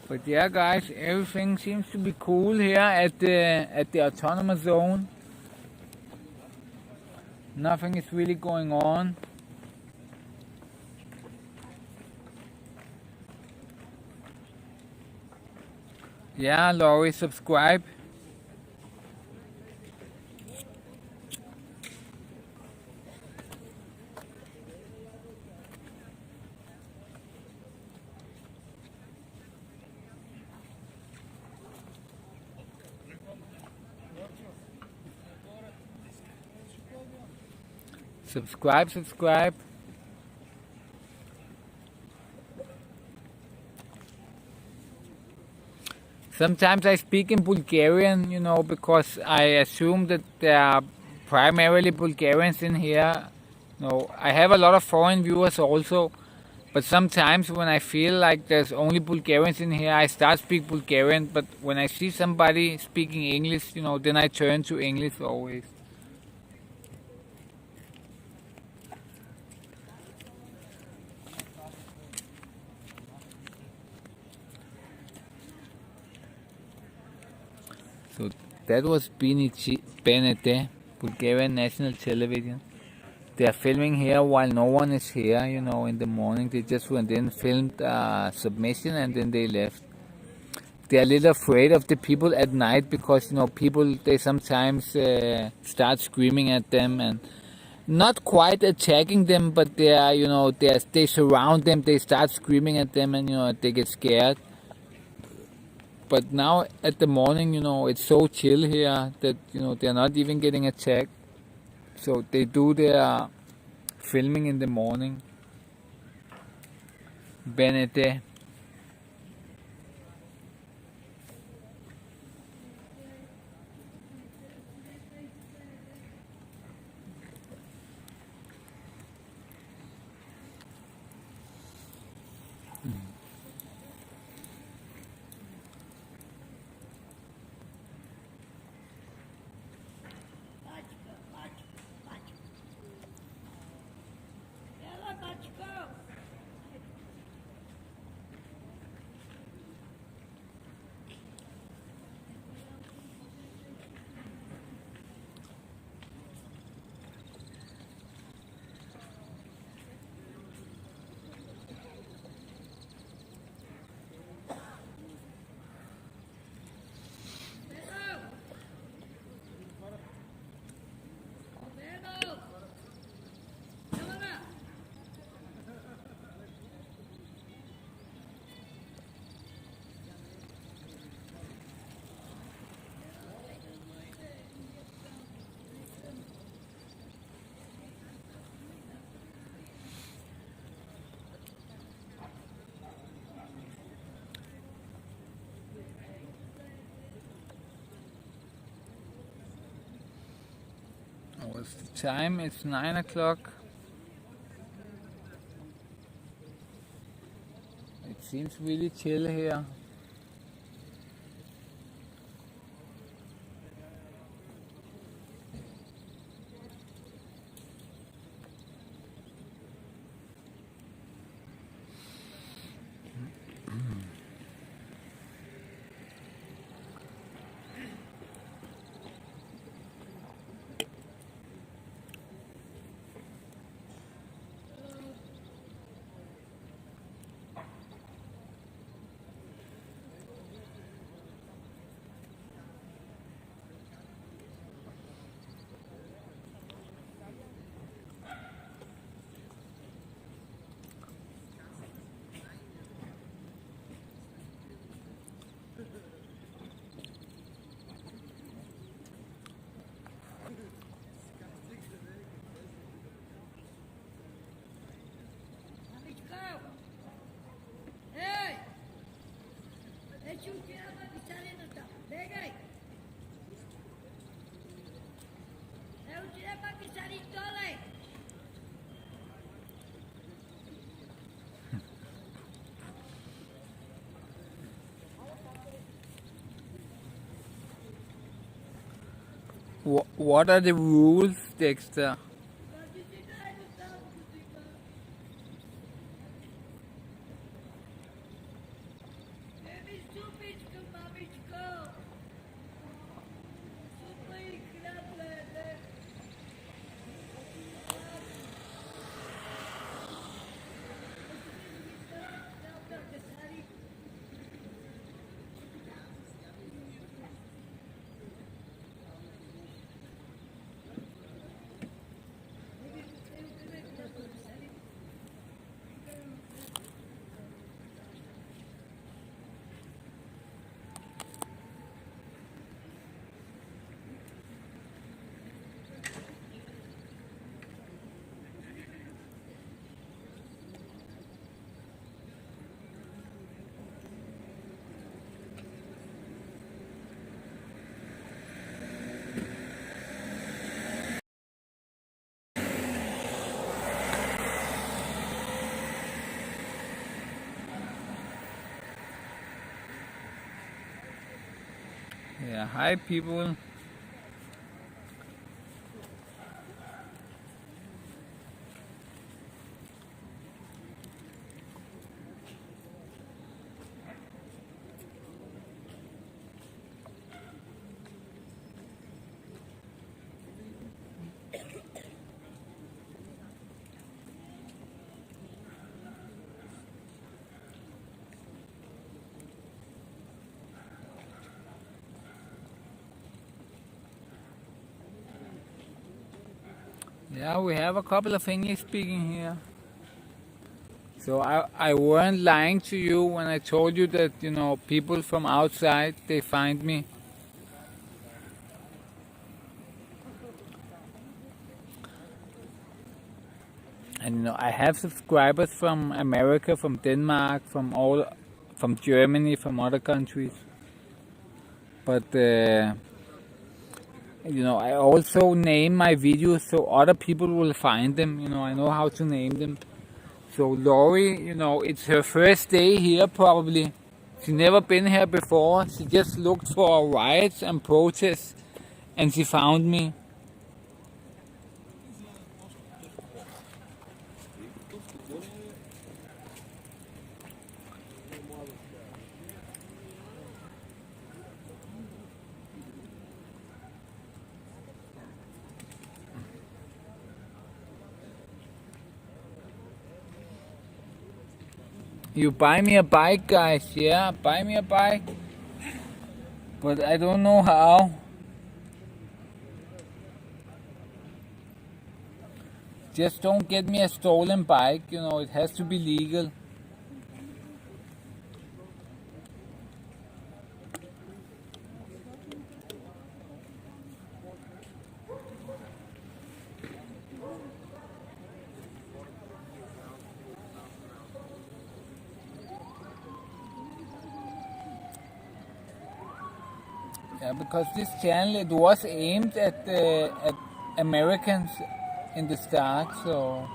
But yeah, guys, everything seems to be cool here at the autonomous zone. Nothing is really going on. Yeah, Laurie, subscribe. Subscribe. Sometimes I speak in Bulgarian, because I assume that there are primarily Bulgarians in here. I have a lot of foreign viewers also, but sometimes when I feel like there's only Bulgarians in here, I start speak Bulgarian. But when I see somebody speaking English, then I turn to English always. So that was BNT, Bulgarian National Television. They are filming here while no one is here, in the morning. They just went in, filmed submission, and then they left. They're a little afraid of the people at night because, people, they sometimes start screaming at them and not quite attacking them, but they are, they surround them, they start screaming at them and, they get scared. But now at the morning, it's so chill here that, they're not even getting attacked. So they do their filming in the morning. Benete. What's the time? It's 9 o'clock. It seems really chill here. What are the rules, Dexter? Yeah, hi people. Yeah, we have a couple of English speaking here. So I weren't lying to you when I told you that, people from outside, they find me. And I have subscribers from America, from Denmark, from Germany, from other countries. But I also name my videos so other people will find them. I know how to name them. So Lori, it's her first day here probably. She never been here before. She just looked for riots and protests, and she found me. You buy me a bike, guys. Yeah, buy me a bike. But I don't know how. Just don't get me a stolen bike. It has to be legal. Yeah, because this channel, it was aimed at Americans in the start, so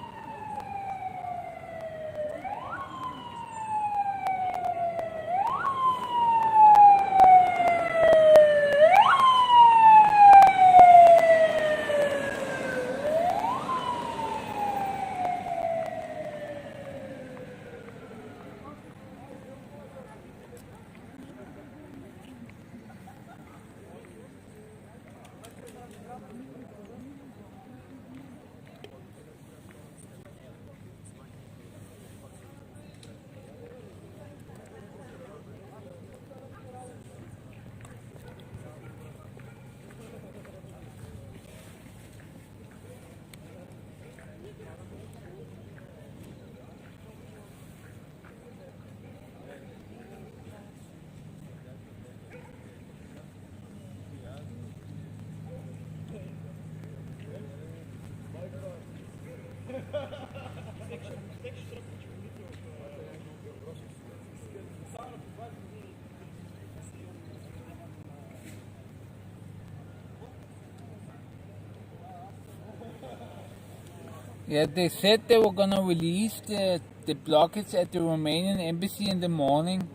Yeah, they said they were gonna release the blockage at the Romanian embassy in the morning.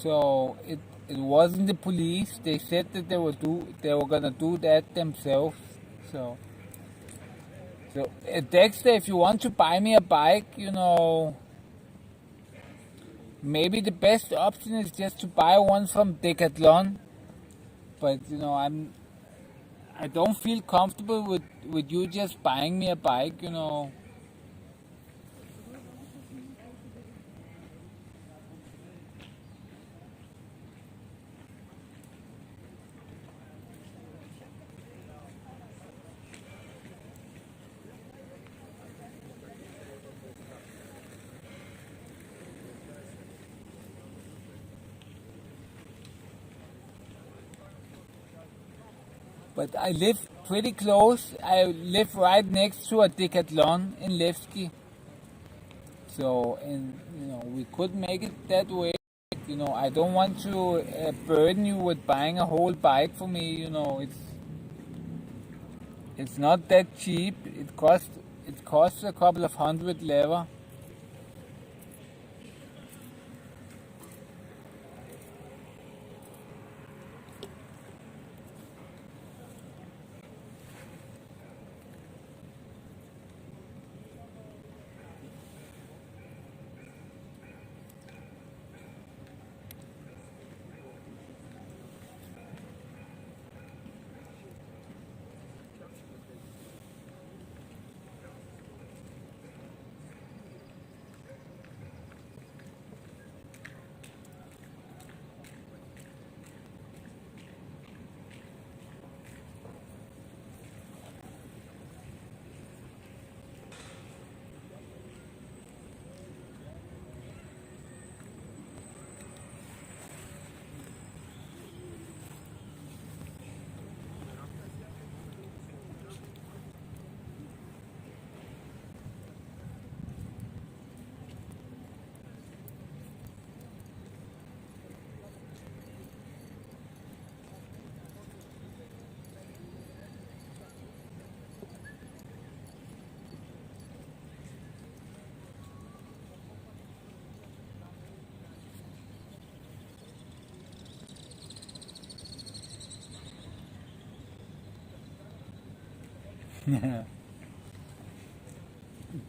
So it wasn't the police. They said that they were gonna do that themselves. So Dexter, if you want to buy me a bike, maybe the best option is just to buy one from Decathlon. But I don't feel comfortable with you just buying me a bike. But I live pretty close. I live right next to a Decathlon in Levski. So, and we could make it that way. I don't want to burden you with buying a whole bike for me. It's not that cheap. It costs a couple of hundred lever.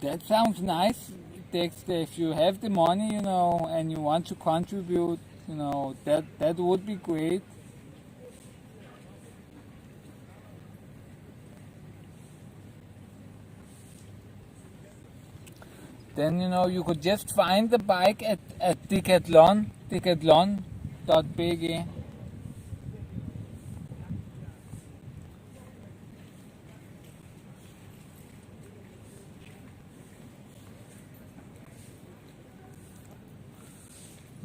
That sounds nice, Dexter. If you have the money, and you want to contribute, that would be great. Then you could just find the bike at Decathlon.bg.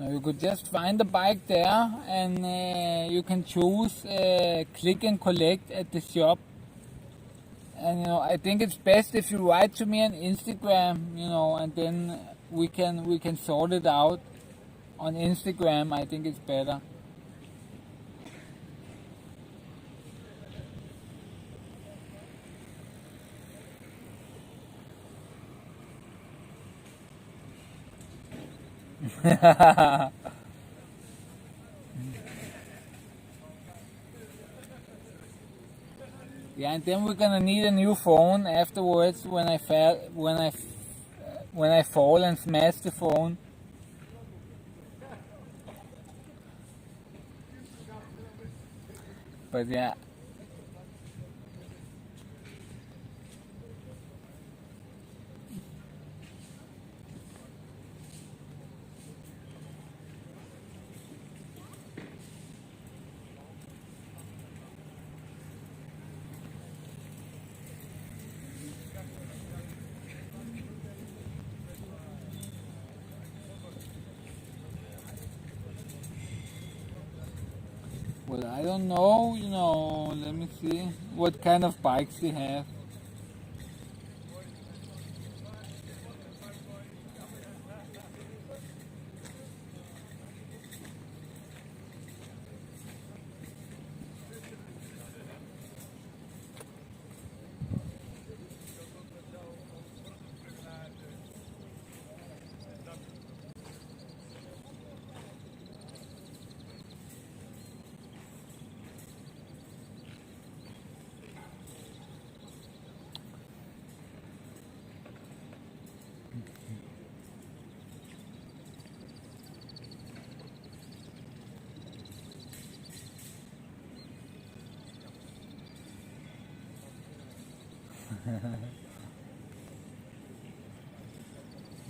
Now you could just find the bike there, and you can choose click and collect at the shop. And I think it's best if you write to me on Instagram, and then we can sort it out on Instagram. I think it's better. Yeah, and then we're gonna need a new phone afterwards when I fall and smash the phone. But yeah. Well, I don't know, let me see what kind of bikes they have.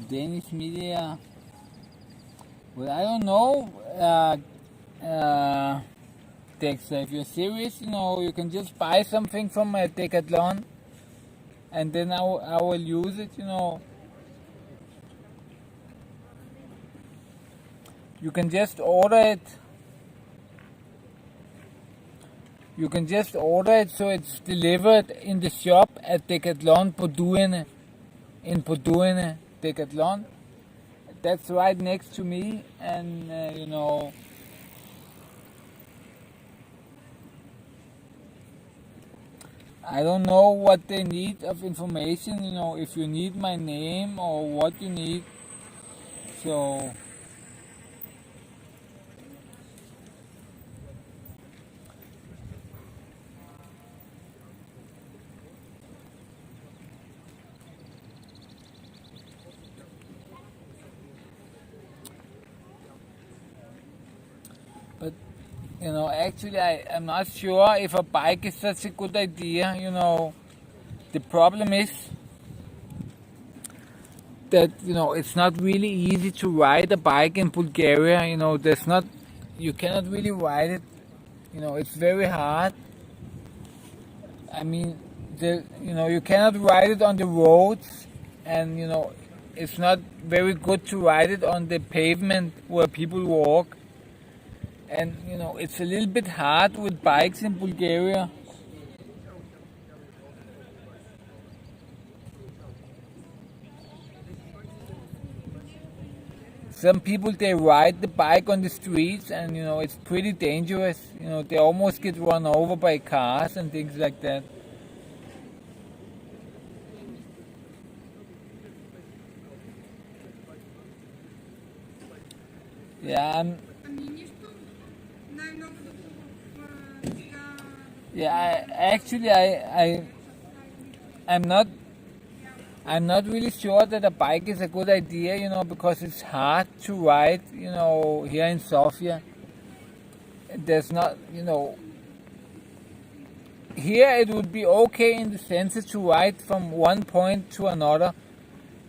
Danish media. Well, I don't know, Dexter. If you're serious, you can just buy something from a Decathlon, and then I will use it. You can just order it. You can just order it so it's delivered in the shop at Decathlon in Podurene, Decathlon. That's right next to me, and I don't know what they need of information, if you need my name or what you need. So but actually I'm not sure if a bike is such a good idea. The problem is that it's not really easy to ride a bike in Bulgaria. You cannot really ride it. It's very hard. I mean, you cannot ride it on the roads, and it's not very good to ride it on the pavement where people walk. And it's a little bit hard with bikes in Bulgaria. Some people, they ride the bike on the streets, and it's pretty dangerous. They almost get run over by cars and things like that. Yeah, actually, I'm not really sure that a bike is a good idea, because it's hard to ride, here in Sofia. There's not, here it would be okay in the center to ride from one point to another,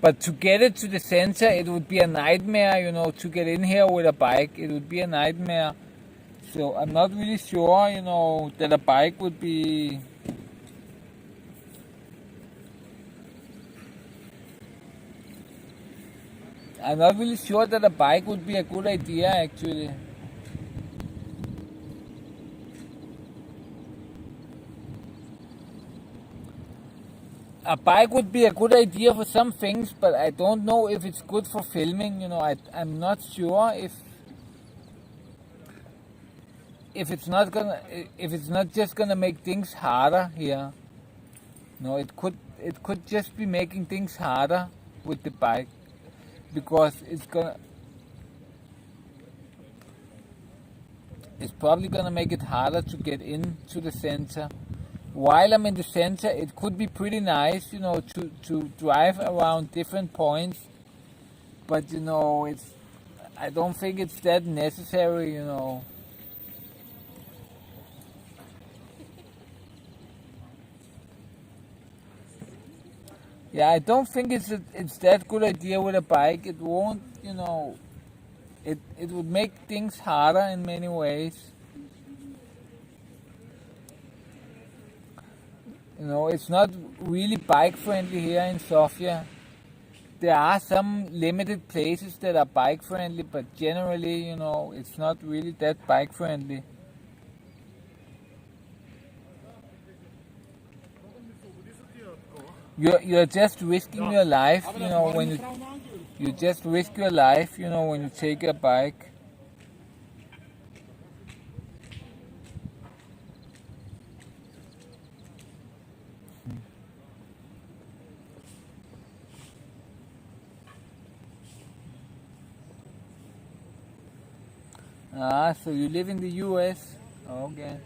but to get it to the center, it would be a nightmare, to get in here with a bike. It would be a nightmare. So I'm not really sure, that a bike would be... I'm not really sure that a bike would be a good idea, actually. A bike would be a good idea for some things, but I don't know if it's good for filming. I'm not sure if it's not just gonna make things harder here. It could just be making things harder with the bike, because it's probably gonna make it harder to get into the center. While I'm in the center, it could be pretty nice, to drive around different points, but I don't think it's that necessary. Yeah, I don't think it's that good idea with a bike. It won't, it would make things harder in many ways. It's not really bike friendly here in Sofia. There are some limited places that are bike friendly, but generally, it's not really that bike friendly. You're just risking your life, when you just risk your life, when you take a bike. So you live in the US? Okay.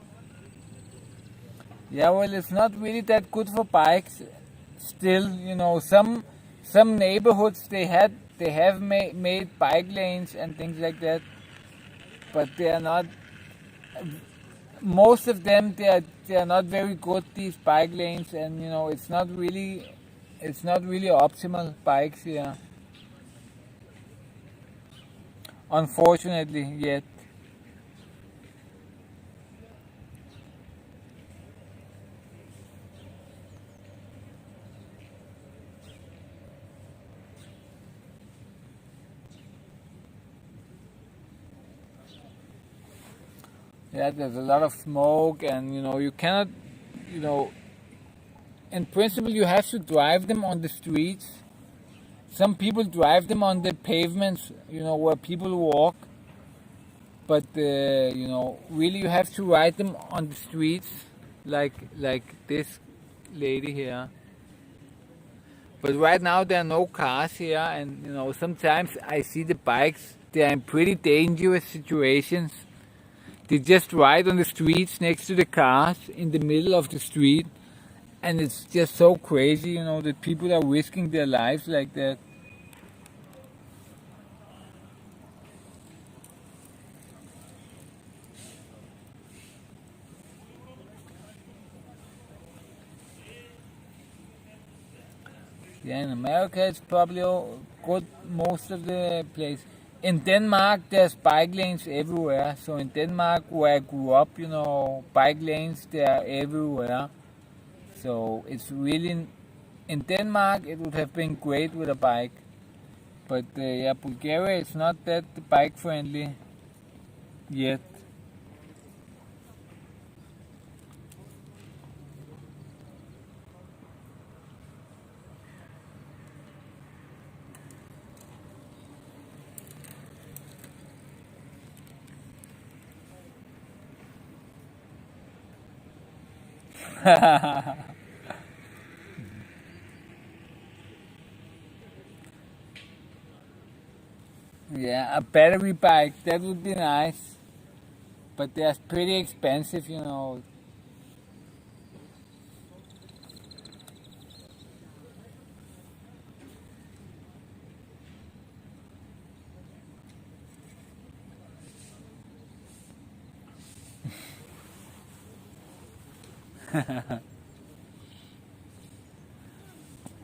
Yeah, well, it's not really that good for bikes. Still, some neighborhoods, they have made bike lanes and things like that, but they are not most of them they are not very good, these bike lanes, and you know it's not really optimal bikes here, unfortunately yet. Yeah, there's a lot of smoke, and you know you cannot, you know, in principle you have to drive them on the streets. Some people drive them on the pavements, you know, where people walk, but you know, really you have to ride them on the streets, like this lady here. But right now there are no cars here, and you know sometimes I see the bikes. They are in pretty dangerous situations. They just ride on the streets next to the cars in the middle of the street, and it's just so crazy, you know, that people are risking their lives like that. Yeah, in America it's probably good most of the place. In Denmark there's bike lanes everywhere. So in Denmark where I grew up, you know, bike lanes they are everywhere. So it's really, in Denmark it would have been great with a bike. But yeah, Bulgaria is not that bike friendly yet. Yeah, a battery bike, that would be nice. But they're pretty expensive, you know.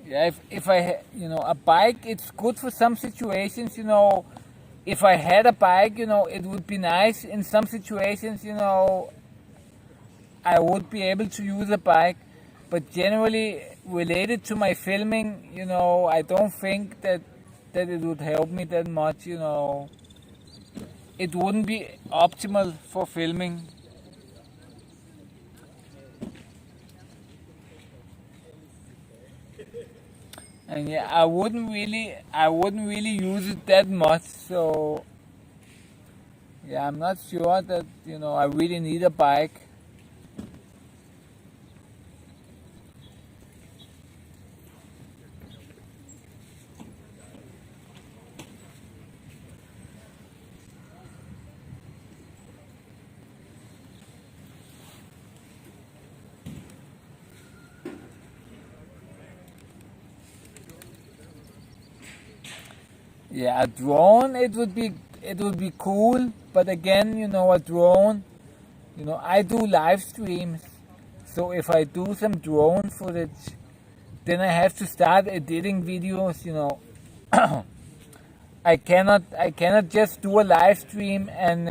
Yeah, if you know, a bike, it's good for some situations, you know. If I had a bike, you know, it would be nice in some situations, you know, I would be able to use a bike. But generally, related to my filming, you know, I don't think that it would help me that much, you know. It wouldn't be optimal for filming. And yeah, I wouldn't really use it that much. So yeah, I'm not sure that, you know, I really need a bike. Yeah, a drone, it would be cool, but again, you know, a drone, you know, I do live streams, so if I do some drone footage, then I have to start editing videos, you know. I cannot just do a live stream and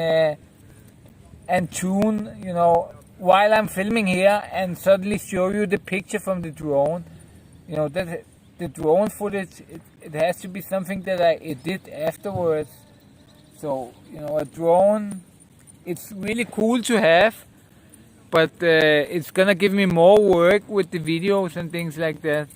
tune, you know, while I'm filming here and suddenly show you the picture from the drone. You know, that the drone footage, it has to be something that I edit afterwards. So, you know, a drone, it's really cool to have, but it's gonna give me more work with the videos and things like that.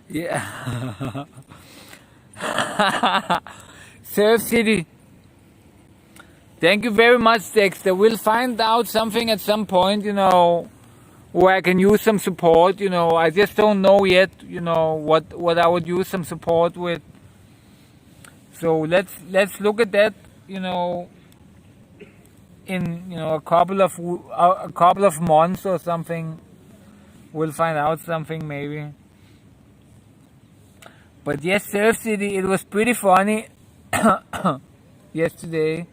Yeah. Surf City. Thank you very much, Dexter. We'll find out something at some point, you know, where I can use some support. I just don't know yet. What I would use some support with. So let's look at that. In a couple of months or something, we'll find out something maybe. But yes, Surf City, it was pretty funny yesterday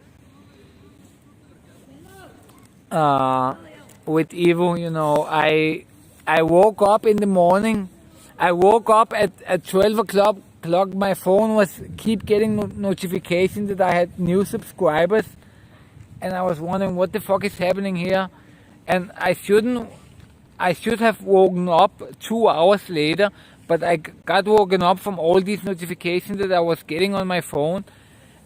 with Evo. I woke up in the morning. I woke up at 12 o'clock. My phone was keep getting notifications that I had new subscribers, and I was wondering what the fuck is happening here. And I should have woken up 2 hours later, but I got woken up from all these notifications that I was getting on my phone,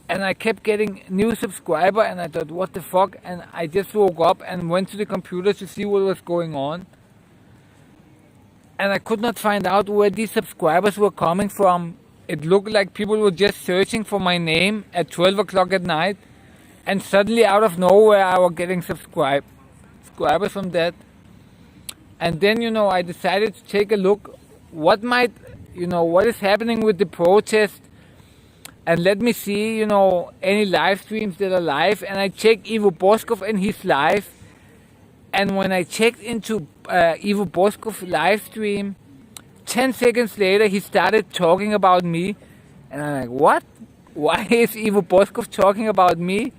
and I kept getting new subscriber, and I thought, what the fuck? And I just woke up and went to the computer to see what was going on, and I could not find out where these subscribers were coming from. It looked like people were just searching for my name at 12 o'clock at night, and suddenly out of nowhere I was getting subscribers from that. And then I decided to take a look what is happening with the protest, and let me see any live streams that are live. And I checked Ivo Boscov and his live, and when I checked into Ivo Boscov live stream, 10 seconds later he started talking about me, and I'm like, what? Why is Ivo Boscov talking about me?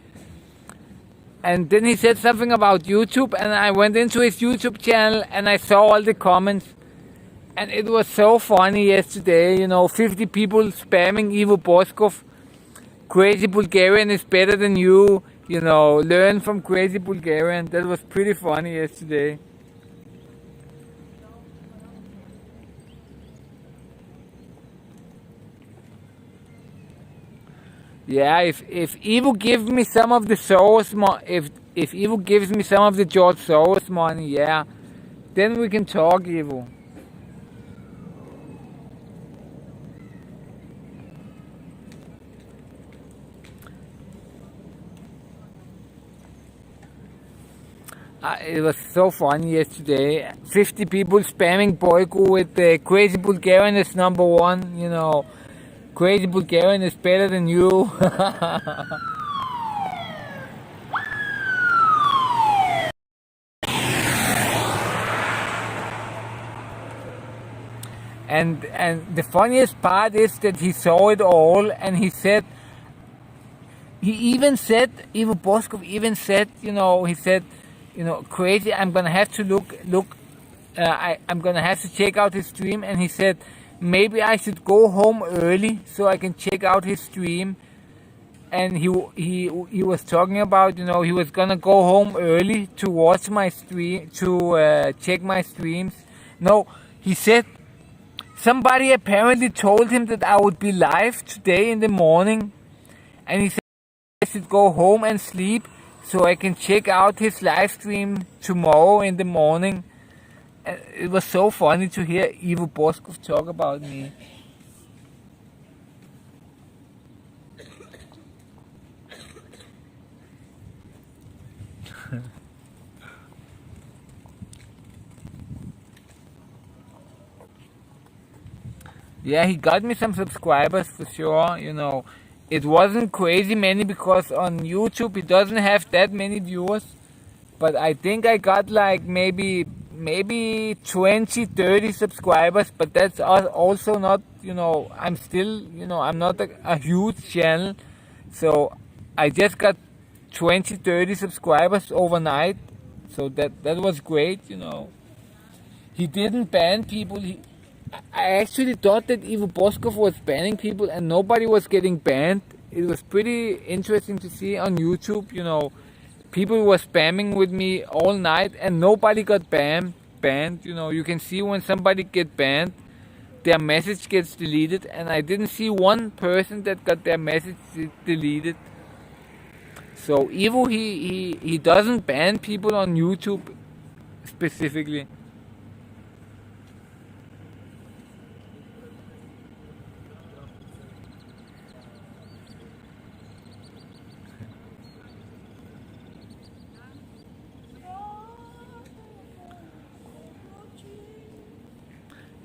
And then he said something about YouTube, and I went into his YouTube channel and I saw all the comments. And it was so funny yesterday, 50 people spamming Ivo Boscov. Crazy Bulgarian is better than you, learn from Crazy Bulgarian. That was pretty funny yesterday. Yeah, if Evo gives me some of the Soros if Evo gives me some of the George Soros money, yeah, then we can talk, Evo. It was so funny yesterday. 50 people spamming Boyko with the Crazy Bulgarian is number one, Crazy Bulgarian is better than you. And the funniest part is that he saw it all, and he even said, Ivo Boscov even said, he said, Crazy, I'm gonna have to look. I'm gonna have to check out his stream, and he said maybe I should go home early so I can check out his stream. And he was talking about, he was gonna go home early to watch my stream, to check my streams. No, he said somebody apparently told him that I would be live today in the morning, and he said I should go home and sleep so I can check out his live stream tomorrow in the morning. It was so funny to hear Ivo Boscov talk about me. Yeah, he got me some subscribers for sure, It wasn't crazy many because on YouTube it doesn't have that many viewers. But I think I got like maybe 20, 30 subscribers. But that's also not, I'm still, I'm not a huge channel. So I just got 20, 30 subscribers overnight. So that was great, He didn't ban people. I actually thought that Ivo Boscov was banning people and nobody was getting banned. It was pretty interesting to see on YouTube, people were spamming with me all night and nobody got banned. You can see when somebody get banned, their message gets deleted, and I didn't see one person that got their message deleted. So Ivo, he doesn't ban people on YouTube specifically.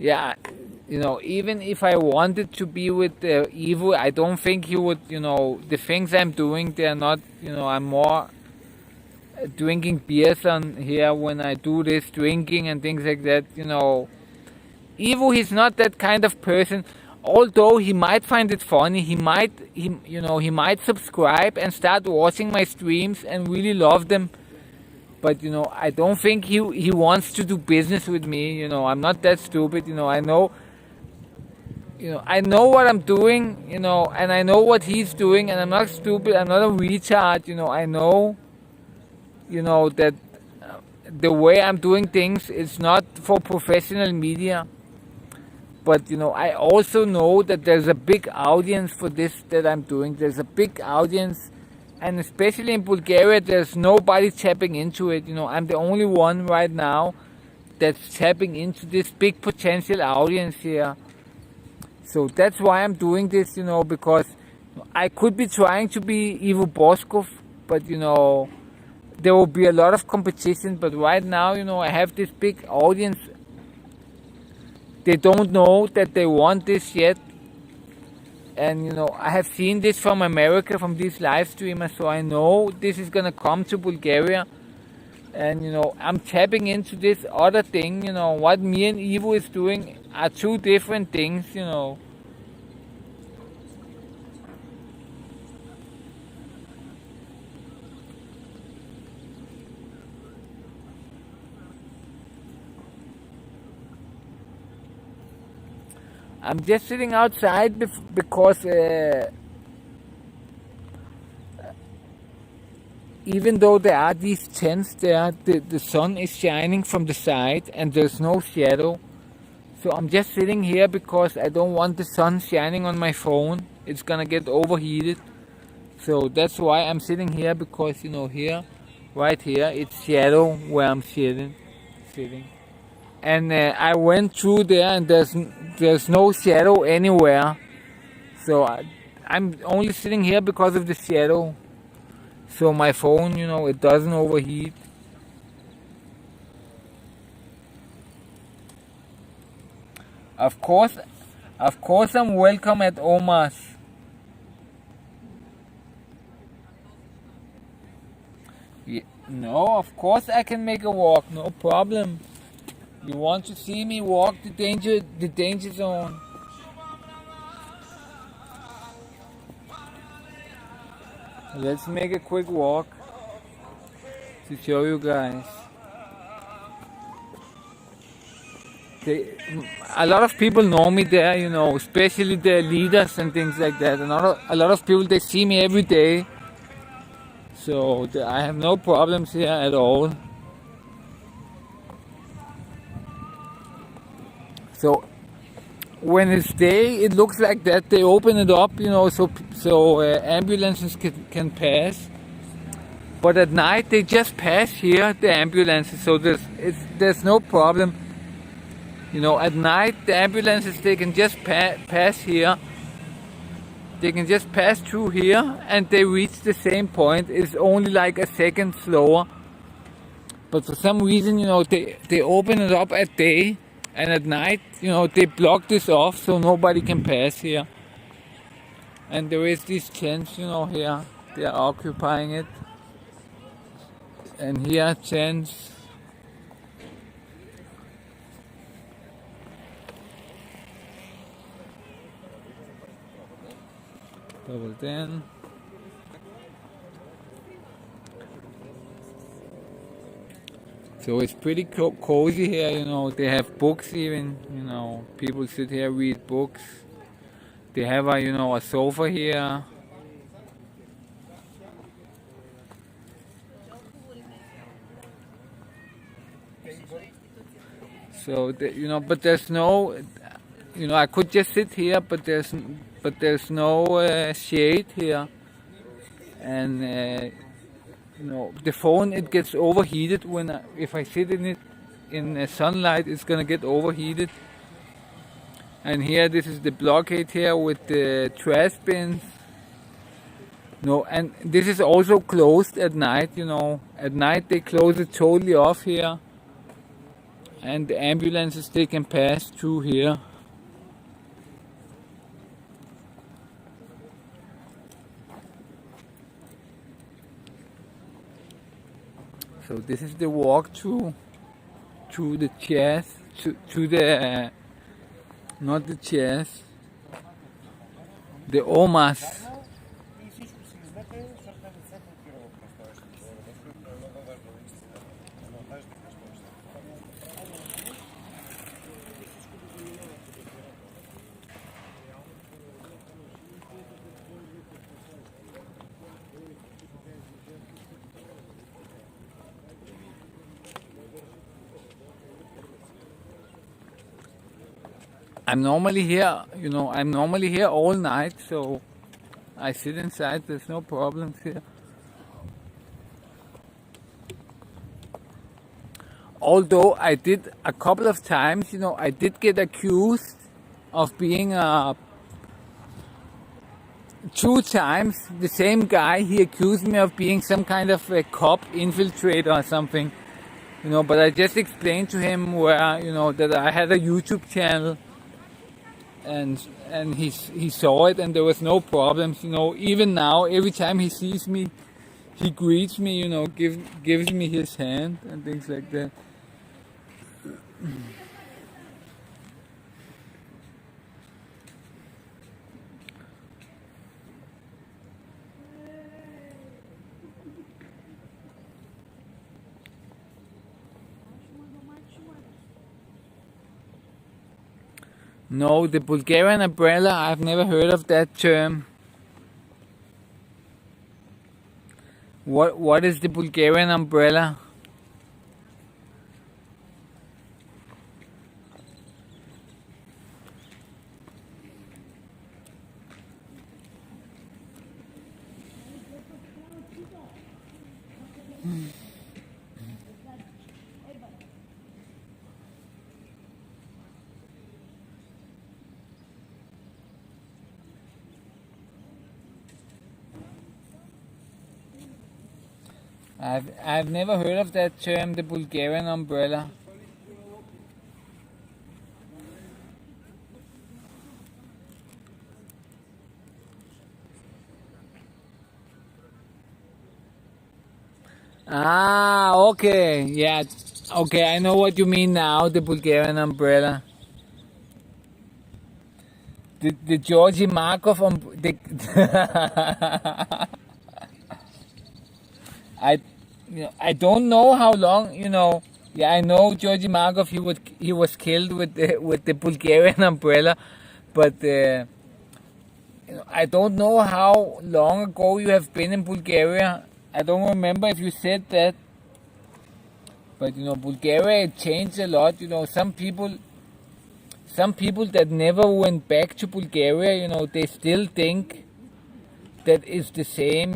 yeah, even if I wanted to be with Evo, I don't think he would. The things I'm doing, they're not. I'm more drinking beers on here when I do this drinking and things like that. Evo, he's not that kind of person. Although he might find it funny, he might subscribe and start watching my streams and really love them. But I don't think he wants to do business with me. I'm not that stupid. I know what I'm doing. And I know what he's doing, and I'm not stupid. I'm not a retard. I know. That the way I'm doing things is not for professional media. But I also know that there's a big audience for this that I'm doing. There's a big audience, and especially in Bulgaria, there's nobody tapping into it. I'm the only one right now that's tapping into this big potential audience here. So that's why I'm doing this, because I could be trying to be Ivo Boscov, but there will be a lot of competition. But right now, I have this big audience. They don't know that they want this yet. And I have seen this from America, from these live streamers, so I know this is gonna come to Bulgaria. And I'm tapping into this other thing. What me and Evo is doing are two different things. I'm just sitting outside because even though there are these tents there, the sun is shining from the side and there's no shadow. So I'm just sitting here because I don't want the sun shining on my phone. It's gonna get overheated. So that's why I'm sitting here, because here, right here, it's shadow where I'm sitting. And I went through there and there's no shadow anywhere. So I'm only sitting here because of the shadow. So my phone, it doesn't overheat. Of course I'm welcome at Omar's. No, of course I can make a walk, no problem. You want to see me walk the danger zone? Let's make a quick walk to show you guys. A lot of people know me there, especially the leaders and things like that. And a lot of people, they see me every day. So I have no problems here at all. So when it's day, it looks like that. They open it up, so ambulances can pass. But at night, they just pass here, the ambulances. So there's no problem. At night, the ambulances, they can just pass here. They can just pass through here, and they reach the same point. It's only like a second slower. But for some reason, they open it up at day. And at night, they block this off so nobody can pass here. And there is these tents, here. They are occupying it. And here, tents. Double 10. So it's pretty cozy here, they have books even, people sit here, read books. They have a sofa here. So, but there's no, I could just sit here, but there's no shade here. And the phone, it gets overheated if I sit in it in sunlight. It's gonna get overheated. And here, this is the blockade here with the trash bins. And this is also closed at night. At night they close it totally off here. and the ambulances, they can pass through here. So this is the walk through the chairs, to the not the chairs, the omas. И всичко си излепе, защото не се блокира в настоящето време. Нещо е много важно, наистина. Да монтаж да кажеш. I'm normally here, I'm normally here all night, so I sit inside, there's no problems here. Although I did a couple of times, I did get accused of being 2 times. The same guy, he accused me of being some kind of a cop infiltrator or something, but I just explained to him where, that I had a YouTube channel. And he saw it, and there was no problems. Even now, every time he sees me, he greets me. Gives me his hand and things like that. No, the Bulgarian umbrella, I've never heard of that term. What is the Bulgarian umbrella? I've never heard of that term, the Bulgarian umbrella. Ah, okay, yeah, okay, I know what you mean now, the Bulgarian umbrella. The Georgy Markov I don't know how long, Yeah, I know Georgy Markov. He was killed with the Bulgarian umbrella, but I don't know how long ago you have been in Bulgaria. I don't remember if you said that, but Bulgaria changed a lot. Some people that never went back to Bulgaria, they still think that it's the same.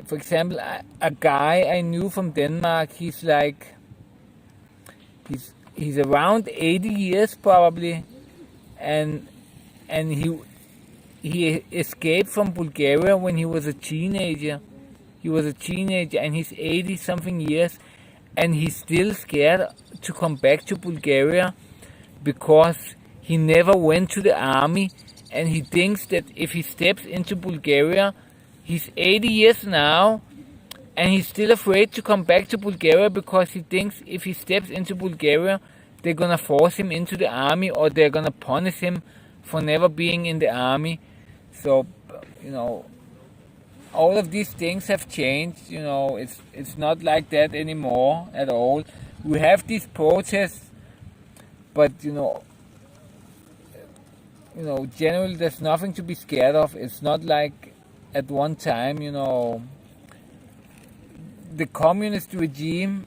For example, a guy I knew from Denmark, he's around 80 years probably, and he escaped from Bulgaria when he was a teenager. He was a teenager, and he's 80 something years, and he's still scared to come back to Bulgaria because he never went to the army, and he thinks that if he steps into Bulgaria, he's 80 years now, and he's still afraid to come back to Bulgaria because he thinks if he steps into Bulgaria, they're gonna force him into the army, or they're gonna punish him for never being in the army. So, all of these things have changed. It's not like that anymore at all. We have these protests, but generally there's nothing to be scared of. It's not like at one time, the communist regime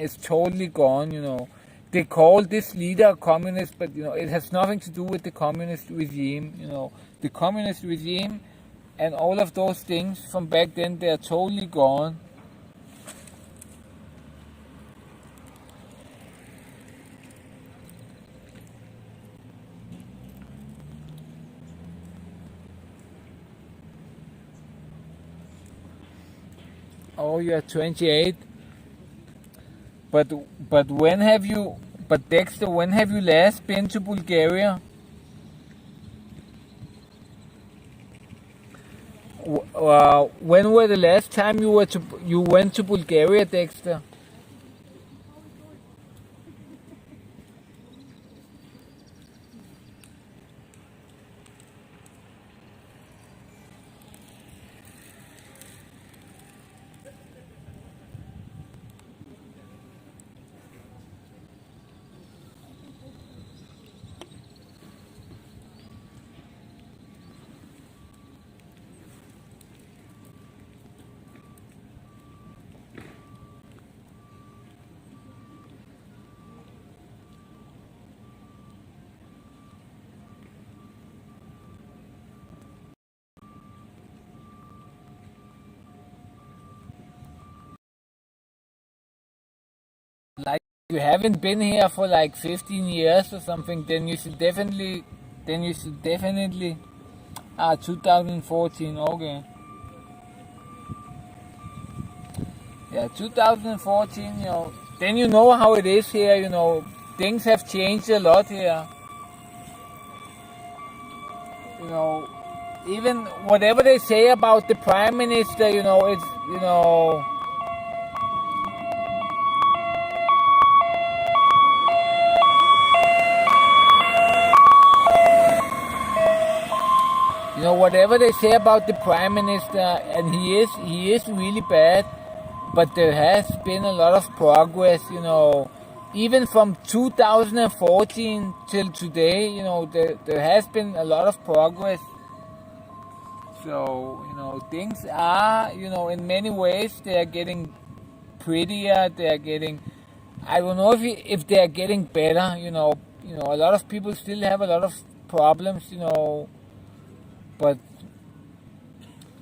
is totally gone. They call this leader a communist, but it has nothing to do with the communist regime. The communist regime and all of those things from back then, they are totally gone. Oh, you are 28. But when have you? But Dexter, when have you last been to Bulgaria? When were the last time you went to Bulgaria, Dexter? Like you haven't been here for like 15 years or something, then you should definitely 2014, okay. Yeah, 2014, then you know how it is here, things have changed a lot here. You know, even whatever they say about the prime minister, it's, whatever they say about the prime minister, and he is really bad, but there has been a lot of progress, even from 2014 till today, there has been a lot of progress. So, things are, in many ways, they are getting prettier, they are getting, I don't know if they are getting better, a lot of people still have a lot of problems, but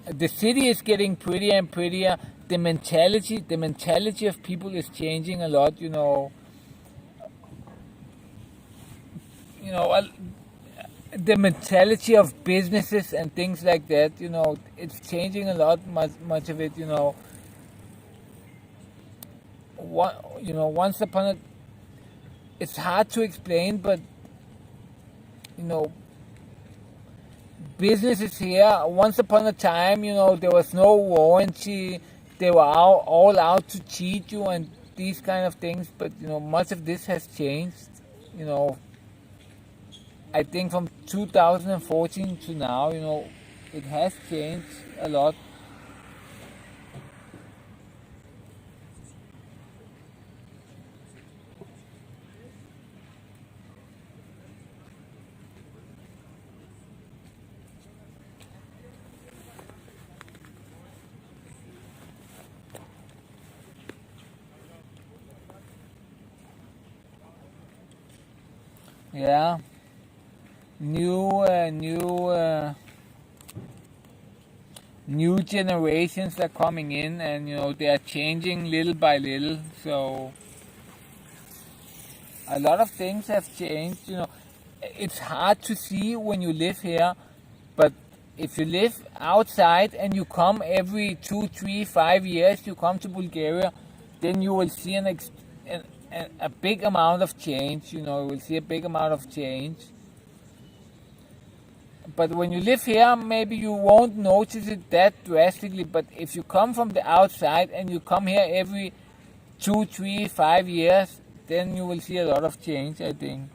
the city is getting prettier and prettier. The mentality of people is changing a lot, the mentality of businesses and things like that, it's changing a lot, much of it, once upon a, it's hard to explain, but, businesses here, once upon a time, there was no warranty, they were all out to cheat you and these kind of things, but, much of this has changed, I think from 2014 to now, it has changed a lot. Yeah, new generations are coming in, and they are changing little by little. So a lot of things have changed. It's hard to see when you live here, but if you live outside and you come every 2, 3, 5 years, you come to Bulgaria, then you will see a big amount of change. You will see a big amount of change. But when you live here, maybe you won't notice it that drastically. But if you come from the outside and you come here every 2, 3, 5 years, then you will see a lot of change, I think.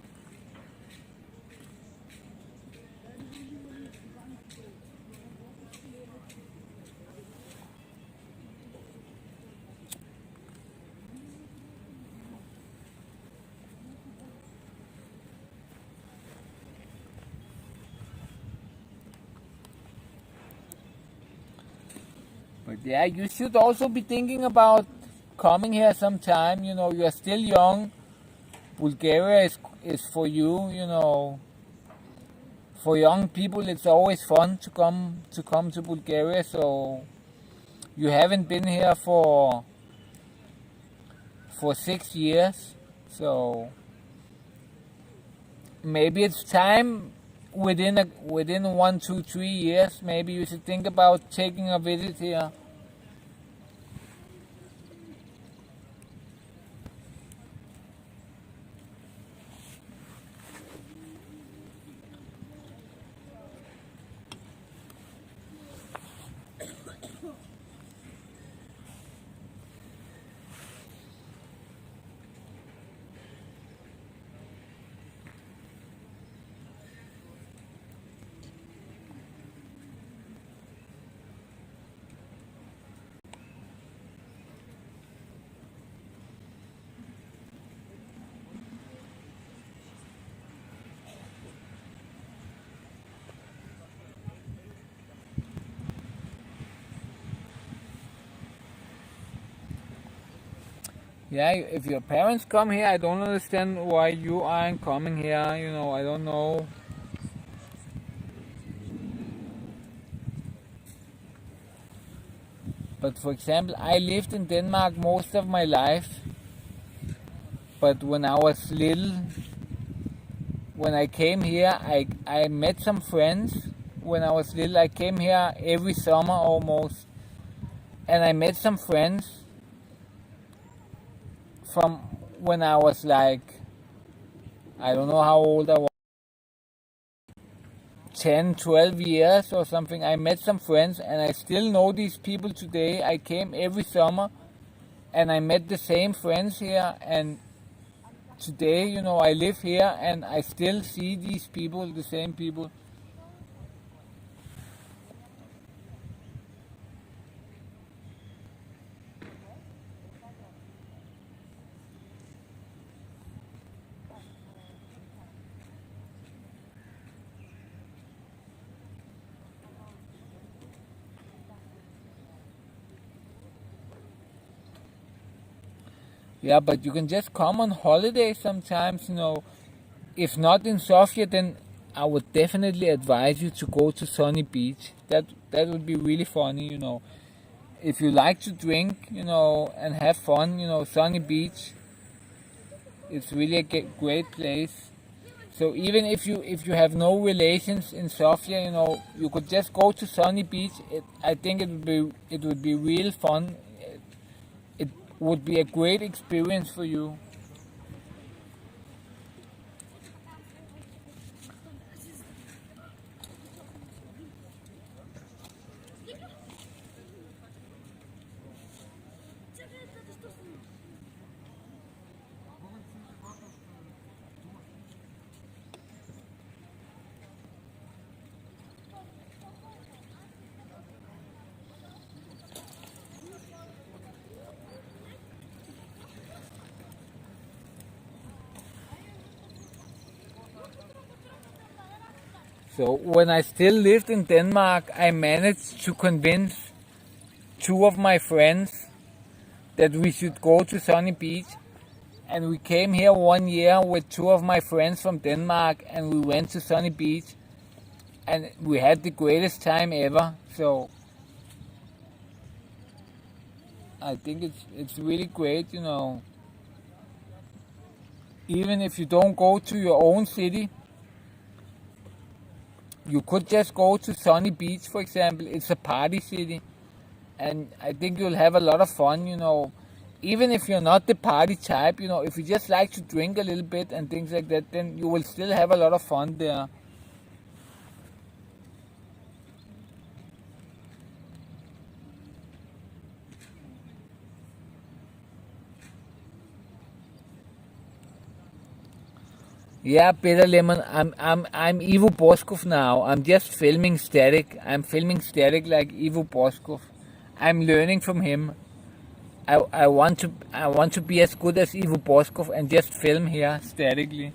But yeah, you should also be thinking about coming here sometime. You are still young. Bulgaria is for you. For young people, it's always fun to come to Bulgaria. So you haven't been here for 6 years. So maybe it's time within 1, 2, 3 years. Maybe you should think about taking a visit here. Yeah, if your parents come here, I don't understand why you aren't coming here, you know, I don't know. But for example, I lived in Denmark most of my life, but when I was little, when I came here, I met some friends. When I was little, I came here every summer almost, and I met some friends from when I was like, I don't know how old I was, 10, 12 years or something. I met some friends, and I still know these people today. I came every summer, and I met the same friends here, and today, you know, I live here, and I still see these people, the same people. Yeah, but you can just come on holiday sometimes, you know. If not in Sofia, then I would definitely advise you to go to Sunny Beach. That would be really funny, you know. If you like to drink, you know, and have fun, you know, Sunny Beach, it's really a great place. So even if you have no relations in Sofia, you know, you could just go to Sunny Beach. I think it would be real fun. It would be a great experience for you. So when I still lived in Denmark, I managed to convince two of my friends that we should go to Sunny Beach. And we came here 1 year with two of my friends from Denmark, and we went to Sunny Beach, and we had the greatest time ever. So I think it's really great, you know. Even if you don't go to your own city, you could just go to Sunny Beach, for example. It's a party city, and I think you'll have a lot of fun, you know. Even if you're not the party type, you know, if you just like to drink a little bit and things like that, then you will still have a lot of fun there. Yeah, Peter Lemon, I'm Ivo Boscov now. I'm just filming static. I'm filming static like Ivo Boscov. I'm learning from him. I want to be as good as Ivo Boscov and just film here statically.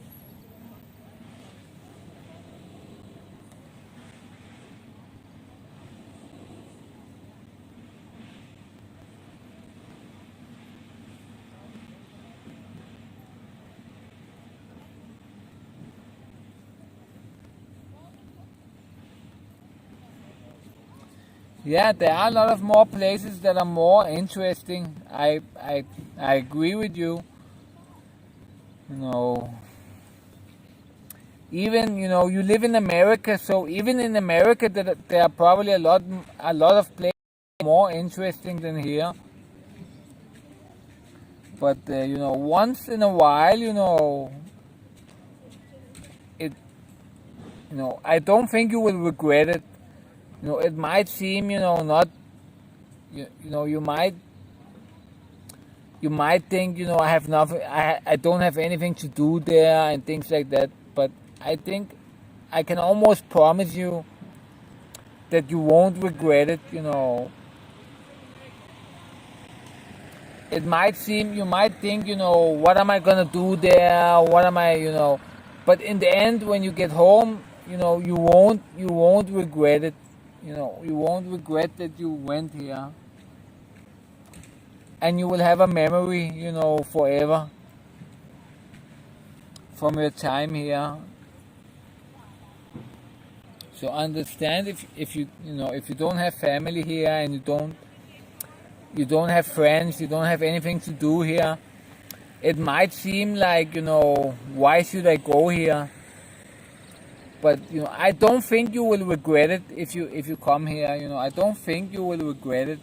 Yeah, there are a lot of more places that are more interesting. I agree with you. You know, even you know you live in America, so even in America there are probably a lot of places more interesting than here. But you know, once in a while, you know, it you know I don't think you will regret it. You know, it might seem you know not you know you might think you know I have nothing I don't have anything to do there and things like that, but I think I can almost promise you that you won't regret it. You know, it might seem you might think you know what am I gonna do there, what am I you know, but in the end when you get home you know you won't regret it. You know, you won't regret that you went here. and you will have a memory, forever from your time here. So understand, if you don't have family here, and you don't have friends, you don't have anything to do here, it might seem like, why should I go here? But I don't think you will regret it if you come here. I don't think you will regret it.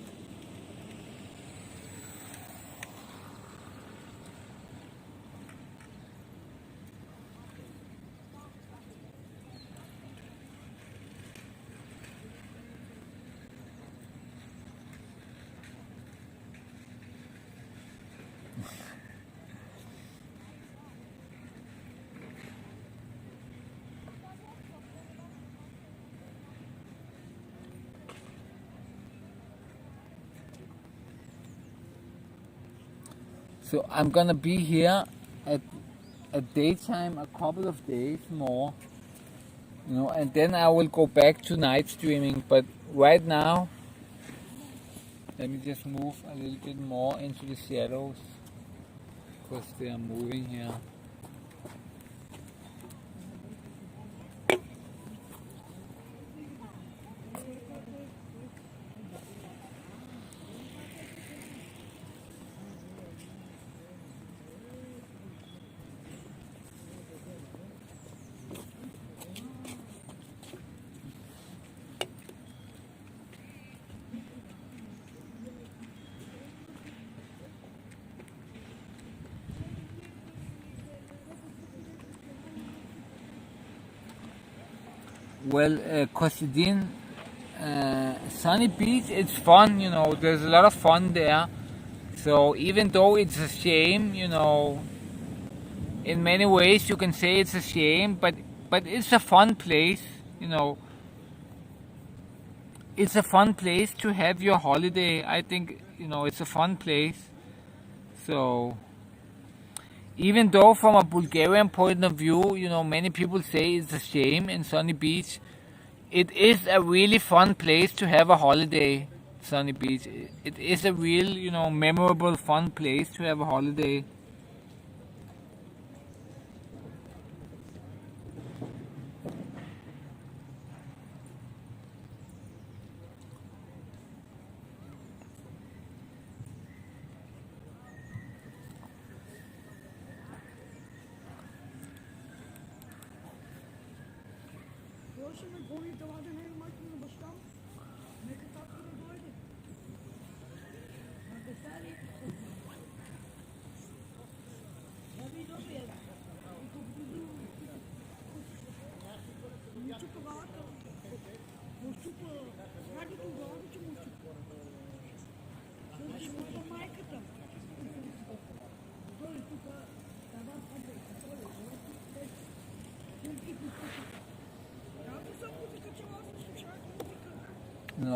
So I'm gonna be here at daytime a couple of days more, and then I will go back to night streaming. But right now, let me just move a little bit more into the shadows, because they are moving here. Well, Kosidin, sunny beach, it's fun, there's a lot of fun there. So even though it's a shame, in many ways you can say it's a shame, but it's a fun place, It's a fun place to have your holiday. I think, it's a fun place. So even though from a Bulgarian point of view, many people say it's a shame in Sunny Beach, it is a really fun place to have a holiday, Sunny Beach. It is a real, memorable, fun place to have a holiday.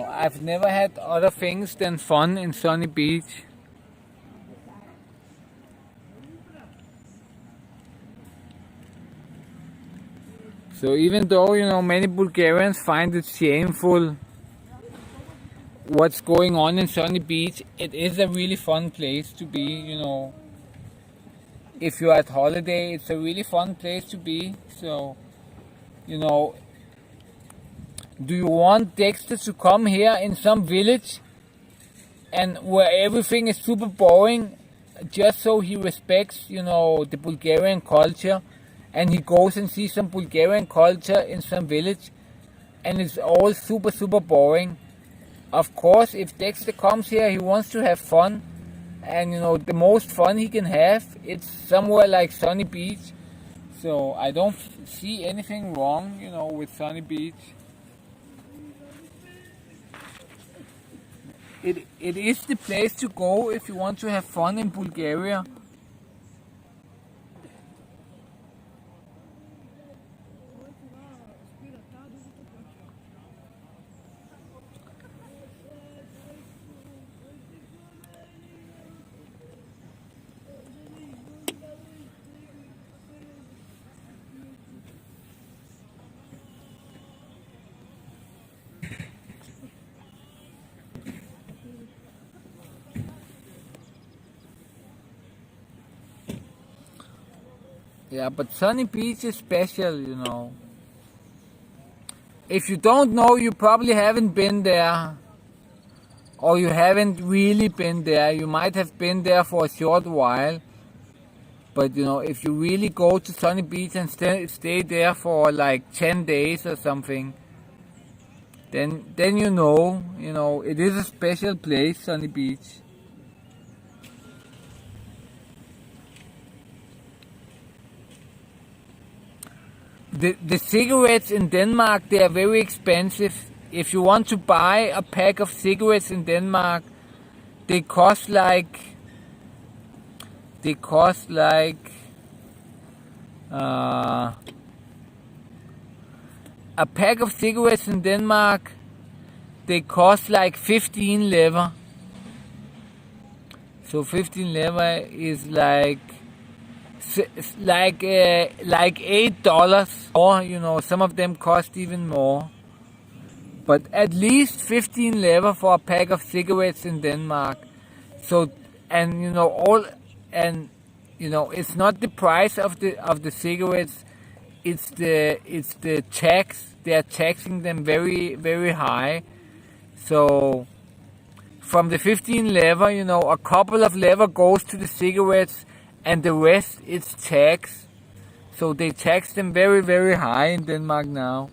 I've never had other things than fun in Sunny Beach. So even though, many Bulgarians find it shameful what's going on in Sunny Beach, it is a really fun place to be, If you're at holiday, it's a really fun place to be. So, do you want Dexter to come here in some village and where everything is super boring, just so he respects, the Bulgarian culture, and he goes and sees some Bulgarian culture in some village, and it's all super, super boring? Of course, if Dexter comes here, he wants to have fun, and the most fun he can have, it's somewhere like Sunny Beach. So I don't see anything wrong, with Sunny Beach. It is the place to go if you want to have fun in Bulgaria. Yeah, but Sunny Beach is special, you know. If you don't know, you probably haven't been there, or you haven't really been there. You might have been there for a short while, but you know, if you really go to Sunny Beach and stay there for like 10 days or something, then you know, it is a special place, Sunny Beach. The cigarettes in Denmark, they are very expensive. If you want to buy a pack of cigarettes in Denmark, they cost like a pack of cigarettes in Denmark, they cost like 15 lever. So 15 lever is like $8, or you know, some of them cost even more. But at least 15 lever for a pack of cigarettes in Denmark. So, and you know, it's not the price of the cigarettes, it's the tax. They are taxing them very, very high. So from the 15 lever, you know, a couple of lever goes to the cigarettes, and the rest is tax. So they tax them very, very high in Denmark now.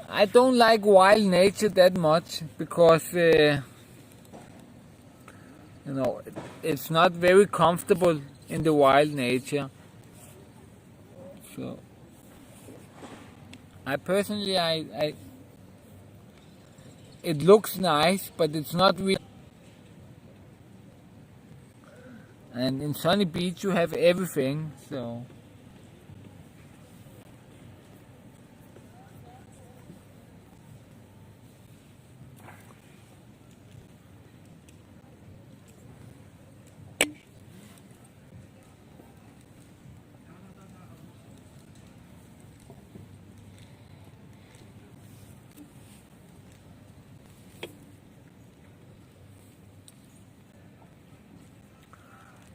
I don't like wild nature that much because you know, it's not very comfortable in the wild nature. So I personally, it looks nice, but it's not really. And in Sunny Beach you have everything, so.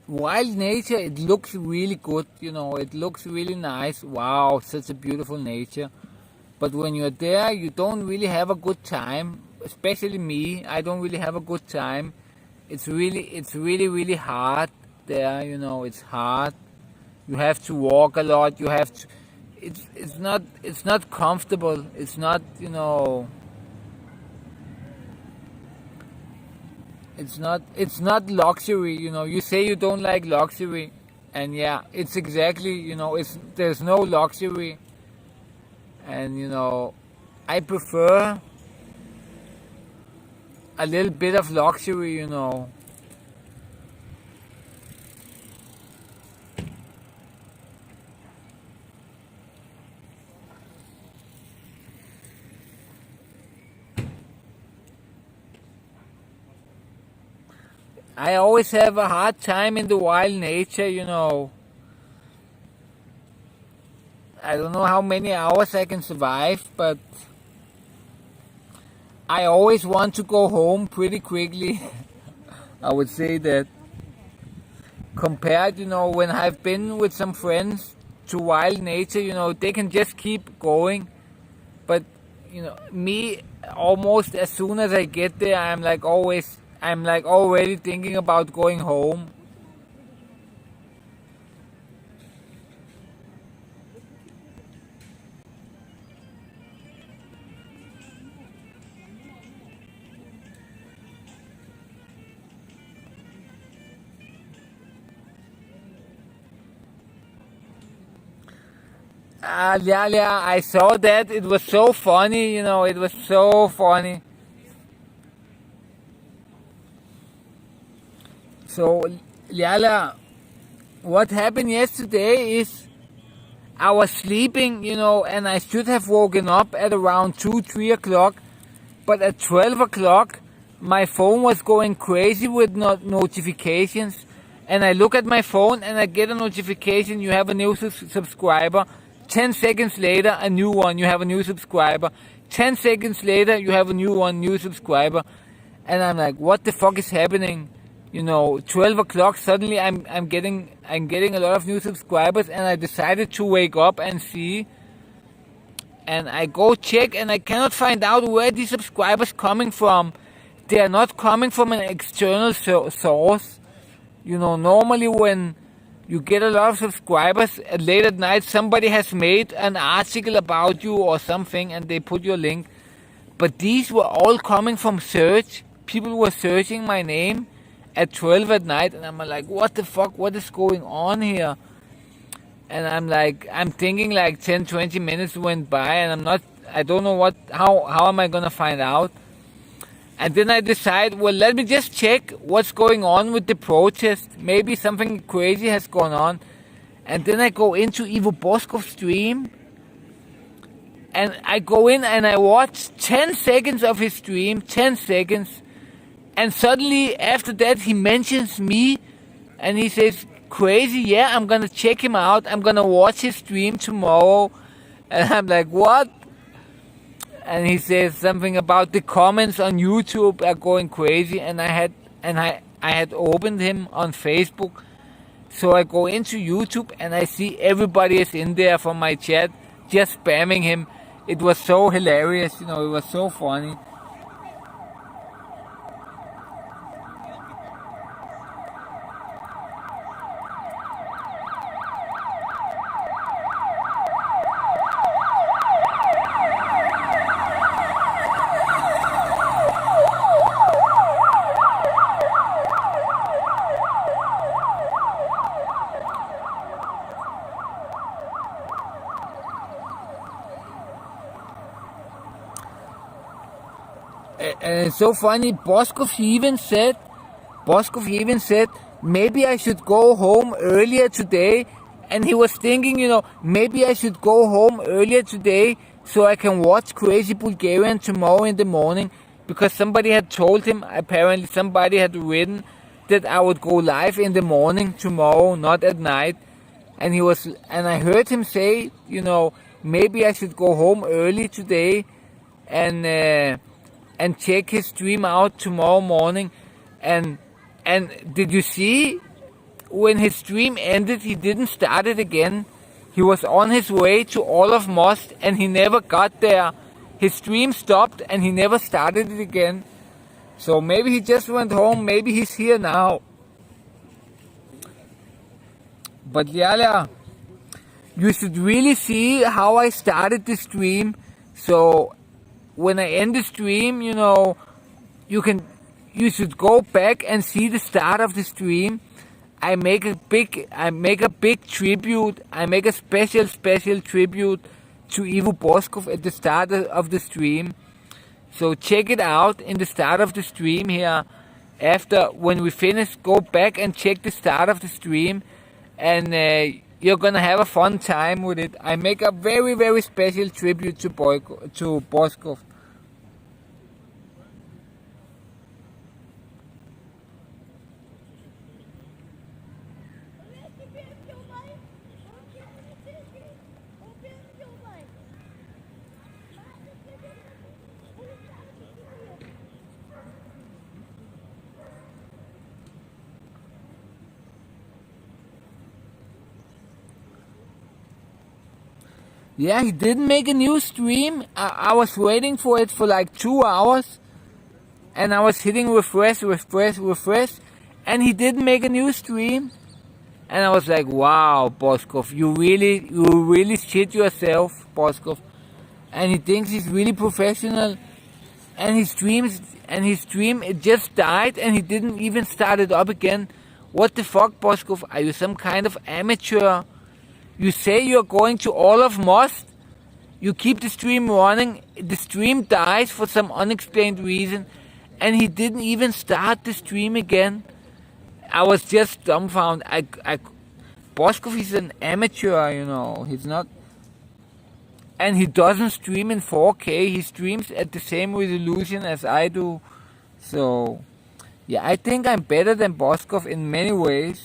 Wild nature, it looks really good, you know, it looks really nice. Wow, such a beautiful nature. But when you're there, you don't really have a good time. Especially me, I don't really have a good time. It's really, really hard there, you know, it's hard. You have to walk a lot, you have to, it's not comfortable, it's not, you know, it's not luxury, you know. You say you don't like luxury, and yeah, it's exactly, you know, there's no luxury. And you know, I prefer a little bit of luxury, you know. I always have a hard time in the wild nature, you know. I don't know how many hours I can survive, but I always want to go home pretty quickly. I would say that. Compared, you know, when I've been with some friends to wild nature, you know, they can just keep going. But, you know, me, almost as soon as I get there, I'm like already thinking about going home. Yeah, I saw that. It was so funny, you know, it was so funny. So, Liala, what happened yesterday is I was sleeping, you know, and I should have woken up at around 2, 3 o'clock. But at 12 o'clock, my phone was going crazy with notifications, and I look at my phone and I get a notification, you have a new subscriber. 10 seconds later, a new one, you have a new subscriber. 10 seconds later, you have a new one, new subscriber. And I'm like, what the fuck is happening? 12 o'clock, suddenly I'm getting a lot of new subscribers, and I decided to wake up and see. And I go check, and I cannot find out where these subscribers coming from. They are not coming from an external source. Normally when you get a lot of subscribers late at night, somebody has made an article about you or something, and they put your link. But these were all coming from search. People were searching my name at 12 at night, and I'm like, what the fuck, what is going on here? And I'm thinking like 10, 20 minutes went by, and I don't know how am I gonna find out? And then I decide, well, let me just check what's going on with the protest. Maybe something crazy has gone on. And then I go into Ivo Boscov's stream, and I go in and I watch 10 seconds of his stream, 10 seconds. And suddenly, after that, he mentions me, and he says, crazy, yeah, I'm gonna check him out, I'm gonna watch his stream tomorrow. And I'm like, what? And he says something about the comments on YouTube are going crazy, and I had opened him on Facebook. So I go into YouTube, and I see everybody is in there from my chat, just spamming him. It was so hilarious, it was so funny. And it's so funny, Boscov even said, maybe I should go home earlier today. And he was thinking, maybe I should go home earlier today so I can watch Crazy Bulgarian tomorrow in the morning. Because somebody had told him, apparently somebody had written that I would go live in the morning tomorrow, not at night. And I heard him say, maybe I should go home early today and check his stream out tomorrow morning. And did you see, when his stream ended, he didn't start it again. He was on his way to all of Most, and he never got there. His stream stopped, and he never started it again. So maybe he just went home, maybe he's here now. But yeah, you should really see how I started the stream. So when I end the stream, you should go back and see the start of the stream. I make a big tribute. I make a special tribute to Ivo Boscov at the start of the stream. So check it out in the start of the stream here. When we finish, go back and check the start of the stream, and you're gonna have a fun time with it. I make a very, very special tribute to Boscov. Yeah, he didn't make a new stream. I was waiting for it for like 2 hours. And I was hitting refresh. And he didn't make a new stream. And I was like, wow, Boscov, you really shit yourself, Boscov. And he thinks he's really professional. And his stream, it just died, and he didn't even start it up again. What the fuck, Boscov? Are you some kind of amateur? You say you're going to all of Most, you keep the stream running, the stream dies for some unexplained reason, and he didn't even start the stream again. I was just dumbfounded. Boscov is an amateur, he's not, and he doesn't stream in 4K, he streams at the same resolution as I do, So yeah, I think I'm better than Boscov in many ways.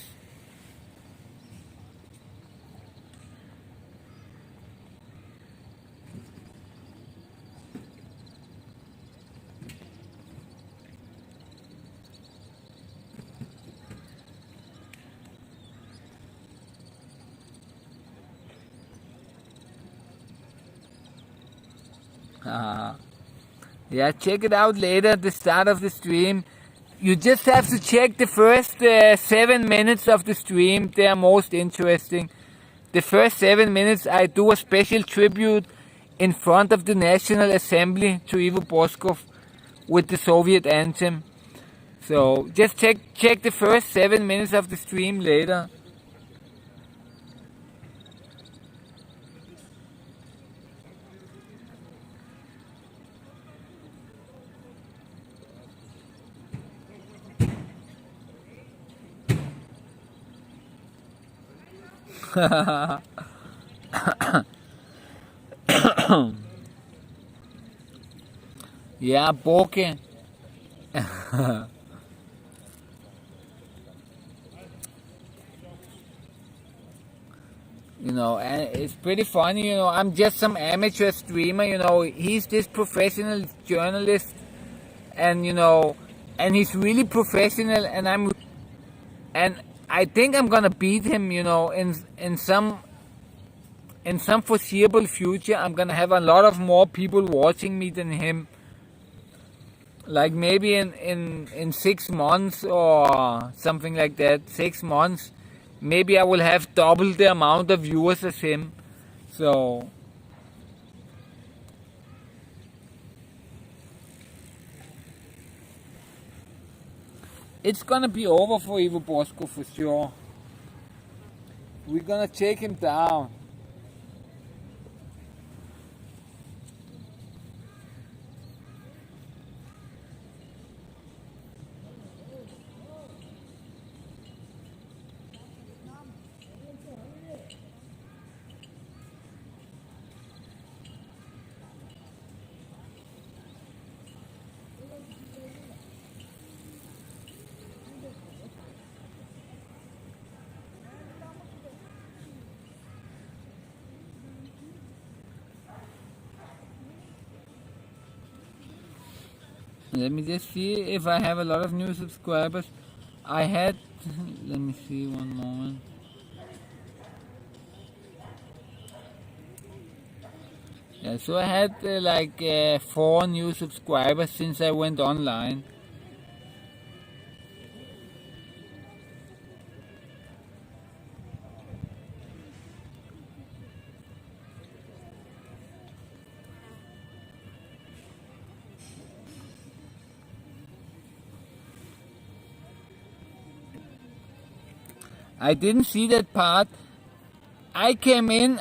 Yeah, check it out later at the start of the stream. You just have to check the first 7 minutes of the stream. They are most interesting. The first 7 minutes I do a special tribute in front of the National Assembly to Ivo Boscov with the Soviet anthem. So just check the first 7 minutes of the stream later. Yeah, Boke. You know, and it's pretty funny, you know, I'm just some amateur streamer, you know, he's this professional journalist, and you know, and he's really professional, and I think I'm gonna beat him, you know, in some foreseeable future. I'm gonna have a lot of more people watching me than him. Like maybe in 6 months or something like that, 6 months, maybe I will have double the amount of viewers as him. So it's gonna be over for Ivo Bosco for sure. We're gonna take him down. Let me just see if I have a lot of new subscribers. I had, let me see one moment. Yeah, so I had like 4 new subscribers since I went online. I didn't see that part. I came in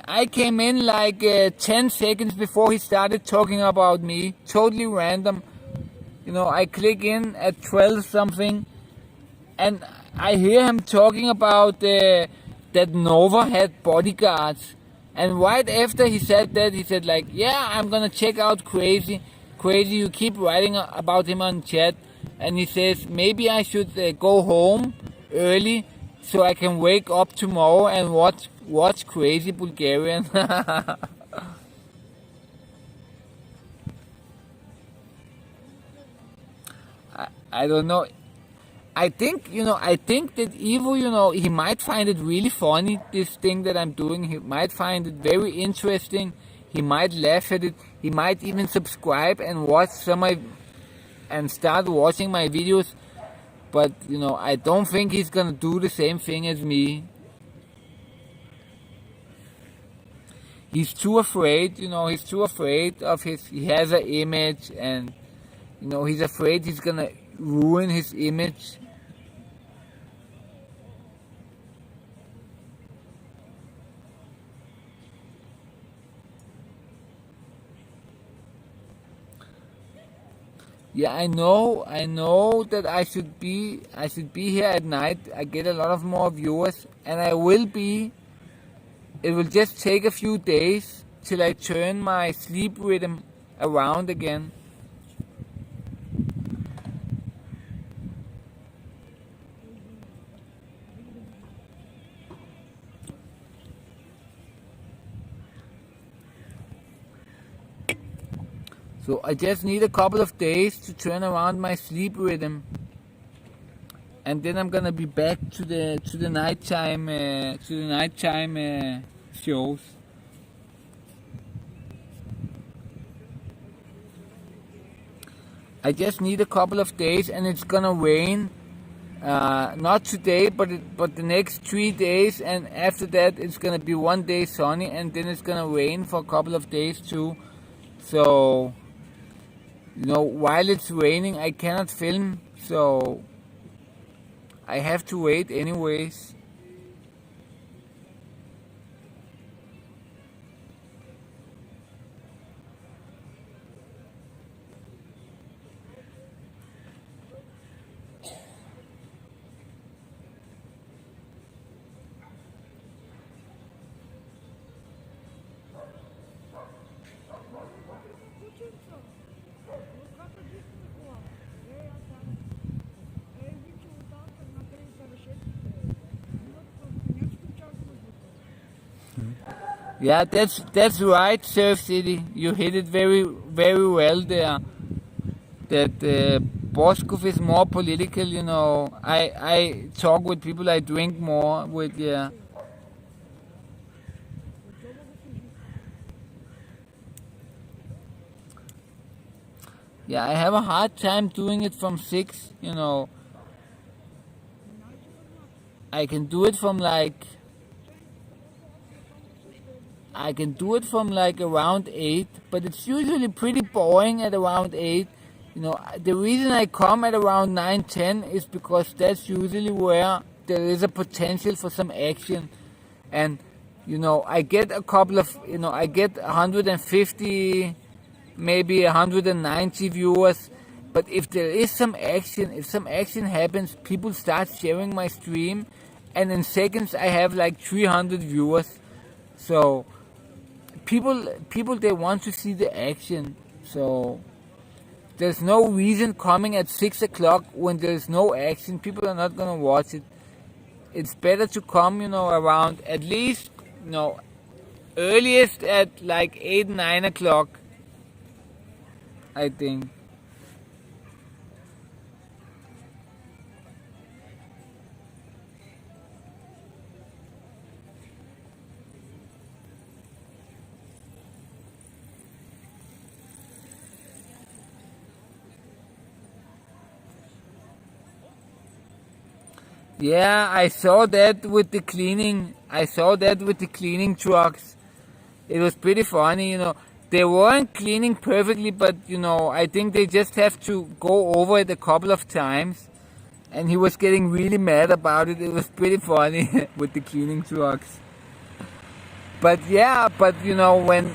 like 10 seconds before he started talking about me. Totally random. You know, I click in at 12 something, and I hear him talking about that Nova had bodyguards. And right after he said that, he said like, yeah, I'm gonna check out Crazy. Crazy, you keep writing about him on chat. And he says, maybe I should go home early so I can wake up tomorrow and watch Crazy Bulgarian. I don't know. I think, you know, I think that Ivo, you know, he might find it really funny, this thing that I'm doing. He might find it very interesting. He might laugh at it. He might even subscribe and and start watching my videos. But, you know, I don't think he's gonna do the same thing as me. He's too afraid, you know, he's too afraid of he has an image, and, you know, he's afraid he's gonna ruin his image. Yeah, I know that I should be here at night. I get a lot of more viewers, and I will be. It will just take a few days till I turn my sleep rhythm around again. So I just need a couple of days to turn around my sleep rhythm, and then I'm gonna be back to the nighttime shows. I just need a couple of days, and it's gonna rain. Not today, but the next 3 days, and after that it's gonna be one day sunny, and then it's gonna rain for a couple of days too. So while it's raining, I cannot film, so I have to wait anyways. Yeah, that's right, Surf City. You hit it very very well there. That Boscov is more political. I talk with people I drink more with. Yeah. Yeah, I have a hard time doing it from 6. I can do it from like around 8, but it's usually pretty boring at around 8. The reason I come at around 9:10 is because that's usually where there is a potential for some action, and I get a couple of I get 150, maybe 190 viewers. But if there is some action, if some action happens, people start sharing my stream, and in seconds I have like 300 viewers. So people they want to see the action. So there's no reason coming at 6 o'clock when there's no action. People are not gonna watch it. It's better to come, around at least, earliest at like 8, 9 o'clock, I think. Yeah, I saw that with the cleaning. I saw that with the cleaning trucks. It was pretty funny. They weren't cleaning perfectly, but I think they just have to go over it a couple of times. And he was getting really mad about it. It was pretty funny with the cleaning trucks. But yeah, when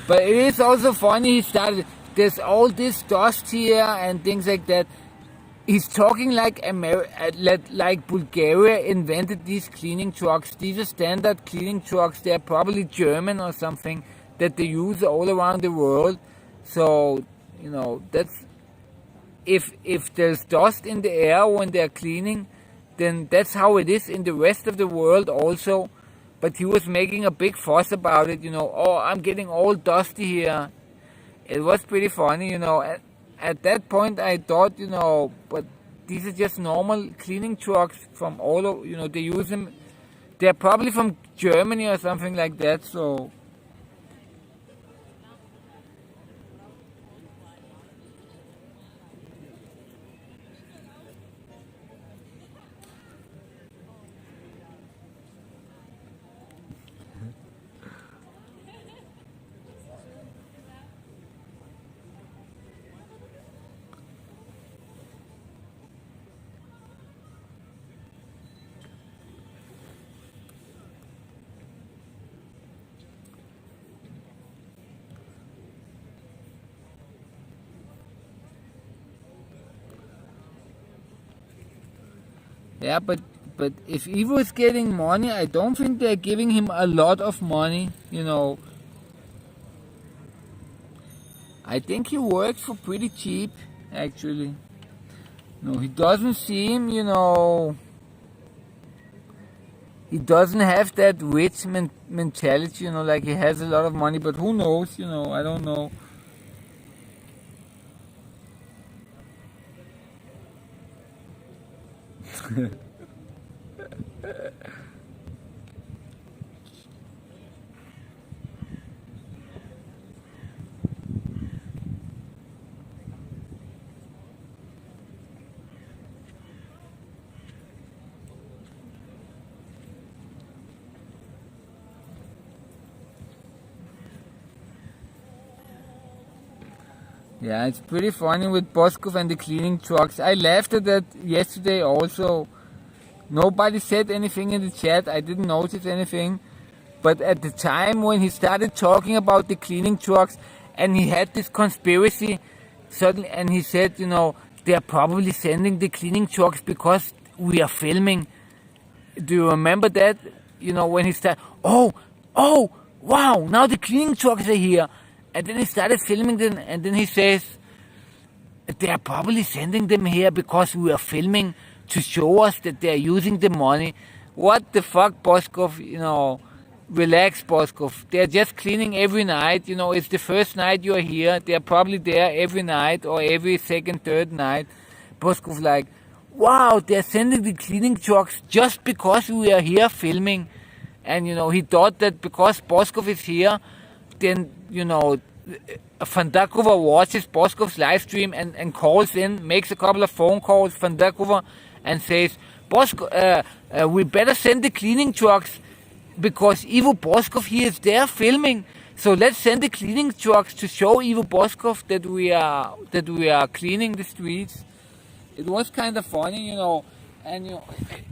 but it is also funny he started, there's all this dust here and things like that. He's talking like like Bulgaria invented these cleaning trucks. These are standard cleaning trucks. They're probably German or something that they use all around the world. So, that's if there's dust in the air when they're cleaning, then that's how it is in the rest of the world also. But he was making a big fuss about it, oh, I'm getting all dusty here. It was pretty funny, At that point I thought, but these are just normal cleaning trucks from all over, they use them. They're probably from Germany or something like that, so. Yeah, but if Ivo is getting money, I don't think they're giving him a lot of money, I think he works for pretty cheap, actually. No, he doesn't seem, he doesn't have that rich mentality, you know, like he has a lot of money, but who knows, you know, I don't know. Yeah, it's pretty funny with Boscov and the cleaning trucks. I laughed at that yesterday also. Nobody said anything in the chat. I didn't notice anything. But at the time when he started talking about the cleaning trucks and he had this conspiracy suddenly, and he said, you know, they're probably sending the cleaning trucks because we are filming. Do you remember that? You know, when he started, oh, wow, now the cleaning trucks are here. And then he started filming them, and then he says, they are probably sending them here because we are filming to show us that they are using the money. What the fuck, Boscov? You know, relax, Boscov. They are just cleaning every night. You know, it's the first night you are here. They are probably there every night or every second, third night. Boscov like, wow, they are sending the cleaning trucks just because we are here filming. And, you know, he thought that because Boscov is here, then, you know, Vandakova watches Boscov's live stream and calls in, makes a couple of phone calls, Vandakova, and says, Boscov, we better send the cleaning trucks because Ivo Boscov, he is there filming. So let's send the cleaning trucks to show Ivo Boscov that we are cleaning the streets. It was kind of funny, you know, and you know,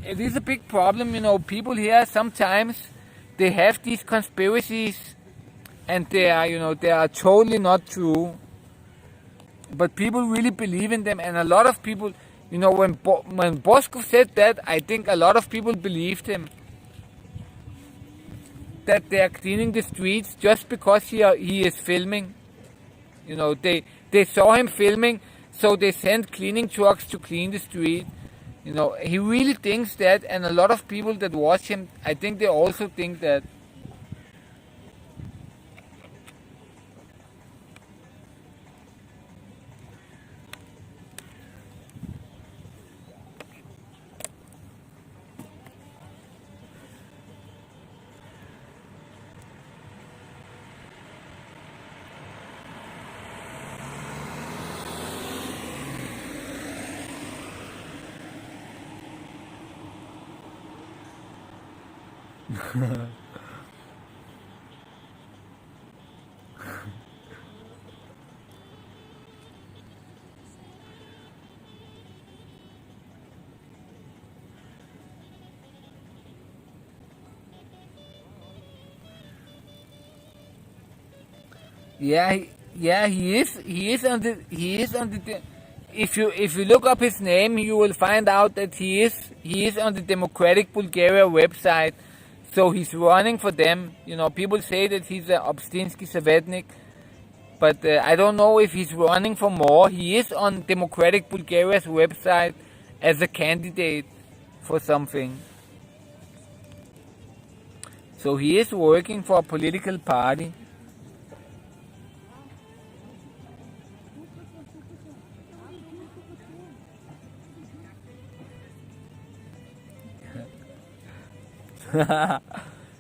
it is a big problem, you know. People here sometimes they have these conspiracies, and they are, you know, they are totally not true. But people really believe in them, and a lot of people, you know, when Boscov said that, I think a lot of people believed him. That they are cleaning the streets just because he is filming. You know, they saw him filming, so they sent cleaning trucks to clean the street. You know, he really thinks that, and a lot of people that watch him, I think they also think that. Yeah, he is on the. If you look up his name, you will find out that he is on the Democratic Bulgaria website. So he's running for them. You know, people say that he's a Obstinsky Savetnik, but I don't know if he's running for more. He is on Democratic Bulgaria's website as a candidate for something. So he is working for a political party.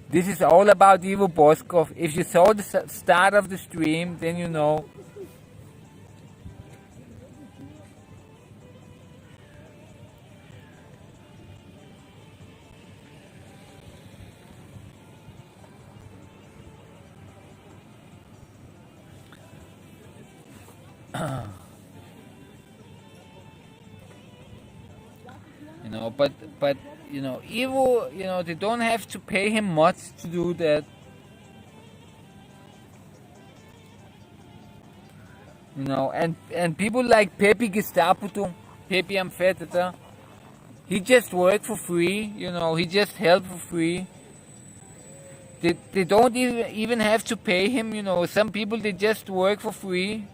This is all about Ivo Boscov. If you saw the start of the stream, then you know. You know, but you know, Ivo, you know, they don't have to pay him much to do that. You know, and people like Pepe Gestaputo, Pepe Amfetata, he just worked for free, you know, he just helped for free. They don't even have to pay him, you know. Some people, they just work for free.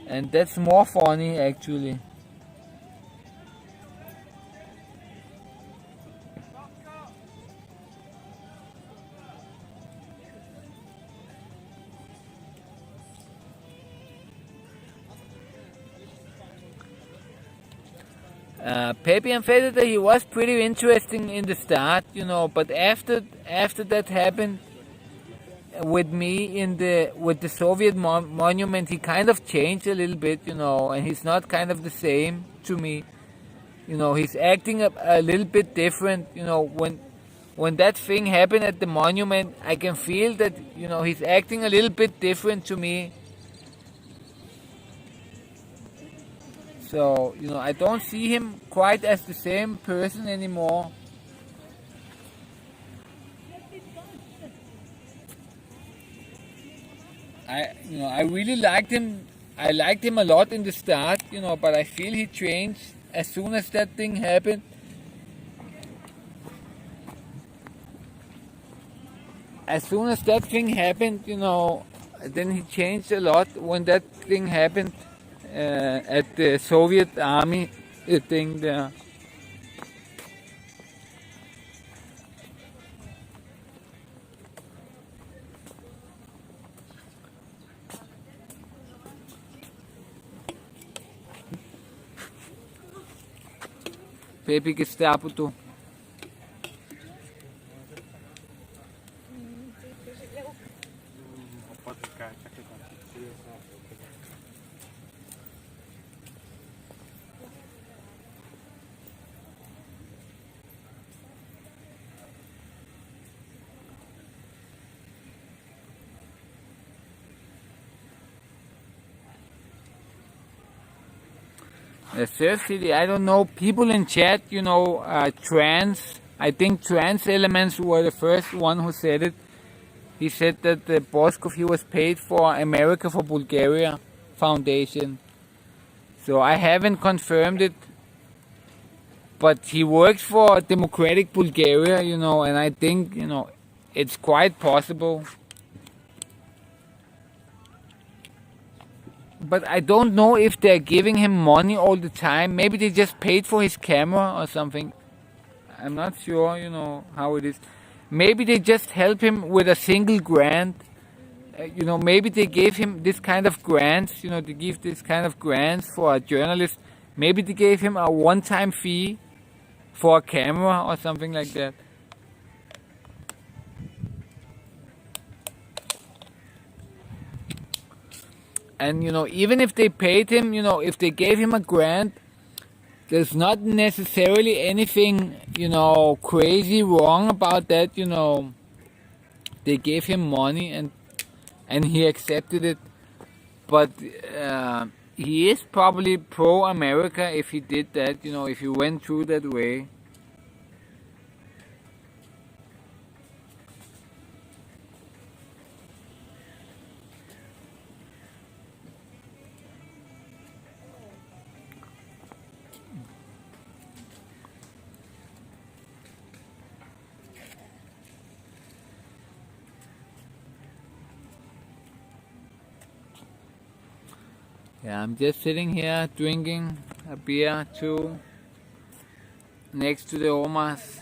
And that's more funny, actually. Pepe and Federer, he was pretty interesting in the start, but after that happened with me with the Soviet monument, he kind of changed a little bit, and he's not kind of the same to me. He's acting a little bit different. When that thing happened at the monument, I can feel that, he's acting a little bit different to me. So, I don't see him quite as the same person anymore. I really liked him. I liked him a lot in the start, but I feel he changed as soon as that thing happened. As soon as that thing happened, then he changed a lot when that thing happened at the Soviet army thing there. Pepe, que está puto. Seriously, I don't know. People in chat, trans. I think trans elements were the first one who said it. He said that the Boscov, he was paid for America for Bulgaria Foundation. So I haven't confirmed it. But he works for Democratic Bulgaria, and I think, it's quite possible. But I don't know if they're giving him money all the time. Maybe they just paid for his camera or something. I'm not sure, how it is. Maybe they just help him with a single grant. Maybe they gave him this kind of grants. They give this kind of grants for a journalist. Maybe they gave him a one-time fee for a camera or something like that. And, even if they paid him, if they gave him a grant, there's not necessarily anything, crazy wrong about that, They gave him money and he accepted it. But he is probably pro-America if he did that, if he went through that way. Yeah, I'm just sitting here drinking a beer too, next to the Omas.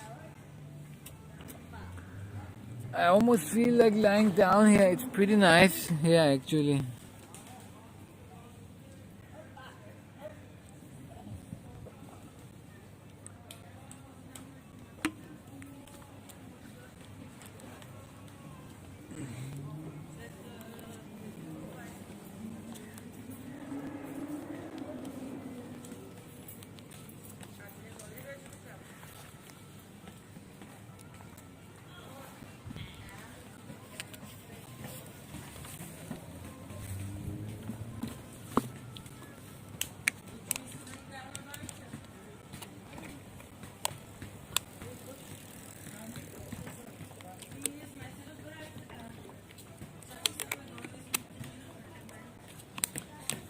I almost feel like lying down here. It's pretty nice here actually.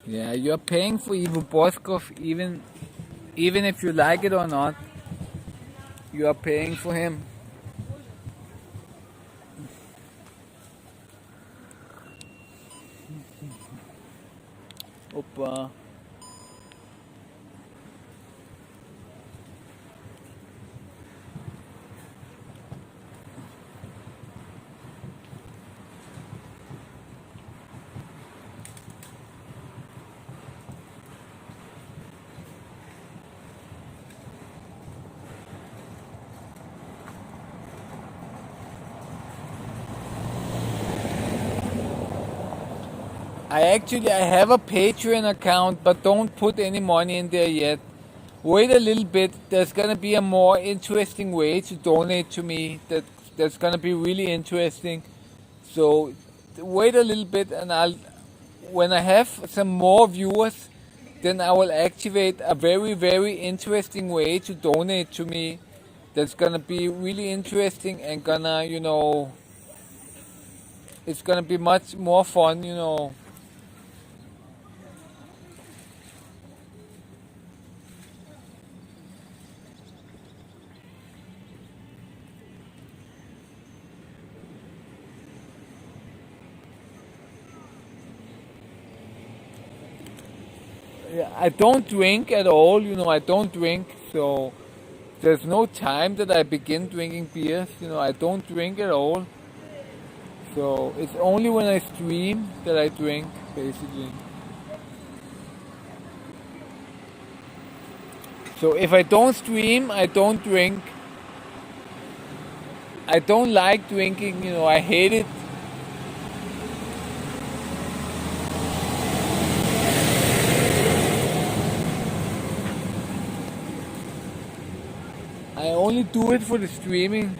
Yeah, you're paying for Ivo Boscov, even if you like it or not. You are paying for him. Opa. I have a Patreon account, but don't put any money in there yet. Wait a little bit. There's gonna be a more interesting way to donate to me. That's gonna be really interesting. So wait a little bit, and when I have some more viewers, then I will activate a very interesting way to donate to me. That's gonna be really interesting and gonna, it's gonna be much more fun. Yeah, I don't drink at all, I don't drink, so there's no time that I begin drinking beers, I don't drink at all. So it's only when I stream that I drink, basically. So if I don't stream, I don't drink. I don't like drinking, I hate it. I only do it for the streaming.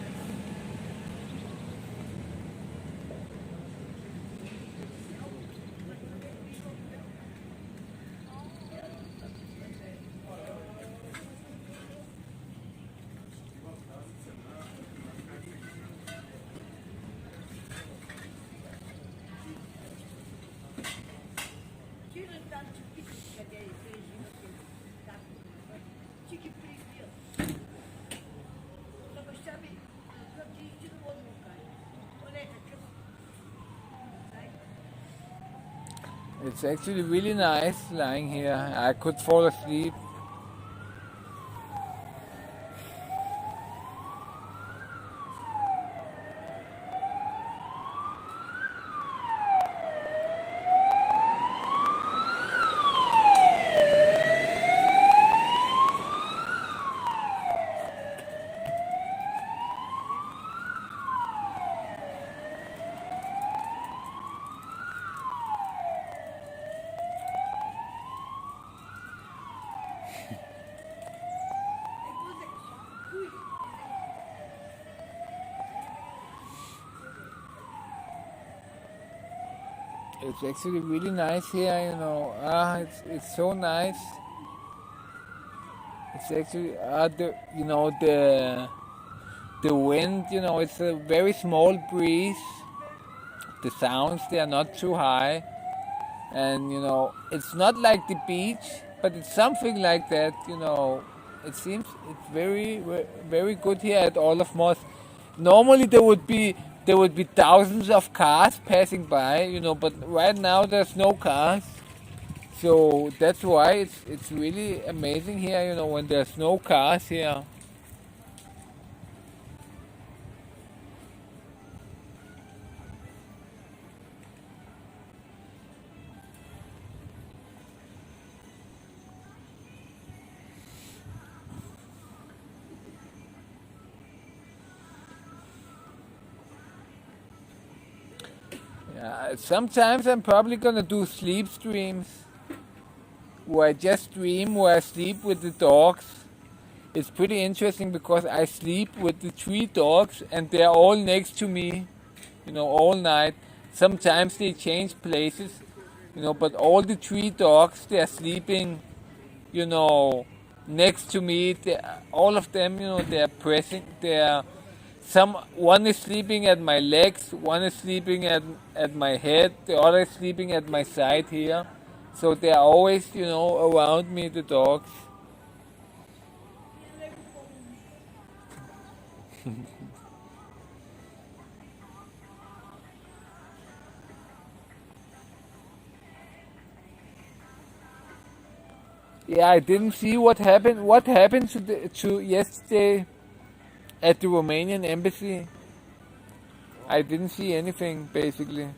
It's actually really nice lying here. I could fall asleep. It's actually really nice here. It's so nice. It's actually the wind. It's a very small breeze. The sounds, they are not too high, and it's not like the beach, but it's something like that. It seems it's very good here at all of Moss. Normally there would be thousands of cars passing by, but right now there's no cars. So that's why it's really amazing here, when there's no cars here. Sometimes I'm probably gonna do sleep streams where I just stream, where I sleep with the dogs. It's pretty interesting because I sleep with the 3 dogs and they're all next to me, all night. Sometimes they change places, but all the 3 dogs, they're sleeping, next to me. All of them, they're pressing, one is sleeping at my legs, one is sleeping at my head, the other is sleeping at my side here. So they're always, around me, the dogs. Yeah, I didn't see what happened. What happened to yesterday at the Romanian embassy? I didn't see anything, basically.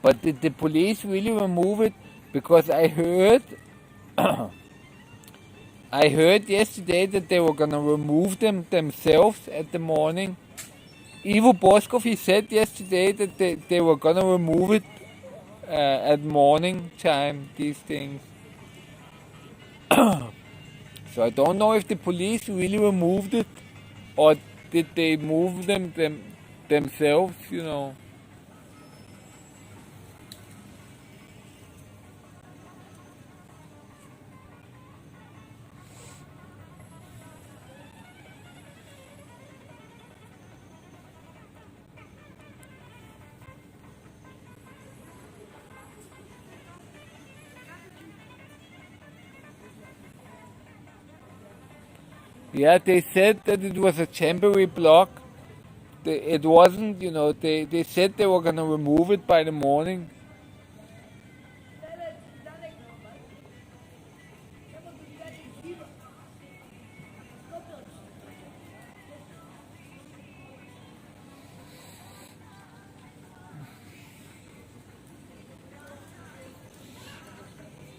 But did the police really remove it? Because I heard I heard yesterday that they were gonna remove them themselves at the morning. Ivo Boscov, he said yesterday that they were gonna remove it at morning time, these things. So I don't know if the police really removed it or did they move them themselves, you know. Yeah, they said that it was a temporary block. It wasn't, you know, they said they were gonna remove it by the morning.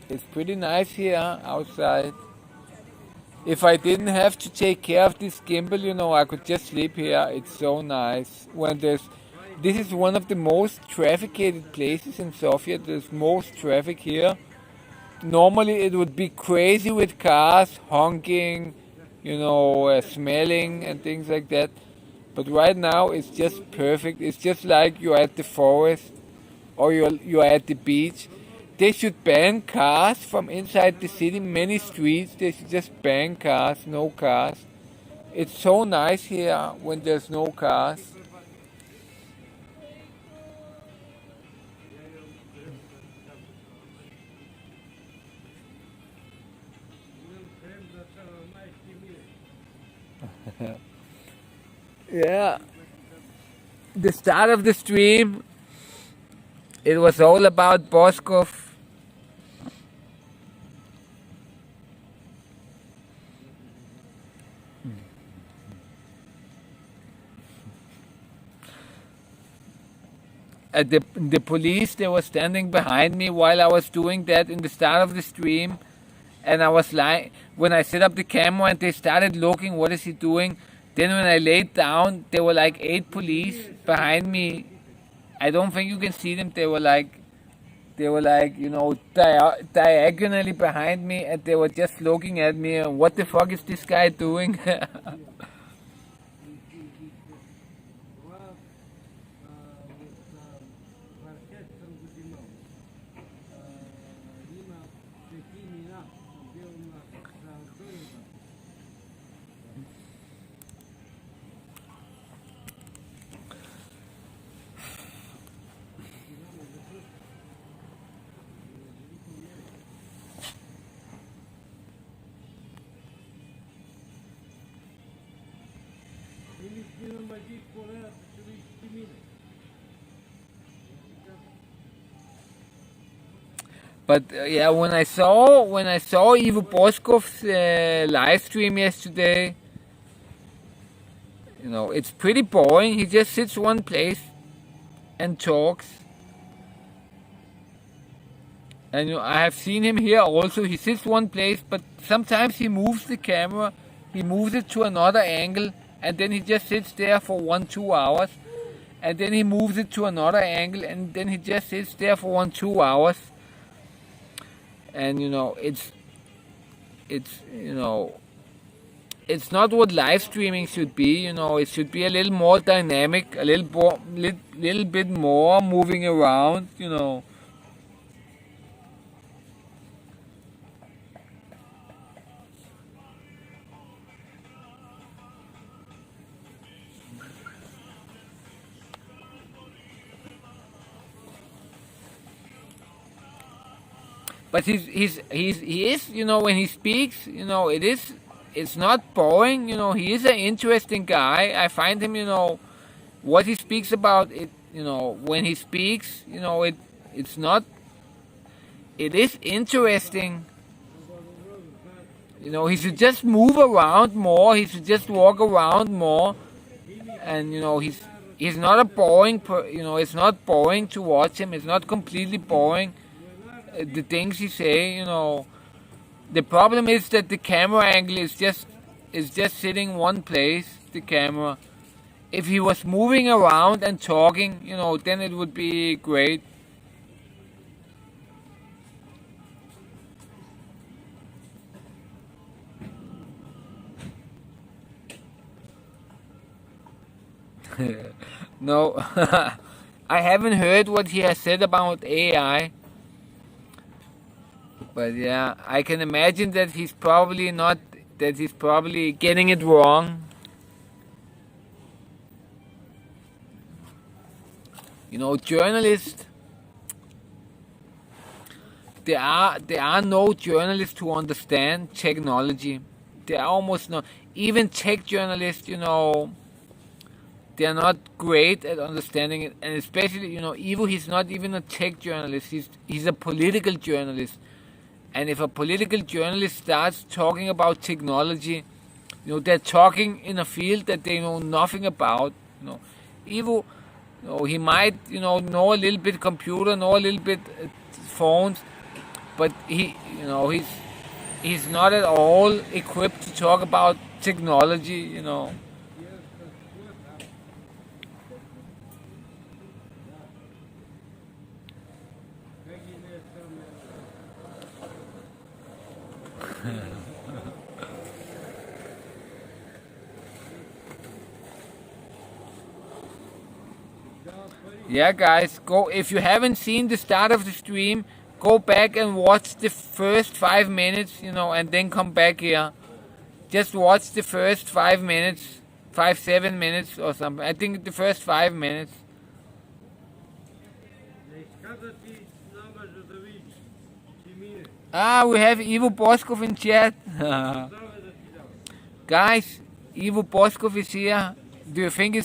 It's pretty nice here outside. If I didn't have to take care of this gimbal, you know, I could just sleep here. It's so nice. This is one of the most trafficated places in Sofia. There's most traffic here. Normally it would be crazy with cars honking, you know, smelling and things like that. But right now it's just perfect. It's just like you're at the forest or you're at the beach. They should ban cars from inside the city. Many streets, they should just ban cars, no cars. It's so nice here when there's no cars. Yeah. The start of the stream, it was all about Boscov. The police, they were standing behind me while I was doing that in the start of the stream. And I was like, when I set up the camera and they started looking, what is he doing? Then when I laid down, there were like 8 police behind me. I don't think you can see them. They were like, you know, diagonally behind me, and they were just looking at me. And what the fuck is this guy doing? But yeah, when I saw Ivo Boscov's live stream yesterday, you know, it's pretty boring. He just sits one place and talks. And you know, I have seen him here also. He sits one place, but sometimes he moves the camera. He moves it to another angle, and then he just sits there for 1-2 hours. And then he moves it to another angle, and then he just sits there for 1-2 hours. And you know, it's you know, it's not what live streaming should be. You know, it should be a little more dynamic, a little bit more moving around. You know. But he is, you know, when he speaks, you know, it's not boring, you know, he is an interesting guy. I find him, you know, what he speaks about, it, you know, when he speaks, you know, it is interesting. You know, he should just move around more, he should just walk around more, and, you know, He's not a boring, it's not boring to watch him. It's not completely boring. The things he say, The problem is that the camera angle is just sitting one place. The camera. If he was moving around and talking, then it would be great. No, I haven't heard what he has said about AI, but yeah, I can imagine that he's probably not, that he's probably getting it wrong. Journalists, there are no journalists who understand technology. There are almost no, even tech journalists, they are not great at understanding it, and especially, Ivo, he's not even a tech journalist. He's a political journalist, and if a political journalist starts talking about technology, they're talking in a field that they know nothing about. Ivo, he might, know a little bit computer, know a little bit phones, but he's not at all equipped to talk about technology. Yeah, guys, go, if you haven't seen the start of the stream, go back and watch the first 5 minutes, and then come back here. Just watch the first 5 minutes, 7 minutes or something. I think the first 5 minutes. We have Ivo Boscov in chat. Guys, Ivo Boscov is here. Do you think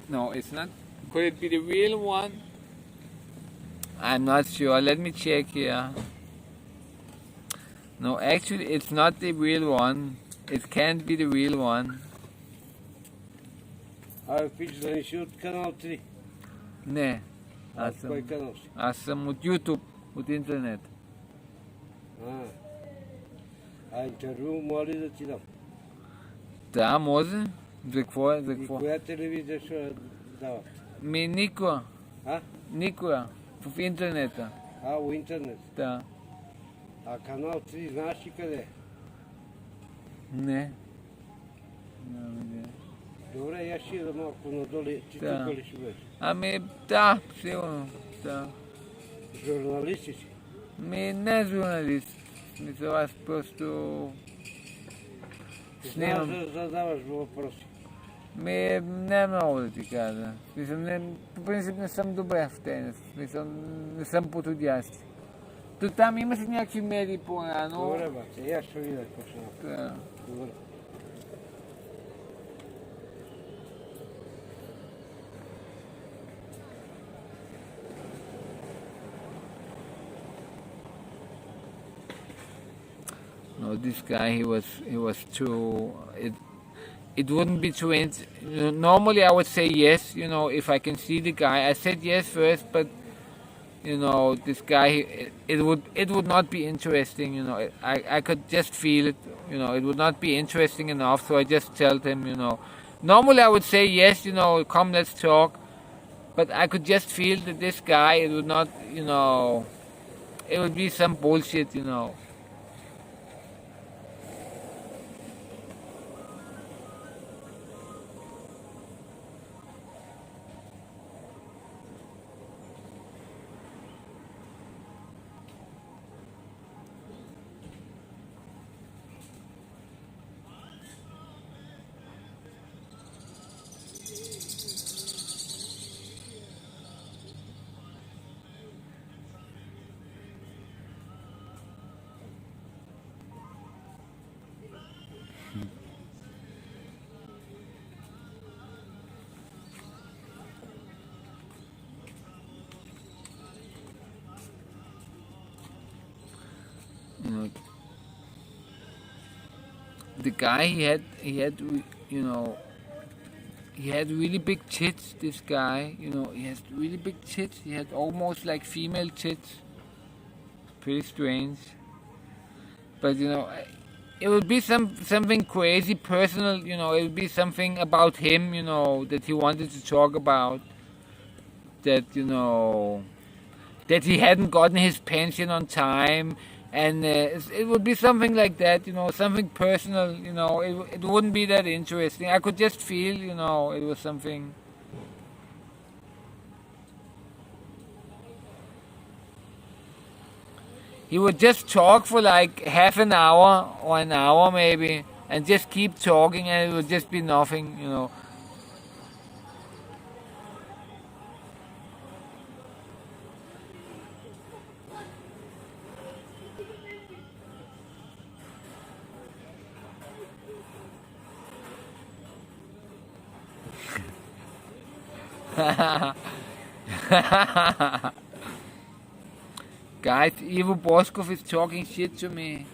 no, it's not. Could it be the real one? I'm not sure. Let me check here. No, actually, it's not the real one. It can't be the real one. Впечатление от канал 3. Не. Кой канал си? Аз съм от YouTube, от интернет. Интервю моли да ти дам. Да, може. За какво е? И коя телевизия ще дава? Никоя. А? Никоя. В интернета. В интернет? Да. А канал 3 знаеш ли къде? Не. Добре, я ще идам малко надолу. Ти тук ли ще бъдеш? Да, сигурно. Да. Журналист си? Не журналист. Мисля, аз просто снимам. Знаеш да задаваш въпроси? Не много да ти кажа. По принцип не съм добре в тенис. Не съм подходящ. То там има си някакви медии по-рано. Добре, бате, я ще видя какво ще направя. Да. Добре. No, this guy, he was too. It wouldn't be too. Normally, I would say yes. If I can see the guy, I said yes first, but this guy, it would not be interesting. I could just feel it. It would not be interesting enough. So I just told him. Normally I would say yes. Come, let's talk. But I could just feel that this guy, it would not. It would be some bullshit. The guy, he had he had really big tits, this guy. He has really big tits. He had almost like female tits. Pretty strange. But it would be something crazy personal. It would be something about him. That he wanted to talk about. That he hadn't gotten his pension on time, and it would be something like that. Something personal. It wouldn't be that interesting. I could just feel. It was something. He would just talk for like half an hour or an hour maybe, and just keep talking, and it would just be nothing. Guys, Ivo Boscov is talking shit to me.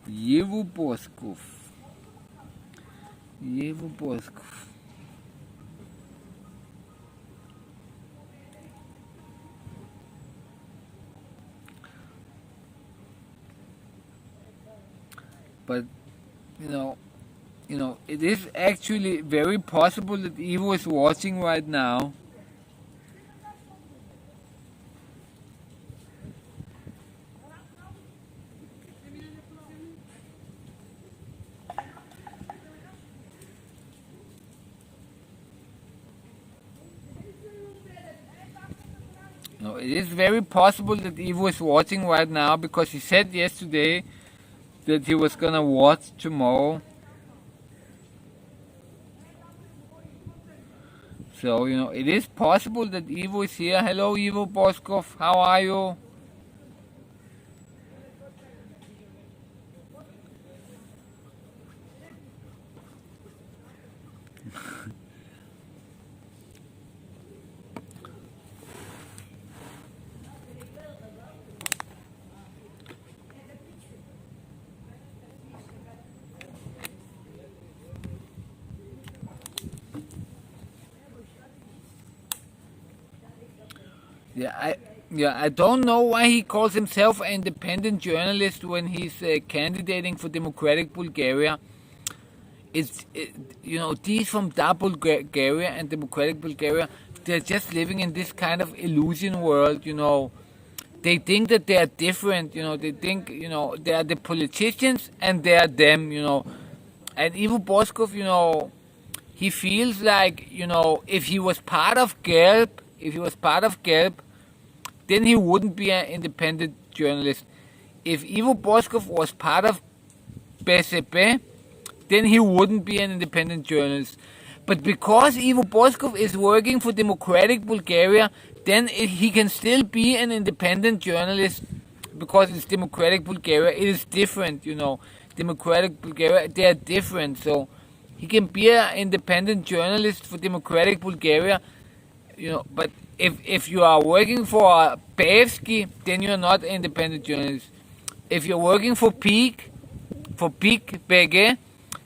Ivo Boscov. Ivo Boscov. But it is actually very possible that Ivo is watching right now. It is very possible that Ivo is watching right now, because he said yesterday that he was gonna watch tomorrow. So, it is possible that Ivo is here. Hello, Ivo Boscov. How are you? I don't know why he calls himself an independent journalist when he's candidating for Democratic Bulgaria. These from Bulgaria and Democratic Bulgaria, they're just living in this kind of illusion world. They think that they are different. They think they are the politicians and they are them. And Ivo Boscov, he feels like if he was part of GELB, then he wouldn't be an independent journalist. If Ivo Boscov was part of БСП, then he wouldn't be an independent journalist. But because Ivo Boscov is working for Democratic Bulgaria, then he can still be an independent journalist, because it's Democratic Bulgaria. It is different, Democratic Bulgaria, they are different. So he can be an independent journalist for Democratic Bulgaria, but if you are working for Paevsky, then you're not an independent journalist. If you're working for PEAK BG,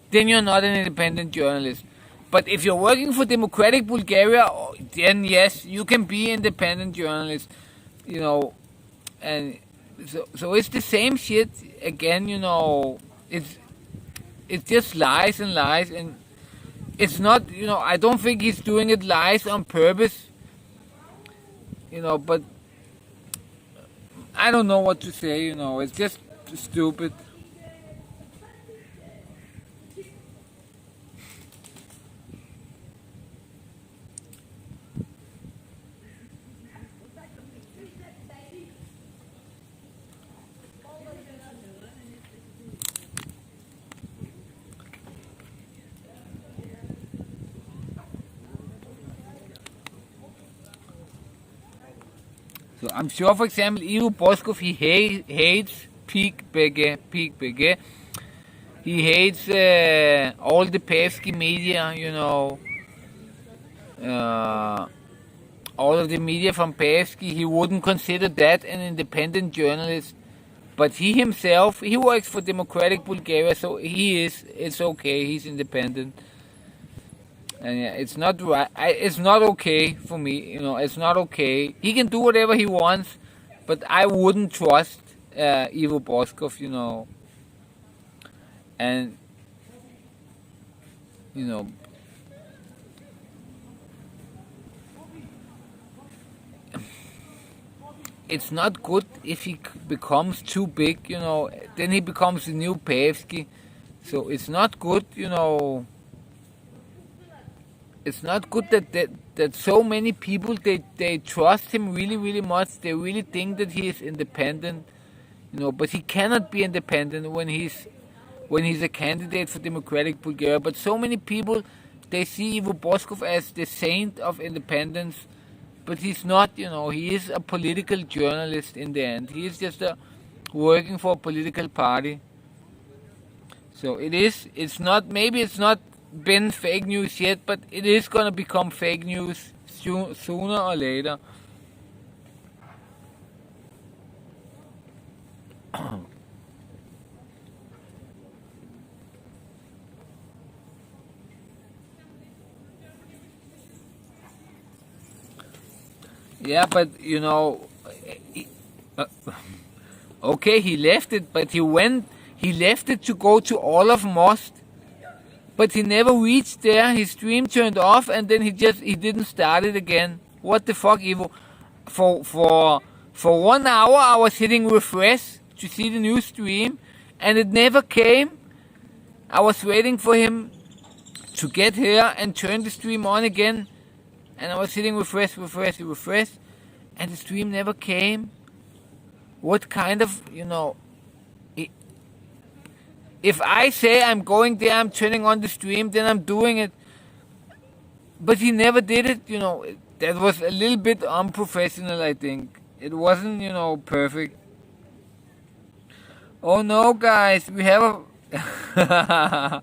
then you're not an independent journalist. But if you're working for Democratic Bulgaria, then yes, you can be independent journalist. And so it's the same shit again. It's just lies and lies, and it's not. I don't think he's doing it lies on purpose. But I don't know what to say. It's just stupid. So I'm sure, for example, Ivo Boscov, he hates Peak BG. He hates all the pesky media, all of the media from Pesky. He wouldn't consider that an independent journalist. But he himself, he works for Democratic Bulgaria, so it's okay, he's independent. And yeah, it's not right. It's not okay for me. It's not okay. He can do whatever he wants, but I wouldn't trust Ivo Boscov. And you know, it's not good if he becomes too big. Then he becomes the new Pevsky. So it's not good. It's not good that so many people they trust him really, really much. They really think that he is independent, but he cannot be independent when he's a candidate for Democratic Bulgaria. But so many people, they see Ivo Boscov as the saint of independence, but he's not. He is a political journalist in the end. He is just working for a political party. So it's not. Maybe it's not been fake news yet, but it is gonna become fake news sooner or later. Yeah, but okay, he left it, but he left it to go to Olaf Most. But he never reached there. His stream turned off, and then he didn't start it again. What the fuck, Ivo? For 1 hour, I was hitting refresh to see the new stream, and it never came. I was waiting for him to get here and turn the stream on again, and I was hitting refresh, and the stream never came. What kind of, if I say I'm going there, I'm turning on the stream, then I'm doing it. But he never did it, That was a little bit unprofessional, I think. It wasn't, perfect. Oh no, guys, we have a...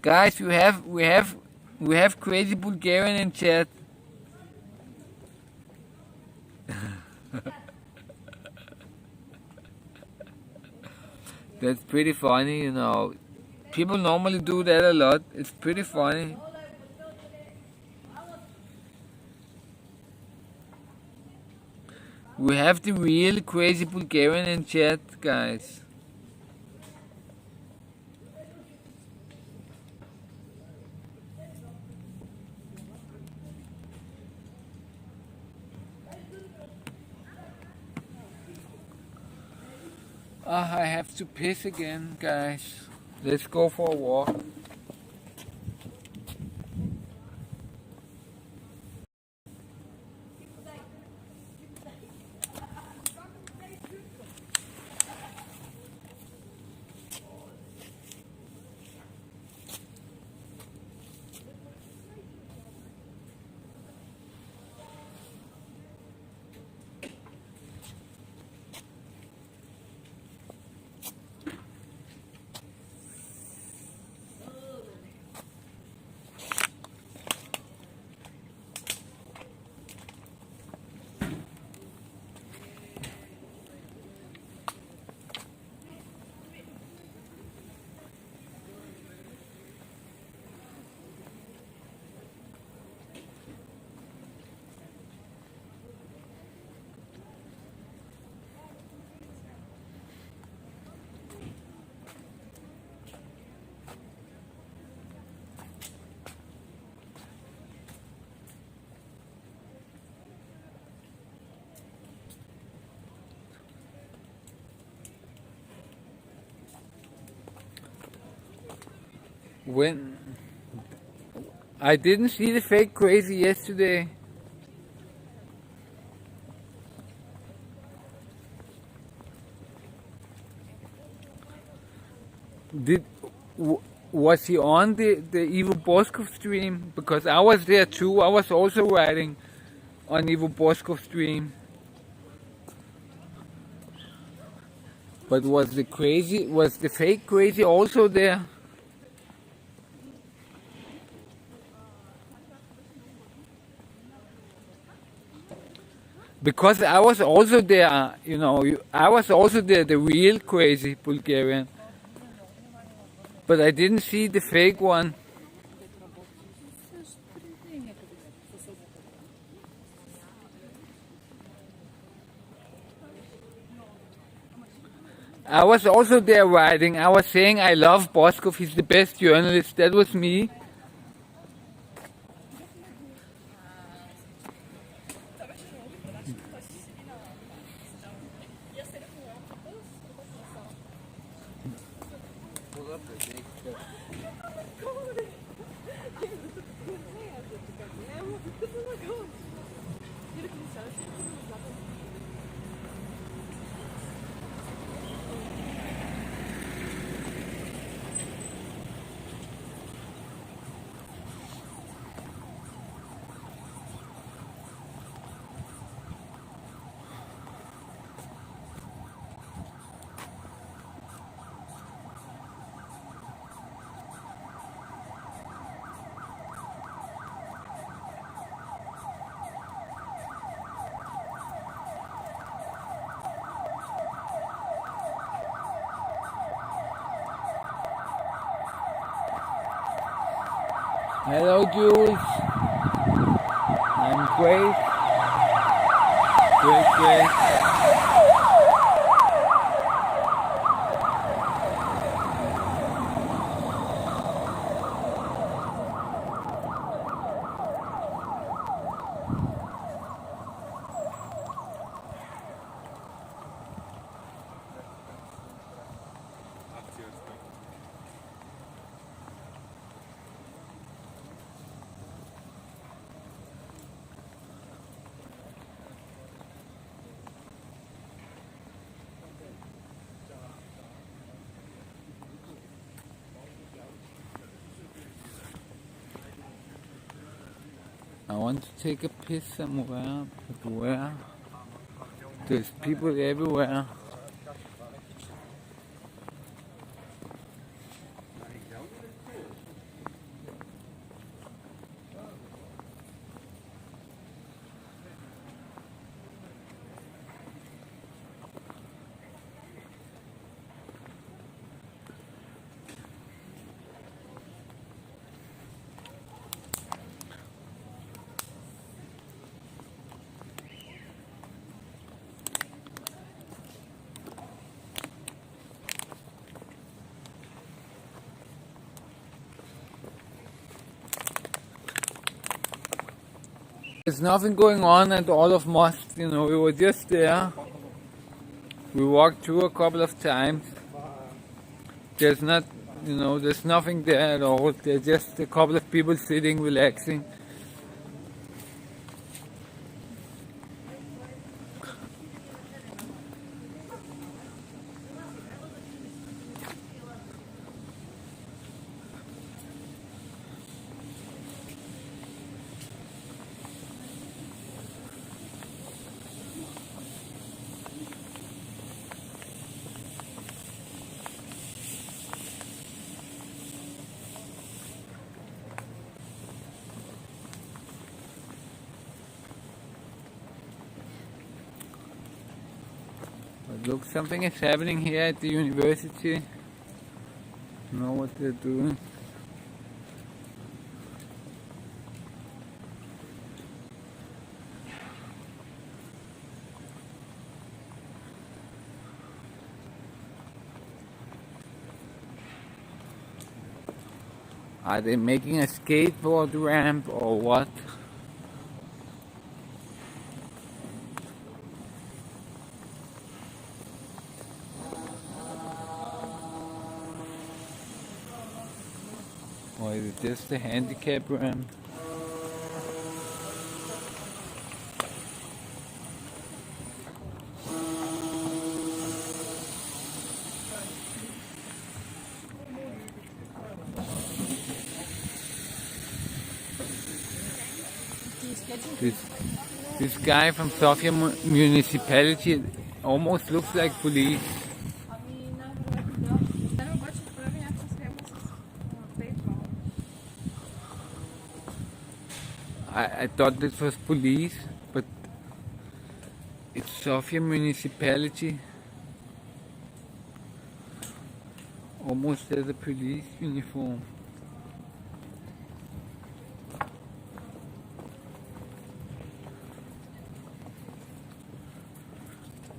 Guys, we have crazy Bulgarian in chat. That's pretty funny, People normally do that a lot. It's pretty funny. We have the real crazy Bulgarian in chat, guys. I have to piss again, guys. Let's go for a walk. When I didn't see the fake crazy yesterday. Was he on the Ivo Boscov stream? Because I was there too. I was also riding on Ivo Boscov stream. But was the fake crazy also there? Because I was also there, I was also there, the real crazy Bulgarian. But I didn't see the fake one. I was also there riding. I was saying I love Boscov, he's the best journalist. That was me. Hello, Jules. I'm great. Great. I want to take a piss somewhere, but where? There's people everywhere. There's nothing going on at all of Most, we were just there. We walked through a couple of times. There's there's nothing there at all. There's just a couple of people sitting, relaxing. But look, something is happening here at the university. I don't know what they're doing. Are they making a skateboard ramp or what? Or is it just a handicap ramp? This guy from Sofia municipality almost looks like police. Ами най-вероятно да. Тя обаче прави някаква схема с PayPal. I thought this was police, but it's Sofia municipality. Almost has a police uniform.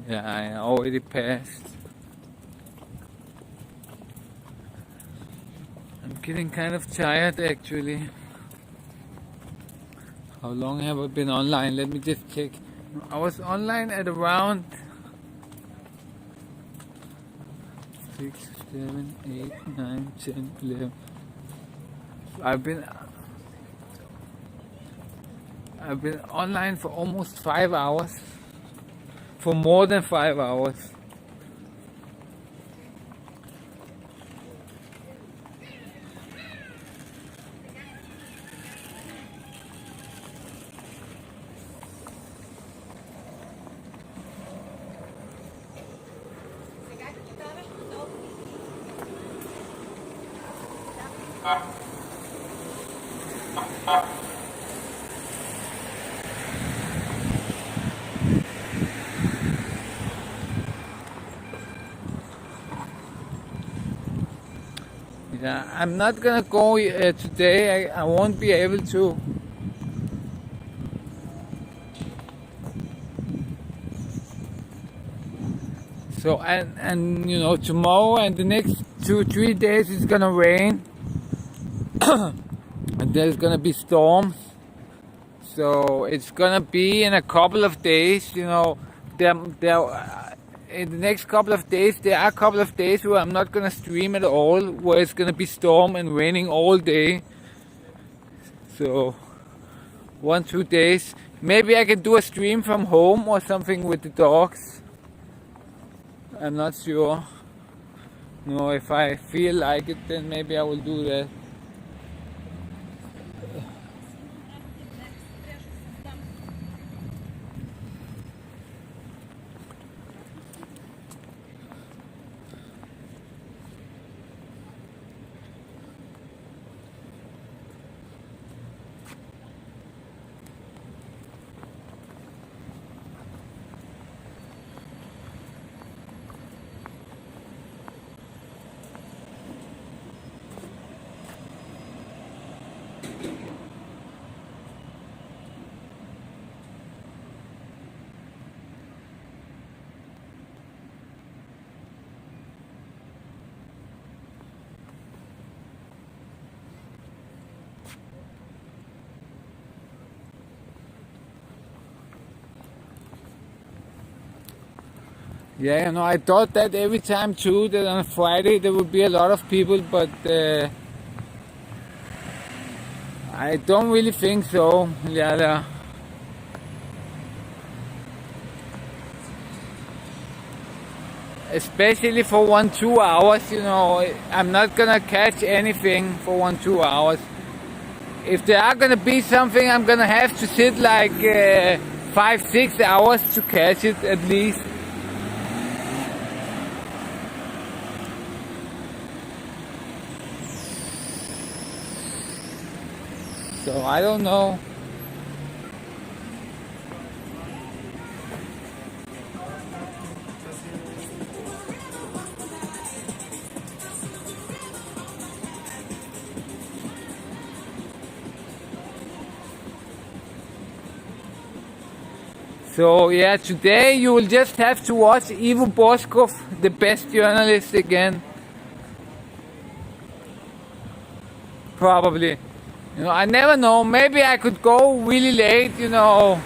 Yeah, I already passed. I'm getting kind of tired actually. How long have I been online? Let me just check. I was online at around 6, 7, 8, 9, 10, 11. I've been online for almost 5 hours. For more than 5 hours. Yeah, I'm not gonna go today. I won't be able to. So and you know, tomorrow and the next 2-3 days it's gonna rain, and there's gonna be storms. So it's gonna be in a couple of days. You know, in the next couple of days, there are a couple of days where I'm not gonna stream at all, where it's gonna be storm and raining all day. So 1-2 days, maybe I can do a stream from home or something with the dogs. I'm not sure. No, if I feel like it, then maybe I will do that. Yeah, you know, I thought that every time too, that on Friday there would be a lot of people, but I don't really think so. Yeah. Especially for 1-2 hours, you know, I'm not gonna catch anything for 1-2 hours. If there are gonna be something, I'm gonna have to sit like 5-6 hours to catch it at least. So I don't know. So yeah, today you will just have to watch Boscov, the best journalist again. Probably. You know, I never know. Maybe I could go really late, you know.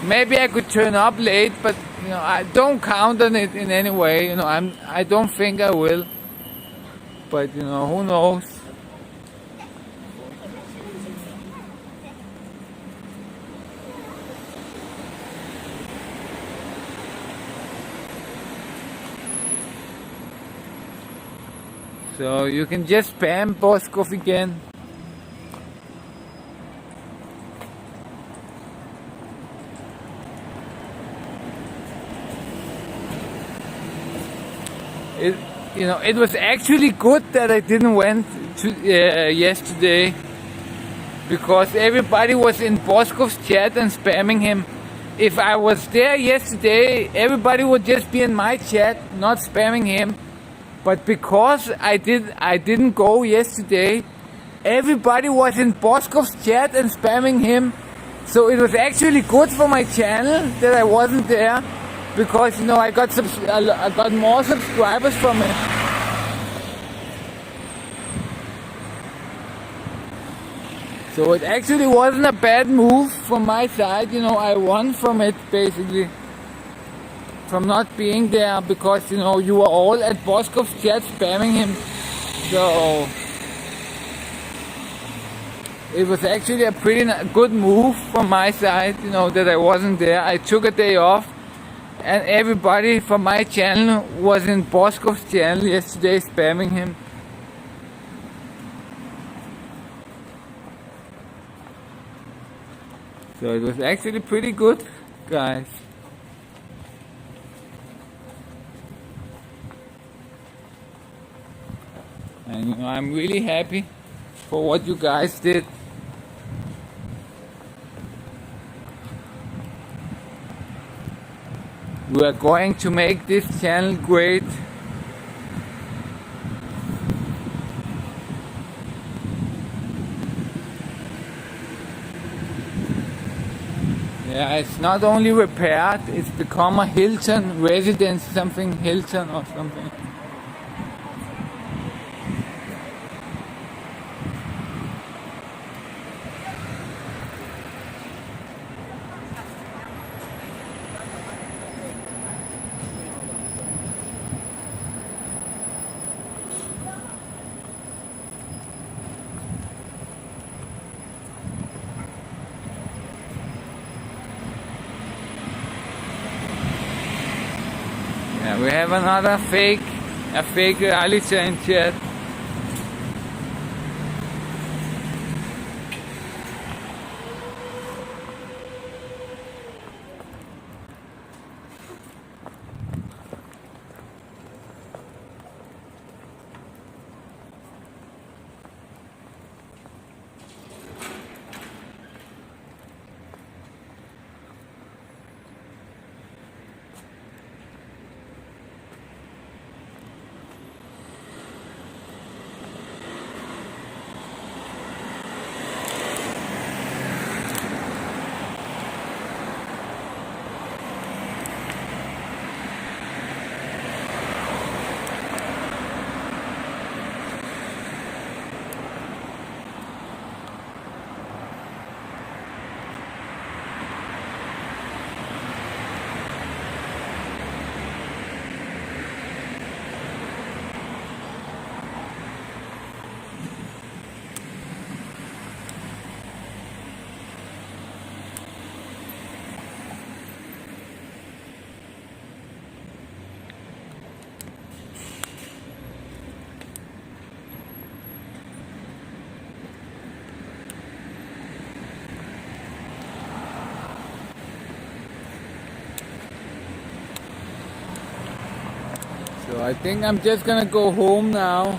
Maybe I could turn up late, but you know, I don't count on it in any way. You know, I don't think I will. But you know, who knows? So you can just spam Boscov again. It, it was actually good that I didn't went to yesterday, because everybody was in Boscov's chat and spamming him. If I was there yesterday, everybody would just be in my chat, not spamming him. But because I didn't go yesterday, everybody was in Boscov's chat and spamming him. So it was actually good for my channel that I wasn't there, because I got more subscribers from it. So it actually wasn't a bad move from my side. I won from it, basically, from not being there, because you were all at Boscov's chat spamming him. So it was actually a pretty good move from my side, that I wasn't there. I took a day off, and everybody from my channel was in Boscov's channel yesterday spamming him. So it was actually pretty good, guys. And I'm really happy for what you guys did. We are going to make this channel great. Yeah, it's not only repaired, it's become a Hilton residence, something Hilton or something. Yeah, we have another fake reality in chat. So I think I'm just gonna go home now.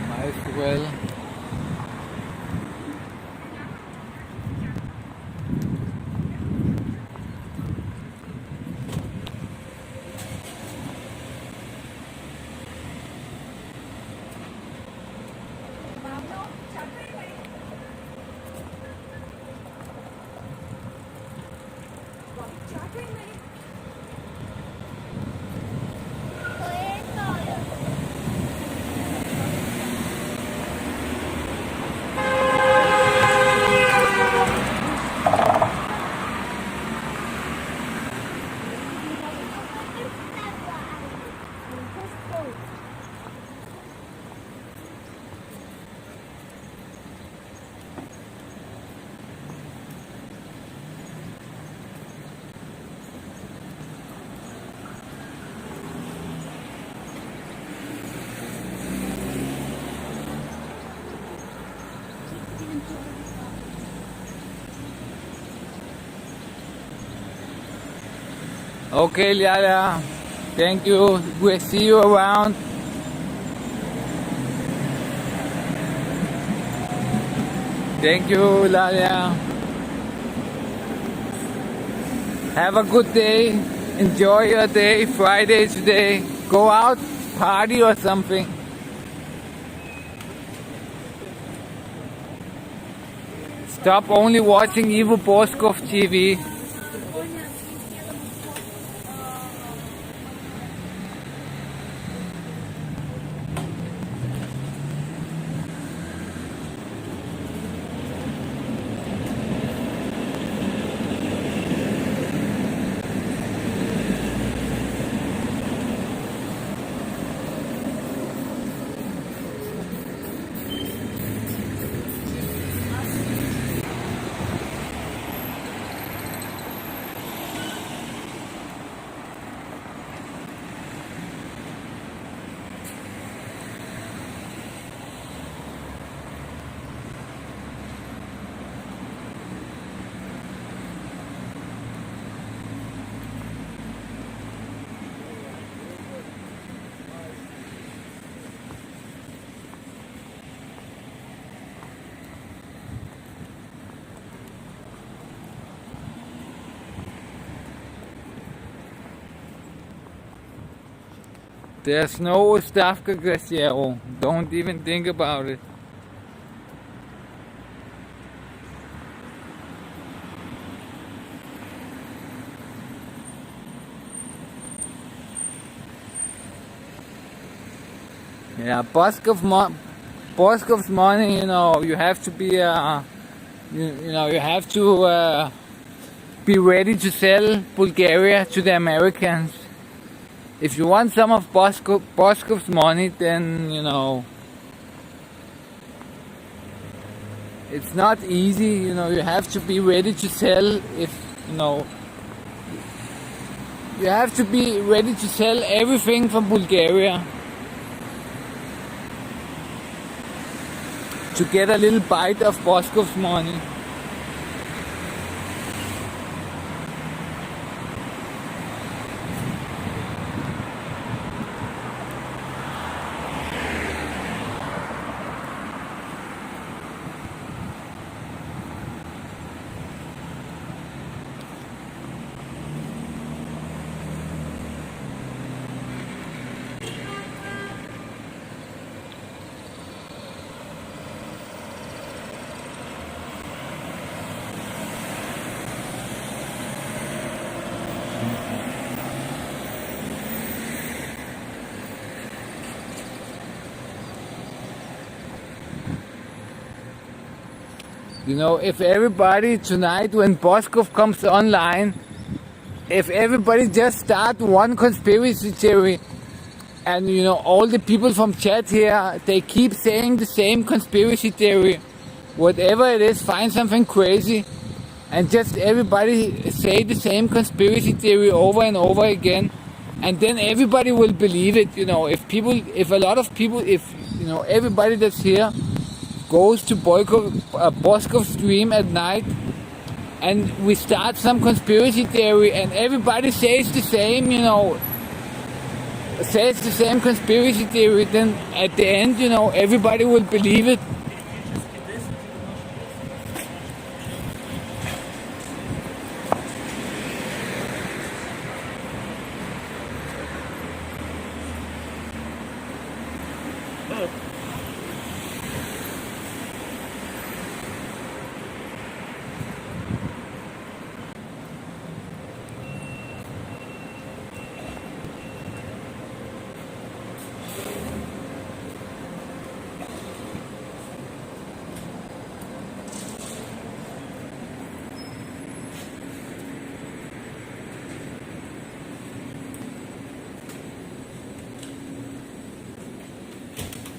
Might as well. Okay, Liala. Thank you. We'll see you around. Thank you, Lalia. Have a good day. Enjoy your day. Friday today. Go out, party or something. Stop only watching evil Boscov TV. There's no Stavka Glaciero. Don't even think about it. Yeah, Boscov's money, you have to be, you have to be ready to sell Bulgaria to the Americans. If you want some of Boscov's money, then, it's not easy, you have to be ready to sell you have to be ready to sell everything from Bulgaria to get a little bite of Boscov's money. If everybody tonight, when Boscov comes online, if everybody just start one conspiracy theory, and all the people from chat here, they keep saying the same conspiracy theory, whatever it is, find something crazy, and just everybody say the same conspiracy theory over and over again, and then everybody will believe it. If a lot of people, everybody that's here goes to Boscov stream at night, and we start some conspiracy theory, and everybody says the same, says the same conspiracy theory, then at the end, everybody will believe it.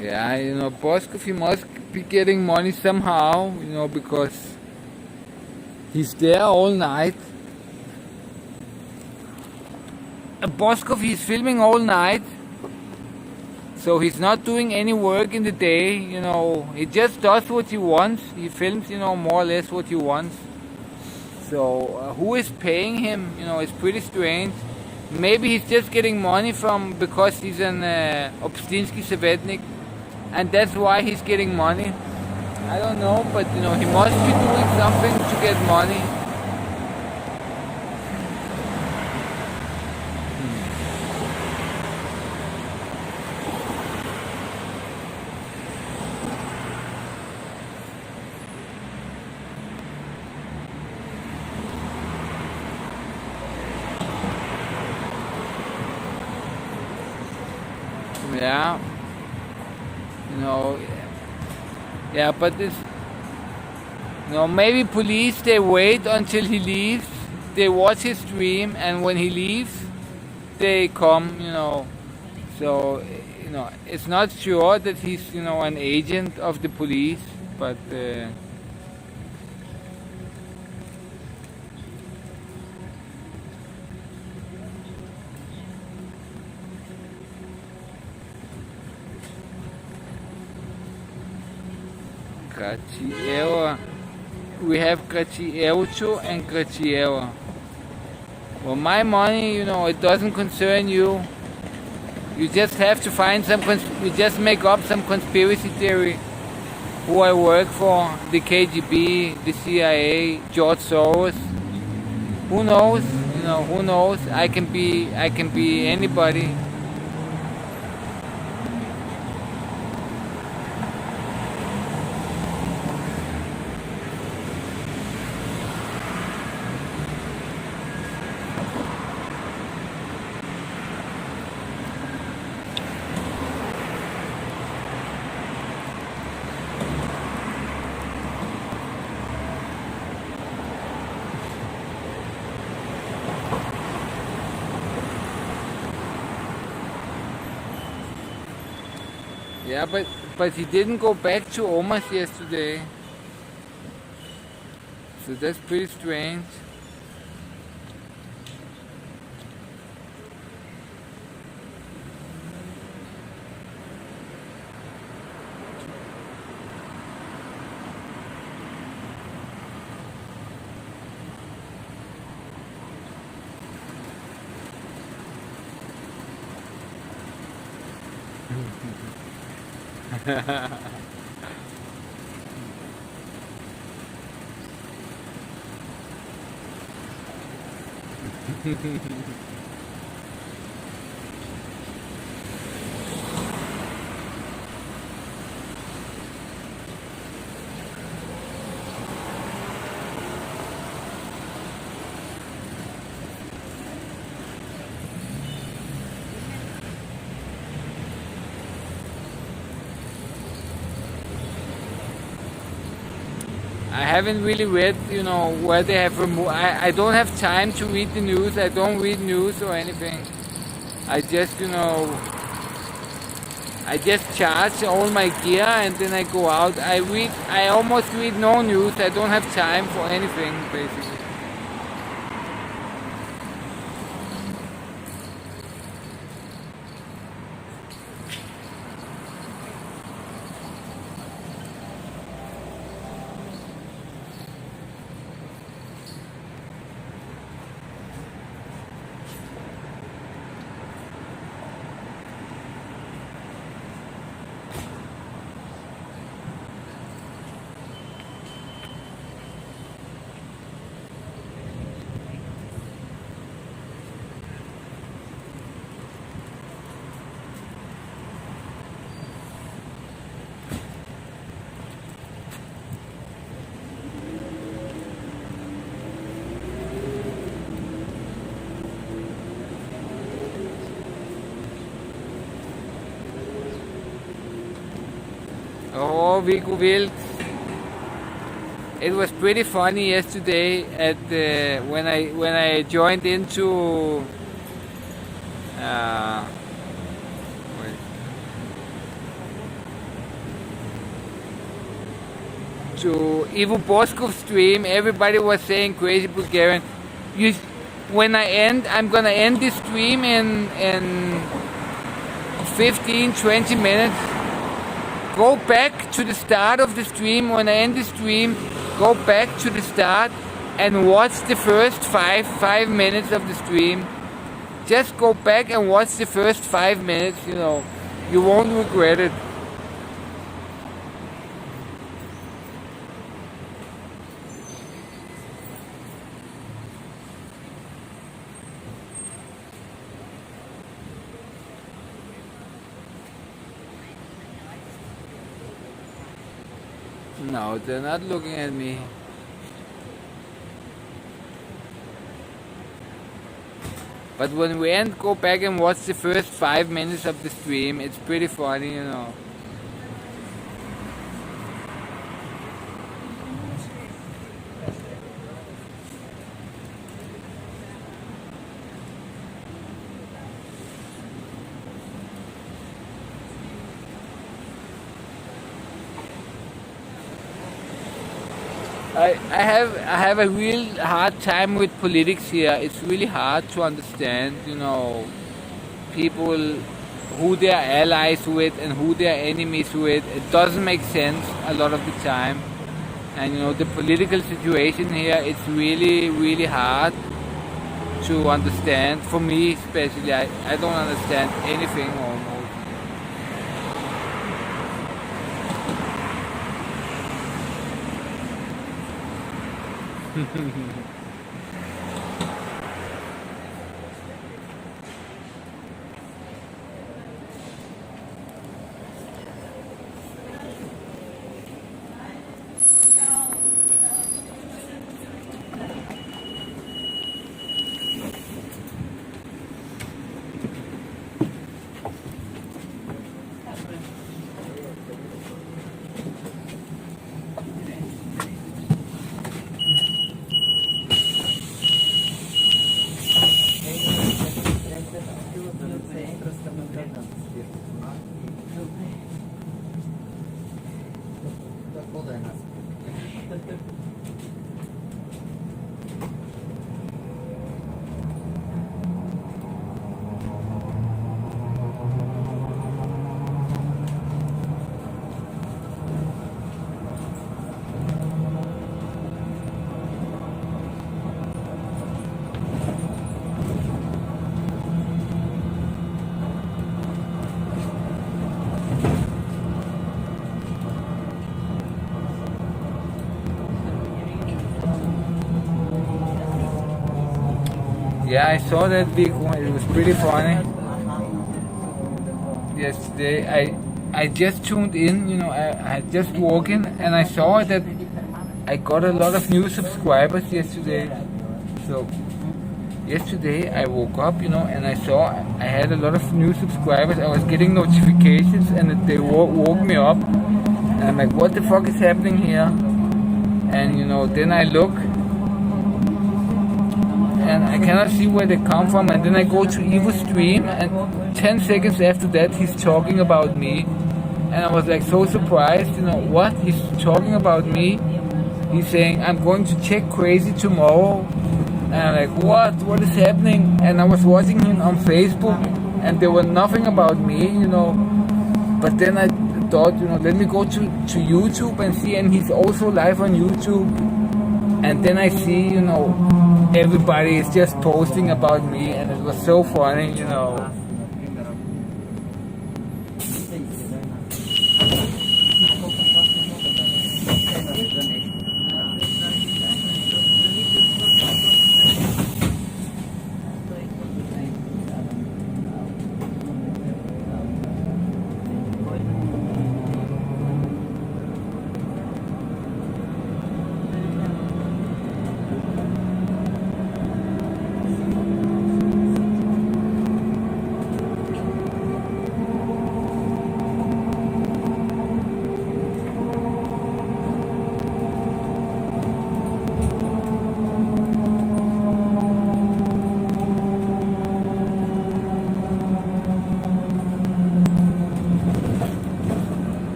Yeah, Boscov, he must be getting money somehow, because he's there all night. Boscov, he's filming all night, so he's not doing any work in the day, he just does what he wants. He films, more or less what he wants. So who is paying him, it's pretty strange. Maybe he's just getting money from because he's an Obstinsky Savetnik, and that's why he's getting money. I don't know, but you know, he must be doing something to get money. Yeah, you know, yeah, but this, you know, maybe police, they wait until he leaves, they watch his stream, and when he leaves, they come, you know. So, you know, it's not sure that he's, you know, an agent of the police, but Graciela. We have Gracielcho and Graciela. Well, my money, you know, it doesn't concern you. You just have to find some, you just make up some conspiracy theory. Who I work for, the KGB, the CIA, George Soros. Who knows? You know, who knows? I can be anybody. Yeah, but he didn't go back to Omas yesterday. So that's pretty strange. I haven't really read, you know, where they have removed. I don't have time to read the news. I don't read news or anything. I just, you know, I just charge all my gear and then I go out. I almost read no news. I don't have time for anything, basically. Oh, Vico Wild. It was pretty funny yesterday at when I joined into to Ivo Boscov stream. Everybody was saying crazy Bulgarian. I'm gonna end this stream in 15-20 minutes. Go back to the start of the stream. When I end the stream, go back to the start and watch the first five minutes of the stream. just go back and watch the first 5 minutes, you know. You won't regret it. No, they're not looking at me. But when we end, go back and watch the first 5 minutes of the stream. It's pretty funny, you know. I have a real hard time with politics here. It's really hard to understand, you know, people who they are allies with and who they are enemies with. It doesn't make sense a lot of the time. And you know, the political situation here, it's really hard to understand. For me especially, I don't understand anything almost. Yeah, I saw that vehicle. It was pretty funny. Yesterday, I just tuned in. You know, I had just walking and I saw that I got a lot of new subscribers yesterday. So yesterday I woke up, you know, and I saw I had a lot of new subscribers. I was getting notifications and they woke me up. And I'm like, what the fuck is happening here? And you know, then I look. And I cannot see where they come from, and then I go to Evo's stream, and 10 seconds after that he's talking about me, and I was like so surprised, you know, what, he's talking about me, he's saying I'm going to check crazy tomorrow, and I'm like, what is happening? And I was watching him on Facebook, and there was nothing about me, you know, but then I thought, you know, let me go to YouTube and see, and he's also live on YouTube, and then I see, you know, everybody is just posting about me, and it was so funny, you know.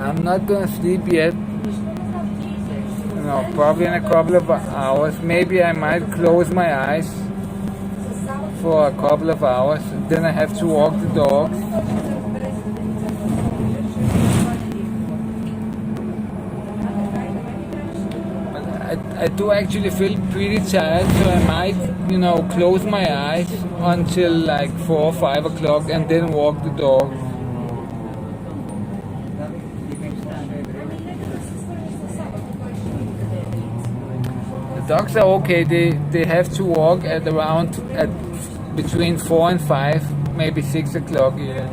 I'm not gonna sleep yet. No, probably in a couple of hours. Maybe I might close my eyes for a couple of hours. Then I have to walk the dog. I do actually feel pretty tired, so I might, close my eyes until like 4 or 5 o'clock and then walk the dog. The dogs are okay. They have to walk at between 4 and 5, maybe 6 o'clock even.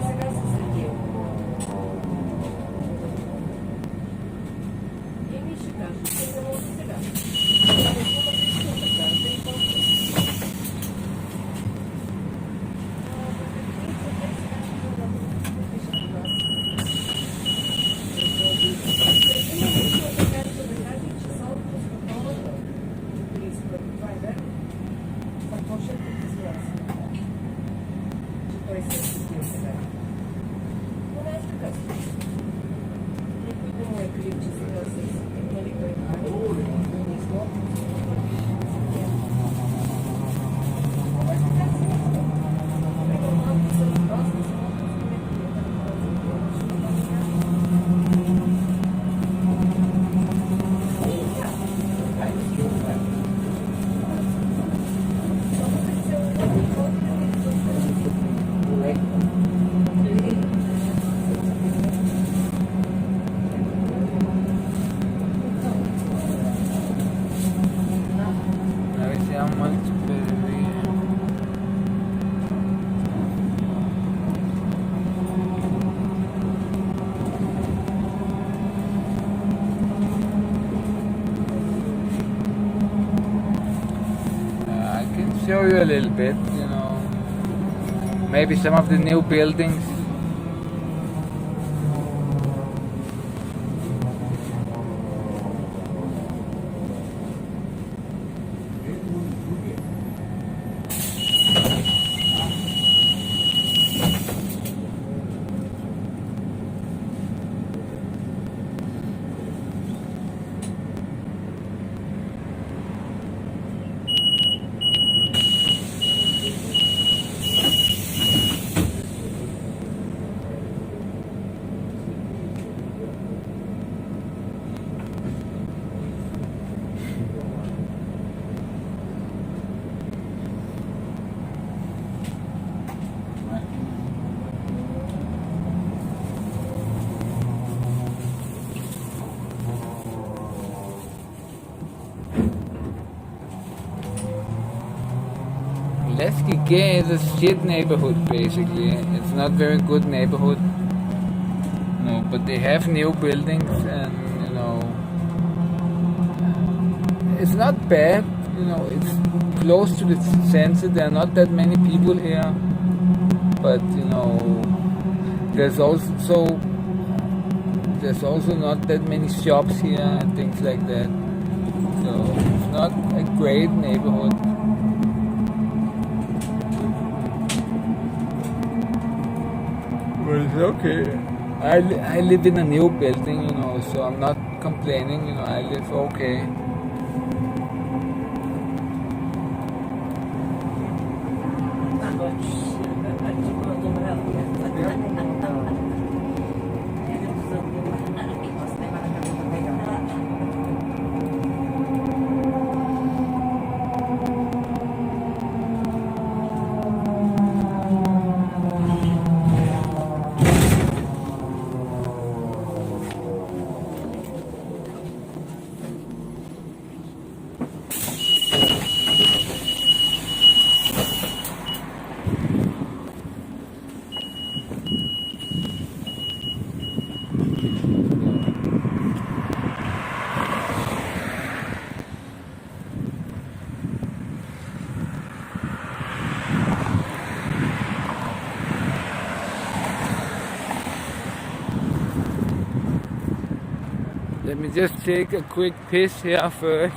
Show you a little bit, maybe some of the new buildings. Leskige is a shit neighborhood, basically. It's not very good neighborhood. No, but they have new buildings and, it's not bad. It's close to the center. There are not that many people here. But, there's also not that many shops here and things like that. So it's not a great neighborhood. But it's okay. I live in a new building, so I'm not complaining, I live okay. Let me just take a quick piss here first.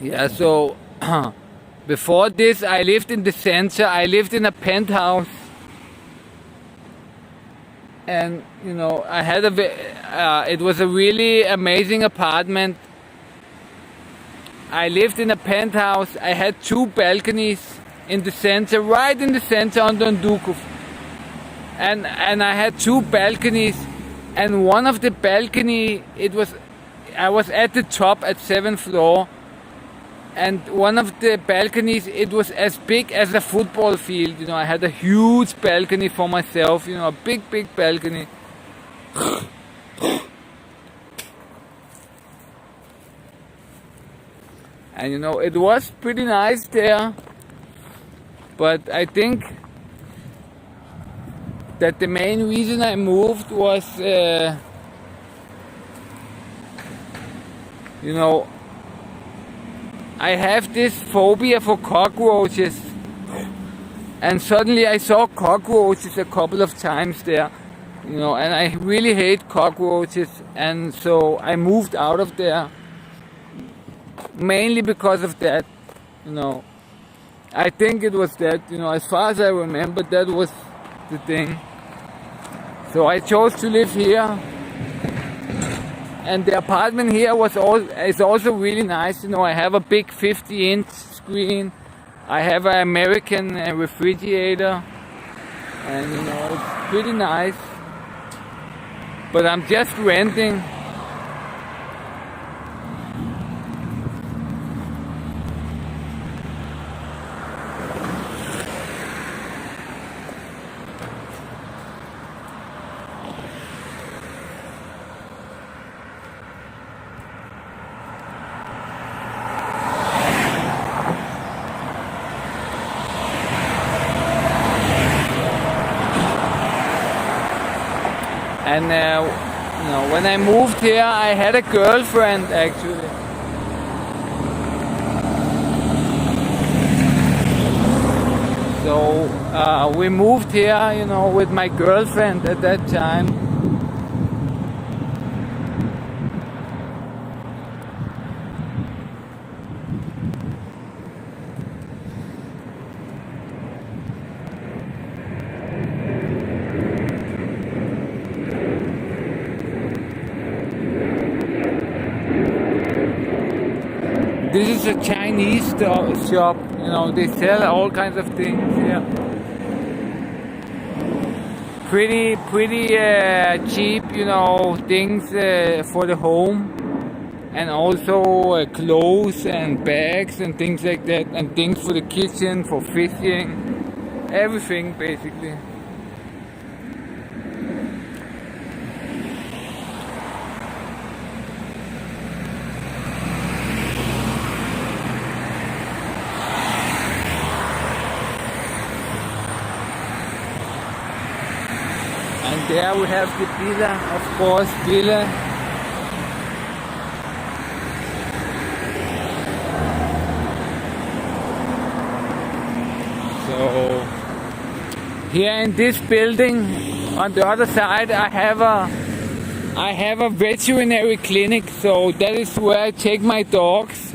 Yeah, so Before this, I lived in the center. I lived in a penthouse, and I had it was a really amazing apartment. I lived in a penthouse. I had 2 balconies in the center, right in the center under Dukov. And I had 2 balconies, and one of the balcony, I was at the top at 7th floor, and one of the balconies, it was as big as a football field. I had a huge balcony for myself, a big balcony. And it was pretty nice there, but I think that the main reason I moved was, I have this phobia for cockroaches, and suddenly I saw cockroaches a couple of times there, and I really hate cockroaches, and so I moved out of there, mainly because of that. I think it was that, as far as I remember, that was the thing. So I chose to live here, and the apartment here is also really nice. I have a big 50-inch screen. I have an American refrigerator, and it's pretty nice. But I'm just renting. And when I moved here, I had a girlfriend actually. So we moved here, with my girlfriend at that time. This is a Chinese shop, they sell all kinds of things here. Pretty cheap, things for the home, and also clothes and bags and things like that, and things for the kitchen, for fishing, everything basically. And there we have the villa, of course, villa. So here in this building, on the other side, I have a veterinary clinic. So that is where I take my dogs,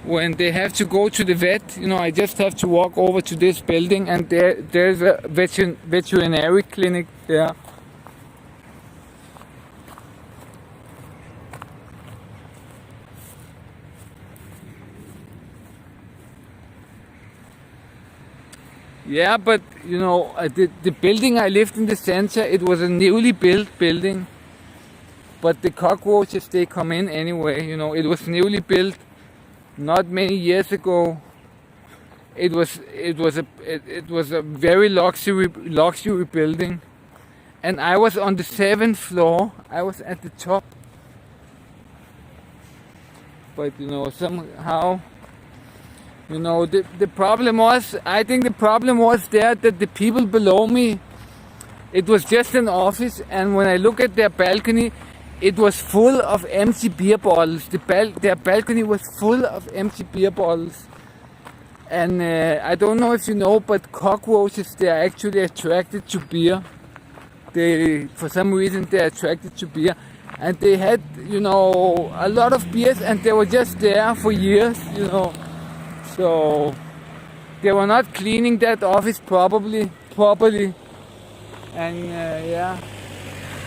when they have to go to the vet, I just have to walk over to this building, and there's a veterinary clinic there. Yeah, but the building I lived in the center, it was a newly built building, but the cockroaches, they come in anyway. It was newly built. Not many years ago, it was a very luxury building, and I was on the 7th floor. I was at the top, but somehow, the problem was. I think the problem was there that the people below me, it was just an office, and when I look at their balcony, it was full of empty beer bottles. Their balcony was full of empty beer bottles. And I don't know if you know, but cockroaches, they are actually attracted to beer. For some reason, they're attracted to beer. And they had, a lot of beers, and they were just there for years, So they were not cleaning that office properly, and yeah,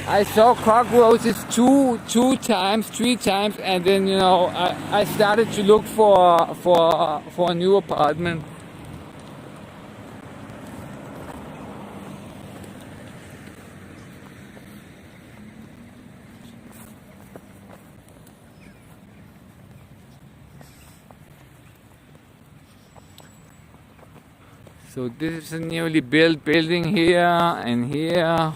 I saw cockroaches two times, 3 times, and then I started to look for a new apartment. So this is a newly built building here and here.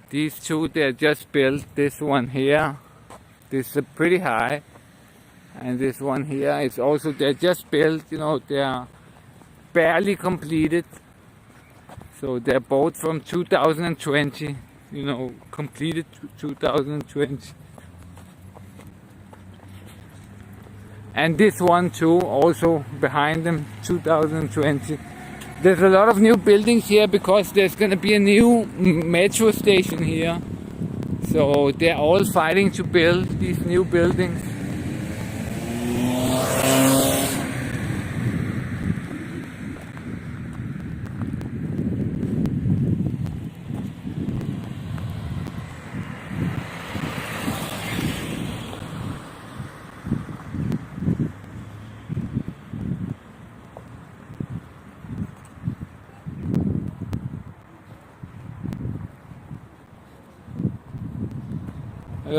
These two, they're just built. This one here, this is pretty high, and this one here is also, they're just built, they're barely completed. So they're both from 2020, completed 2020. And this one too, also behind them, 2020. There's a lot of new buildings here because there's going to be a new metro station here. So they're all fighting to build these new buildings.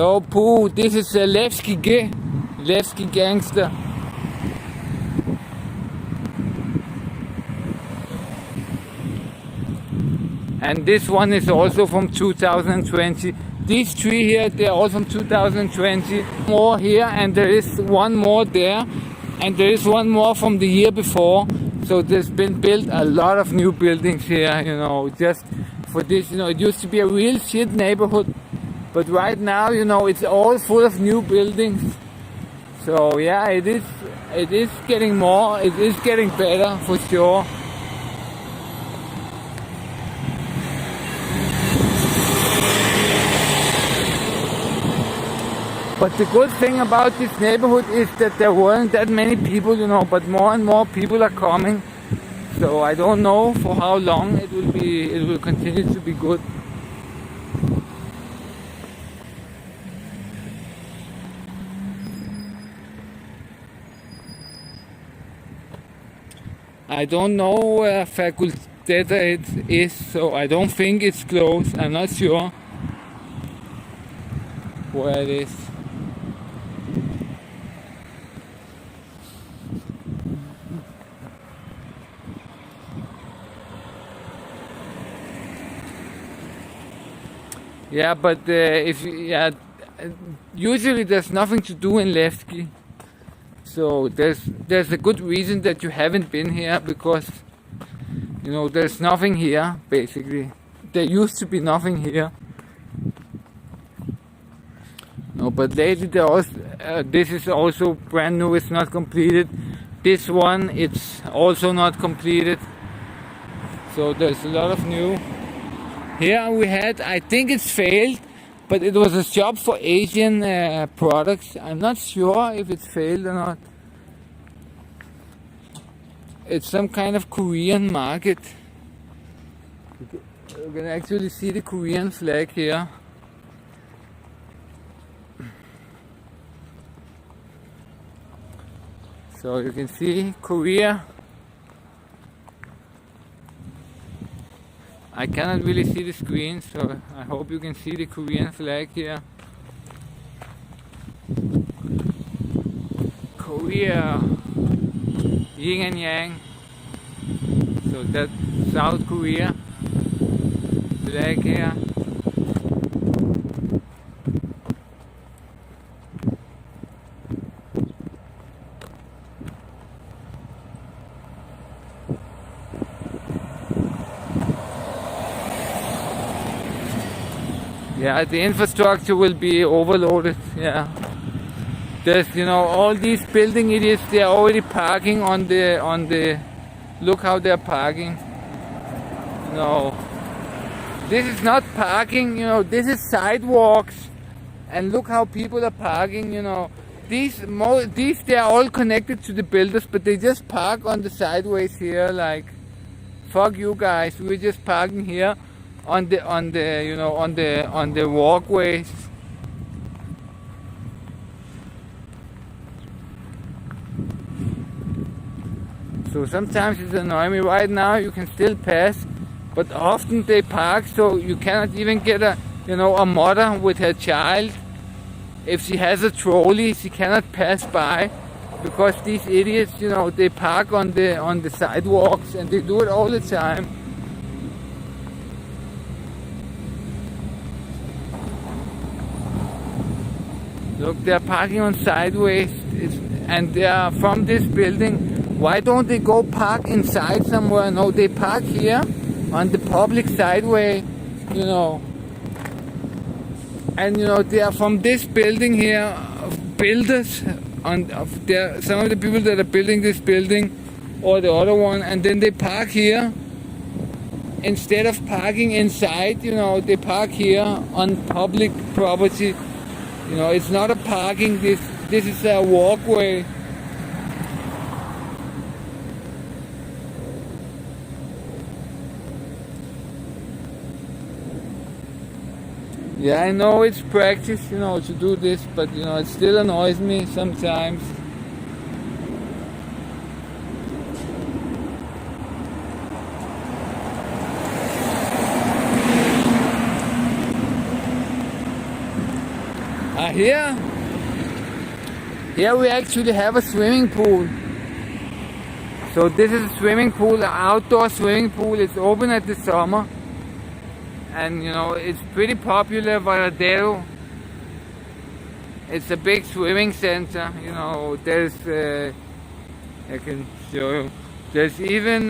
Oh, poo, this is a Levski gangster. And this one is also from 2020. These 3 here, they're all from 2020. More here, and there is one more there. And there is one more from the year before. So there's been built a lot of new buildings here, just for this. It used to be a real shit neighborhood. But right now, it's all full of new buildings. So yeah, it is getting more, it is getting better for sure. But the good thing about this neighborhood is that there weren't that many people, but more and more people are coming. So I don't know for how long it will continue to be good. I don't know where Faculteta it is, so I don't think it's close. I'm not sure where it is. Yeah, but usually there's nothing to do in Levski. So there's a good reason that you haven't been here, because there's nothing here basically. There used to be nothing here. No, but lately this is also brand new. It's not completed. This one, it's also not completed. So there's a lot of new. Here we had, I think it's failed, but it was a shop for Asian products. I'm not sure if it's failed or not. It's some kind of Korean market. You can actually see the Korean flag here. So you can see Korea. I cannot really see the screen, so I hope you can see the Korean flag here. Korea, yin and yang. So that's South Korea flag here. Yeah, the infrastructure will be overloaded. Yeah, there's all these building idiots. They are already parking on the. Look how they're parking. No, this is not parking. This is sidewalks, and look how people are parking. These they are all connected to the builders, but they just park on the sideways here. Like, fuck you guys. We're just parking here on the walkways. So sometimes it's annoying me. Right now you can still pass, but often they park so you cannot even get a mother with her child. If she has a trolley, she cannot pass by because these idiots, they park on the sidewalks, and they do it all the time. Look, they're parking on sideways, and they are from this building. Why don't they go park inside somewhere? No, they park here on the public sideway, And they are from this building here, builders. Some of the people that are building this building or the other one, and then they park here. Instead of parking inside, they park here on public property. It's not a parking. This is a walkway. Yeah, I know it's practice, to do this, but it still annoys me sometimes. Here we actually have a swimming pool. So this is a swimming pool, an outdoor swimming pool. It's open at the summer. And it's pretty popular. Varadero. It's a big swimming center. There's I can show you. There's even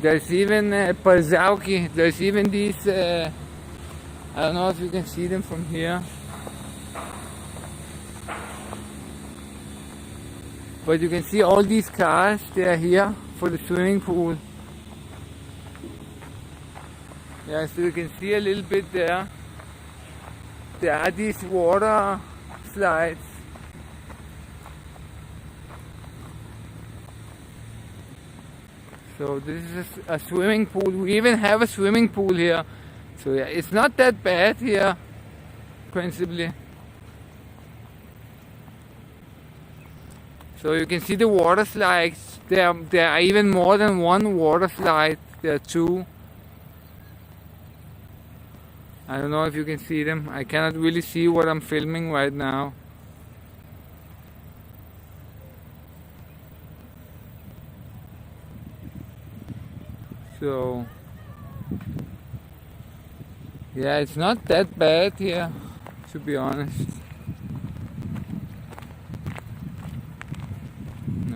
Palzauki. There's even these. I don't know if you can see them from here. But you can see all these cars. They are here for the swimming pool. Yeah, so you can see a little bit there. There are these water slides. So this is a swimming pool. We even have a swimming pool here. So yeah, it's not that bad here, principally. So you can see the water slides. There are even more than one water slide. There are two. I don't know if you can see them. I cannot really see what I'm filming right now. So yeah, it's not that bad here, to be honest.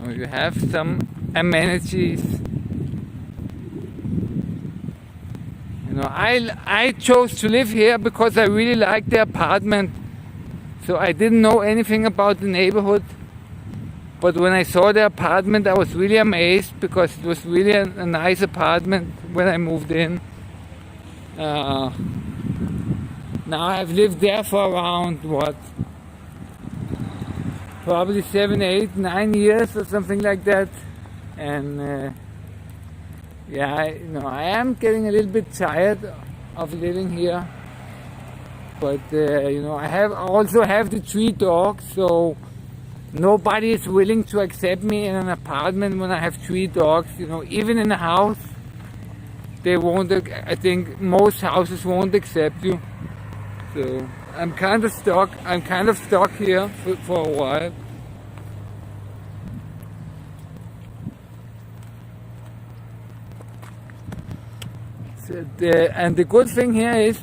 You have some amenities. I chose to live here because I really liked the apartment. So I didn't know anything about the neighborhood. But when I saw the apartment, I was really amazed because it was really a nice apartment when I moved in. Now I've lived there for around, probably 7, 8, 9 years or something like that. And yeah, I am getting a little bit tired of living here. But I also have the 3 dogs, so nobody is willing to accept me in an apartment when I have 3 dogs. Even in a house, they won't. I think most houses won't accept you. So I'm kind of stuck. I'm kind of stuck here for a while. So and the good thing here is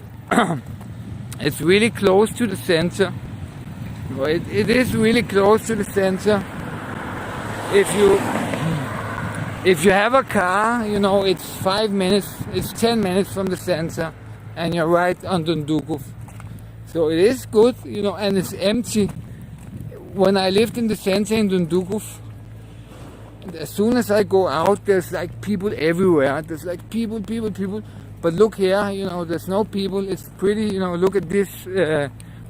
it's really close to the center. It is really close to the center. If you have a car, it's 5 minutes, it's 10 minutes from the center. and you're right on Dundukov. So it is good, you know, and it's empty. When I lived in the center in Dundukov, as soon as I go out, there's like people everywhere. There's like people. But look here, you know, there's no people. It's pretty, you know, look at this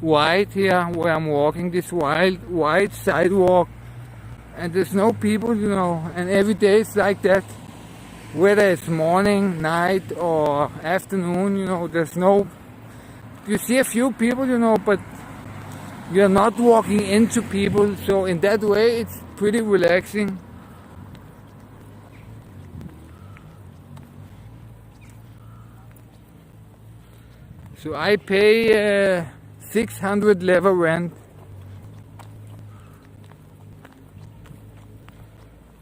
white here where I'm walking, this wide sidewalk. And there's no people, you know, and every day it's like that. Whether it's morning, night, or afternoon, you know, there's no... You see a few people, you know, but you're not walking into people. So in that way, it's pretty relaxing. So I pay 600 level rent.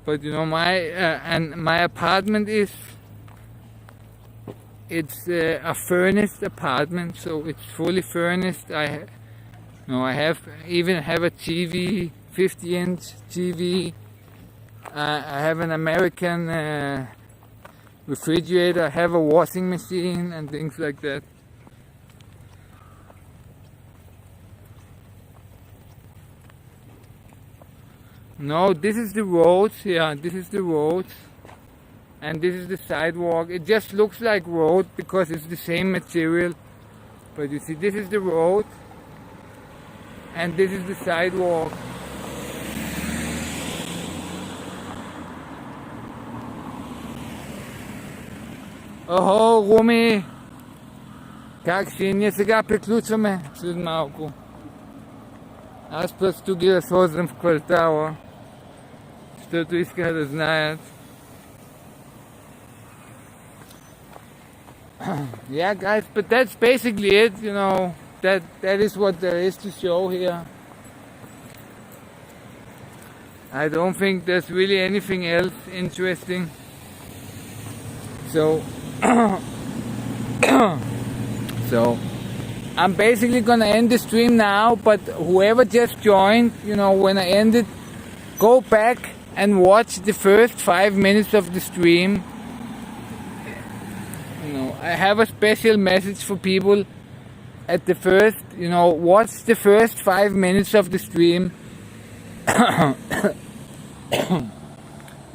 But you know, my apartment it's a furnished apartment, so it's fully furnished. I even have a TV, 50-inch TV. I have an American refrigerator. I have a washing machine and things like that. No, this is the roads here. This is the roads, and this is the sidewalk. It just looks like road because it's the same material. But you see, this is the road, and this is the sidewalk. Охо, Руми! Как си? Ние сега приключваме след малко. Аз просто ги разхождам в квартала, защото исках да знаят. Yeah, guys, but that's basically it, you know. That is what there is to show here. I don't think there's really anything else interesting. So, so I'm basically gonna end the stream now, but whoever just joined, you know, when I end it, go back and watch the first 5 minutes of the stream. You know, I have a special message for people at the first, you know, watch the first 5 minutes of the stream.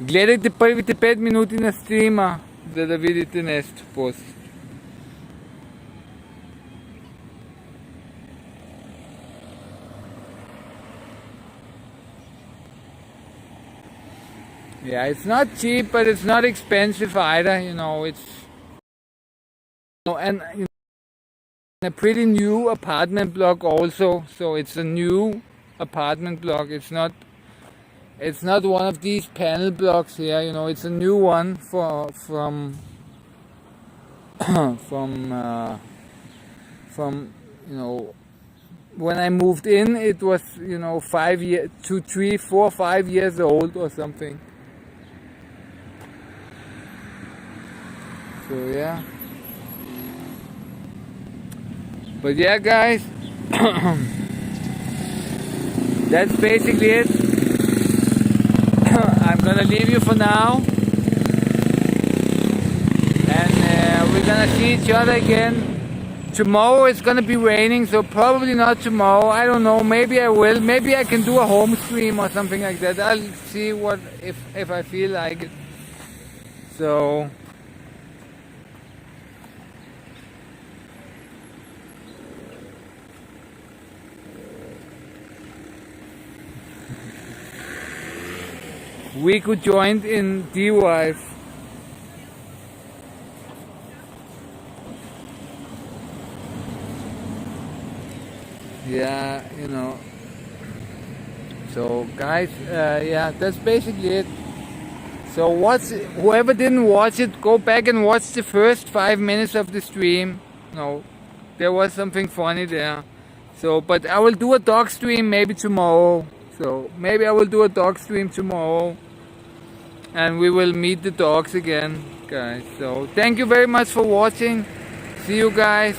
Гледайте първите 5 минути на стрима, за да видите нещо после. Yeah, it's not cheap, but it's not expensive either, you know, it's... And you know, a pretty new apartment block also, so it's a new apartment block. It's not one of these panel blocks here, you know, it's a new one from you know, when I moved in, it was, you know, 5 years, 2, 3, 4, 5 years old or something. So yeah. But yeah, guys, that's basically it. I'm gonna leave you for now, and we're gonna see each other again. Tomorrow it's gonna be raining, so probably not tomorrow. I don't know, maybe I will. Maybe I can do a home stream or something like that. I'll see what if I feel like it. So we could join in D-Wife. Yeah, you know. So guys, yeah, that's basically it. So whoever didn't watch it, go back and watch the first 5 minutes of the stream. No, there was something funny there. So, but I will do a dog stream maybe tomorrow. So maybe I will do a dog stream tomorrow, and we will meet the dogs again, guys. So thank you very much for watching. See you guys.